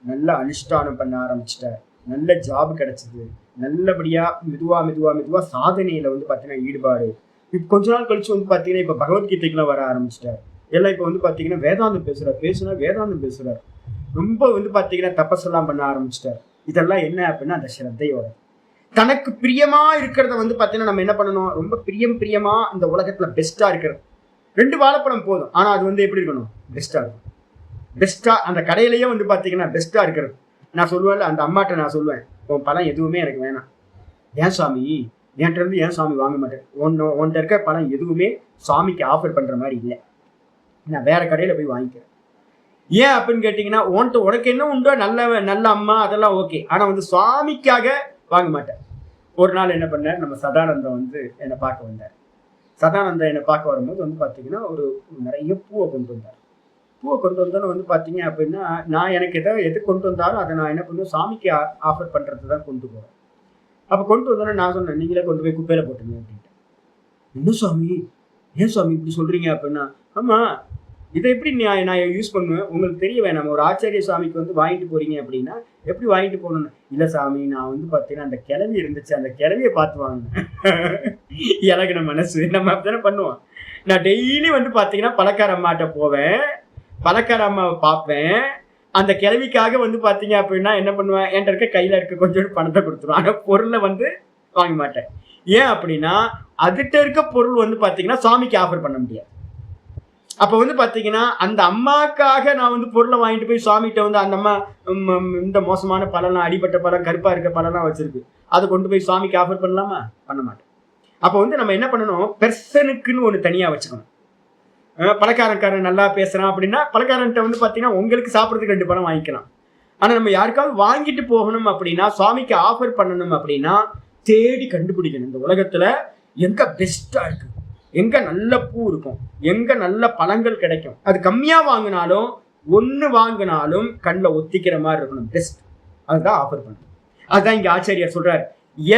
நல்ல அனுஷ்டானம் பண்ண ஆரம்பிச்சிட்டார். நல்ல ஜாப் கிடைச்சது. நல்லபடியா மெதுவா சாதனையில வந்து பாத்தீங்கன்னா ஈடுபாடு. இப்ப கொஞ்ச நாள் கழிச்சு வந்து பாத்தீங்கன்னா இப்ப பகவத்கீதைக்குலாம் வர ஆரம்பிச்சிட்டார். எல்லாம் இப்ப வந்து பாத்தீங்கன்னா வேதாந்தம் பேசுறார், வேதாந்தம் பேசுறார். ரொம்ப வந்து பாத்தீங்கன்னா தபஸெல்லாம் பண்ண ஆரம்பிச்சிட்டார். இதெல்லாம் என்ன அப்படின்னா அந்த ஸ்ரத்தையோட தனக்கு பிரியமா இருக்கிறத வந்து பாத்தீங்கன்னா நம்ம என்ன பண்ணணும், ரொம்ப பிரியமா இந்த உலகத்துல பெஸ்டா இருக்கிறது. 2 வாழைப்பழம் போதும், ஆனா அது வந்து எப்படி இருக்கணும், பெஸ்டா இருக்கும். பெஸ்டா அந்த கடையிலேயே வந்து பாத்தீங்கன்னா பெஸ்டா இருக்கிறது. நான் சொல்லுவேன்ல, அந்த அம்மாட்ட நான் சொல்லுவேன், உன் பழம் எதுவுமே எனக்கு வேணாம், ஏன் சாமி என்கிட்ட இருந்து ஏன் சாமி வாங்க மாட்டேன், உன்கிட்ட இருக்க பழம் எதுவுமே சாமிக்கு ஆஃபர் பண்ற மாதிரி இல்லை, நான் வேற கடையில போய் வாங்கிக்கிறேன். ஏன் அப்படின்னு கேட்டீங்கன்னா, உனக்கு என்ன உண்டோ நல்ல அம்மா அதெல்லாம் ஓகே. ஆனா வந்து சுவாமிக்காக வாங்க மாட்டேன். ஒரு நாள் என்ன பண்ணார், நம்ம சதானந்தம் வந்து என்னை பார்க்க வந்தார். சதானந்தம் என்னை பார்க்க வரும்போது வந்து பார்த்தீங்கன்னா, ஒரு நிறைய பூவை கொண்டு வந்தார். பூவை கொண்டு வந்தோன்னு வந்து பார்த்தீங்க அப்படின்னா, நான் எனக்கு எது கொண்டு வந்தாலும் அதை நான் என்ன பண்ணுவேன், சாமிக்கு ஆஃபர் பண்ணுறது தான் கொண்டு போவேன். அப்போ கொண்டு வந்தோன்னே நான் சொன்னேன், நீங்களே கொண்டு போய் குப்பையில் போட்டுங்க அப்படின்ட்டு. என்ன சுவாமி, ஏன் சுவாமி இப்படி சொல்கிறீங்க அப்படின்னா, ஆமாம் இதை எப்படி நான் யூஸ் பண்ணுவேன், உங்களுக்கு தெரிய வேணாம். ஒரு ஆச்சாரிய சாமிக்கு வந்து வாங்கிட்டு போறீங்க அப்படின்னா எப்படி வாங்கிட்டு போகணும்னு. இல்லை சாமி, நான் வந்து பார்த்தீங்கன்னா அந்த கிளவி இருந்துச்சு, அந்த கிளவியை பார்த்து வாங்கினேன். இலகின மனசு நம்ம அப்படித்தானே பண்ணுவோம். நான் டெய்லி வந்து பார்த்தீங்கன்னா பழக்கார அம்மாட்ட போவேன், பழக்கார அம்மாவை பார்ப்பேன். அந்த கிளவிக்காக வந்து பார்த்தீங்க அப்படின்னா என்ன பண்ணுவேன், என்கிட்ட இருக்க கையில் இருக்க கொஞ்சோண்டு பணத்தை கொடுத்துருவேன். ஆனால் பொருளை வந்து வாங்க மாட்டேன். ஏன் அப்படின்னா அதுகிட்ட இருக்க பொருள் வந்து பார்த்தீங்கன்னா சாமிக்கு ஆஃபர் பண்ண முடியாது. அப்போ வந்து பார்த்தீங்கன்னா அந்த அம்மாக்காக நான் வந்து பொருளை வாங்கிட்டு போய் சுவாமிகிட்ட வந்து அந்த அம்மா இந்த மோசமான பழம்லாம், அடிப்பட்ட பழம், கருப்பாக இருக்க பழம்லாம் வச்சிருக்கு, அதை கொண்டு போய் சுவாமிக்கு ஆஃபர் பண்ணலாமா? பண்ண மாட்டேன். அப்போ வந்து நம்ம என்ன பண்ணணும், பெர்சனுக்குன்னு ஒன்று தனியாக வச்சுக்கணும். பழக்காரன் நல்லா பேசுகிறான் அப்படின்னா பழக்காரன்ட்ட வந்து பார்த்தீங்கன்னா உங்களுக்கு சாப்பிட்றதுக்கு 2 பழம் வாங்கிக்கலாம். ஆனால் நம்ம யாருக்காவது வாங்கிட்டு போகணும் அப்படின்னா, சுவாமிக்கு ஆஃபர் பண்ணணும் அப்படின்னா தேடி கண்டுபிடிக்கணும். இந்த உலகத்தில் எங்கே பெஸ்ட்டாக இருக்குது, எங்கே நல்ல பூ இருக்கும், எங்கே நல்ல பழங்கள் கிடைக்கும். அது கம்மியாக வாங்கினாலும் 1 வாங்கினாலும் கண்ணில் ஒத்திக்கிற மாதிரி இருக்கணும், பெஸ்ட். அதுதான் ஆஃபர் பண்ணணும். அதுதான் இங்கே ஆச்சாரியார் சொல்கிறார்,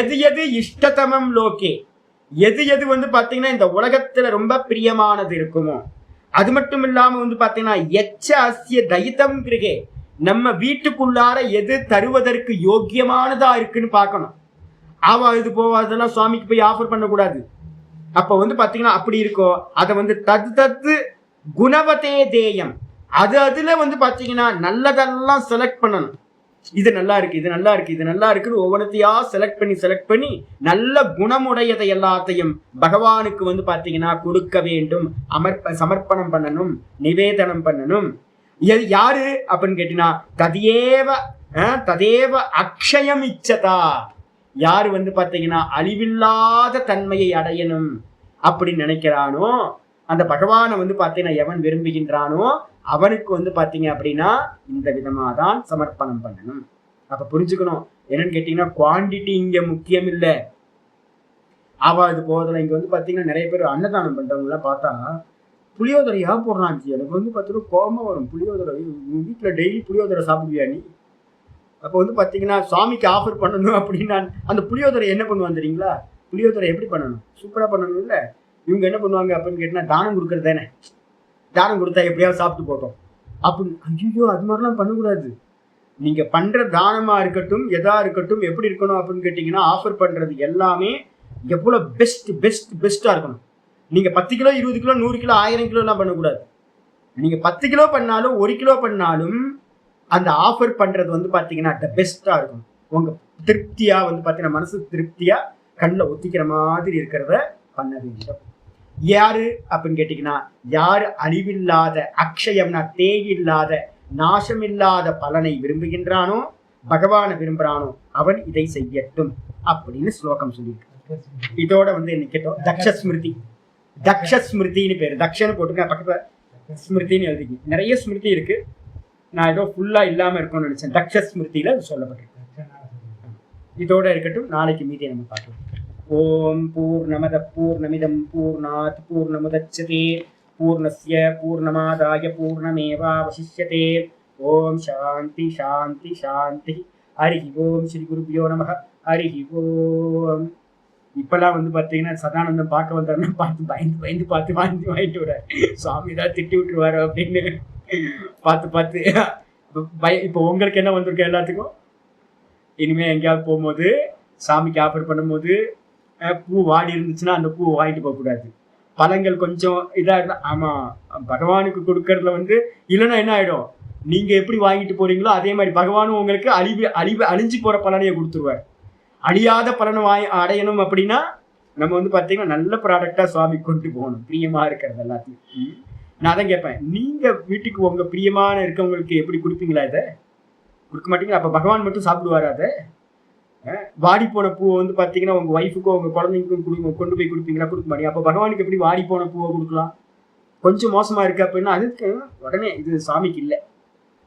எது இஷ்டதமம் லோகே, எது வந்து பார்த்தீங்கன்னா இந்த உலகத்தில் ரொம்ப பிரியமானது இருக்குமோ. அது மட்டும் இல்லாமல் வந்து பார்த்தீங்கன்னா எச்ச அஸ்ய தயிதம் கிரகே, நம்ம வீட்டுக்குள்ளார எது தருவதற்கு யோக்கியமானதா இருக்குன்னு பார்க்கணும். இது போவாதெல்லாம் சுவாமிக்கு போய் ஆஃபர் பண்ணக்கூடாது. அப்போ வந்து பார்த்தீங்கன்னா அப்படி இருக்கோ அதை வந்து தத்து குணவதே தேயம், அதுல வந்து பார்த்தீங்கன்னா நல்லதெல்லாம் செலக்ட் பண்ணணும். இது நல்லா இருக்கு, இது நல்லா இருக்கு, இது நல்லா இருக்குன்னு ஒவ்வொருத்தையா செலக்ட் பண்ணி நல்ல குணமுடையதை எல்லாத்தையும் பகவானுக்கு வந்து பார்த்தீங்கன்னா கொடுக்க வேண்டும், சமர்ப்பணம் பண்ணணும், நிவேதனம் பண்ணணும். யாரு அப்படின்னு கேட்டீங்கன்னா ததேவ அக்ஷயம் இச்சதா, யாரு வந்து பார்த்தீங்கன்னா அழிவில்லாத தன்மையை அடையணும் அப்படின்னு நினைக்கிறானோ, அந்த பகவானை வந்து பார்த்தீங்கன்னா எவன் விரும்புகின்றானோ அவனுக்கு வந்து பார்த்தீங்க அப்படின்னா இந்த விதமாக தான் சமர்ப்பணம் பண்ணணும். அப்போ புரிஞ்சுக்கணும், என்னன்னு கேட்டீங்கன்னா குவான்டிட்டி இங்கே முக்கியம் இல்லை. இது போதில் இங்கே வந்து பார்த்தீங்கன்னா நிறைய பேர் அன்னதானம் பண்ணுறவங்களாம் பார்த்தா புளியோதரையாக போடுறான். எனக்கு வந்து பார்த்தீங்கன்னா கோபமாக வரும். புளியோதரை வீட்டில் டெய்லி புளியோதரை சாப்பிடுவியா நீ? அப்போ வந்து பார்த்தீங்கன்னா சுவாமிக்கு ஆஃபர் பண்ணணும் அப்படின்னா அந்த புளியோதரை என்ன பண்ணுவாங்க தெரியுங்களா? புளியோதரை எப்படி பண்ணணும், சூப்பராக பண்ணணும் இல்லை. இவங்க என்ன பண்ணுவாங்க அப்படின்னு கேட்டிங்கன்னா தானம் கொடுக்குறது தானே, தானம் கொடுத்தா எப்படியாவது சாப்பிட்டு போட்டோம் அப்படின்னு. ஐயோ, அது மாதிரிலாம் பண்ணக்கூடாது. நீங்கள் பண்ணுற தானமாக இருக்கட்டும், எதா இருக்கட்டும், எப்படி இருக்கணும் அப்படின்னு கேட்டிங்கன்னா ஆஃபர் பண்ணுறது எல்லாமே எவ்வளோ பெஸ்ட்டாக இருக்கணும். நீங்கள் 10 கிலோ 20 கிலோ 100 கிலோ 1000 கிலோலாம் பண்ணக்கூடாது. நீங்கள் 10 கிலோ பண்ணாலும் 1 கிலோ பண்ணாலும் அந்த ஆஃபர் பண்ணுறது வந்து பார்த்தீங்கன்னா பெஸ்ட்டாக இருக்கும். உங்கள் திருப்தியாக வந்து பார்த்தீங்கன்னா மனசு திருப்தியாக கண்ணில் ஒத்திக்கிற மாதிரி இருக்கிறத பண்ண வேண்டும். யாரு அப்படின்னு கேட்டீங்கன்னா, யாரு அழிவில்லாத அக்ஷயம்னா தேயில்லாத நாசமில்லாத பலனை விரும்புகின்றானோ, பகவானை விரும்புறானோ அவன் இதை செய்யட்டும் அப்படின்னு ஸ்லோகம் சொல்லியிருக்கு. இதோட வந்து நிக்கட்டும். தக்ஷஸ்மிருதின்னு பேரு, தக்ஷன்னு போட்டுக்க, பக்கத்துல ஸ்மிருதின்னு எழுதிக்கு. நிறைய ஸ்மிருதி இருக்கு, நான் ஏதோ ஃபுல்லா இல்லாம இருக்கும்னு நினைச்சேன். தக்ஷஸ்மிருதியில சொல்லப்பட்டிருக்கு. இதோட இருக்கட்டும், நாளைக்கு மீதி நம்ம பார்க்கலாம். ஓம் பூர்ணமத பூர்ணமிதம் பூர்ணாத் பூர்ணமுதச்யதே பூர்ணஸ்ய பூர்ணமாதாய பூர்ணமேவாவசிஷ்யதே. ஓம் சாந்தி சாந்தி சாந்தி. ஹரி ஓம். ஸ்ரீ குருபியோ நமஹ. ஹரி ஓம். இப்பெல்லாம் வந்து பார்த்தீங்கன்னா சதானந்தம் பார்க்க வந்தாருன்னா பயந்து பார்த்து வாங்கிட்டு விடாரு. சுவாமி தான் திட்டி விட்டுருவாரு அப்படின்னு பார்த்து இப்போ உங்களுக்கு என்ன வந்திருக்கு எல்லாத்துக்கும், இனிமேல் எங்கேயாவது போகும்போது சாமிக்கு ஆஃபர் பண்ணும்போது பூ வாடி இருந்துச்சுன்னா அந்த பூ வாங்கிட்டு போகக்கூடாது. பழங்கள் கொஞ்சம் இதாக இருந்தால், ஆமாம் பகவானுக்கு கொடுக்கறதுல வந்து இல்லைன்னா என்ன ஆகிடும், நீங்கள் எப்படி வாங்கிட்டு போகிறீங்களோ அதே மாதிரி பகவானும் உங்களுக்கு அழிஞ்சு போகிற பலனையை கொடுத்துருவார். அழியாத பலனை அடையணும் அப்படின்னா நம்ம வந்து பார்த்தீங்கன்னா நல்ல ப்ராடக்டாக சுவாமி கொண்டு போகணும், பிரியமாக இருக்கிறது எல்லாத்தையும். நான் தான் கேட்பேன், நீங்கள் வீட்டுக்கு உங்கள் பிரியமான இருக்கவங்களுக்கு எப்படி கொடுப்பீங்களா? இதை கொடுக்க மாட்டீங்களா? அப்போ பகவான் மட்டும் சாப்பிடுவார்? அதை வாடி போன பூவை வந்து பார்த்தீங்கன்னா உங்கள் ஒய்ஃபுக்கோ உங்கள் குழந்தைங்களுக்கும் கொண்டு போய் கொடுப்பீங்களா? கொடுக்க மாட்டீங்க. அப்போ பகவானுக்கு எப்படி வாடி போன பூவை கொடுக்கலாம்? கொஞ்சம் மோசமாக இருக்குது அப்படின்னா அதுக்கு உடனே இது சாமிக்கு இல்லை,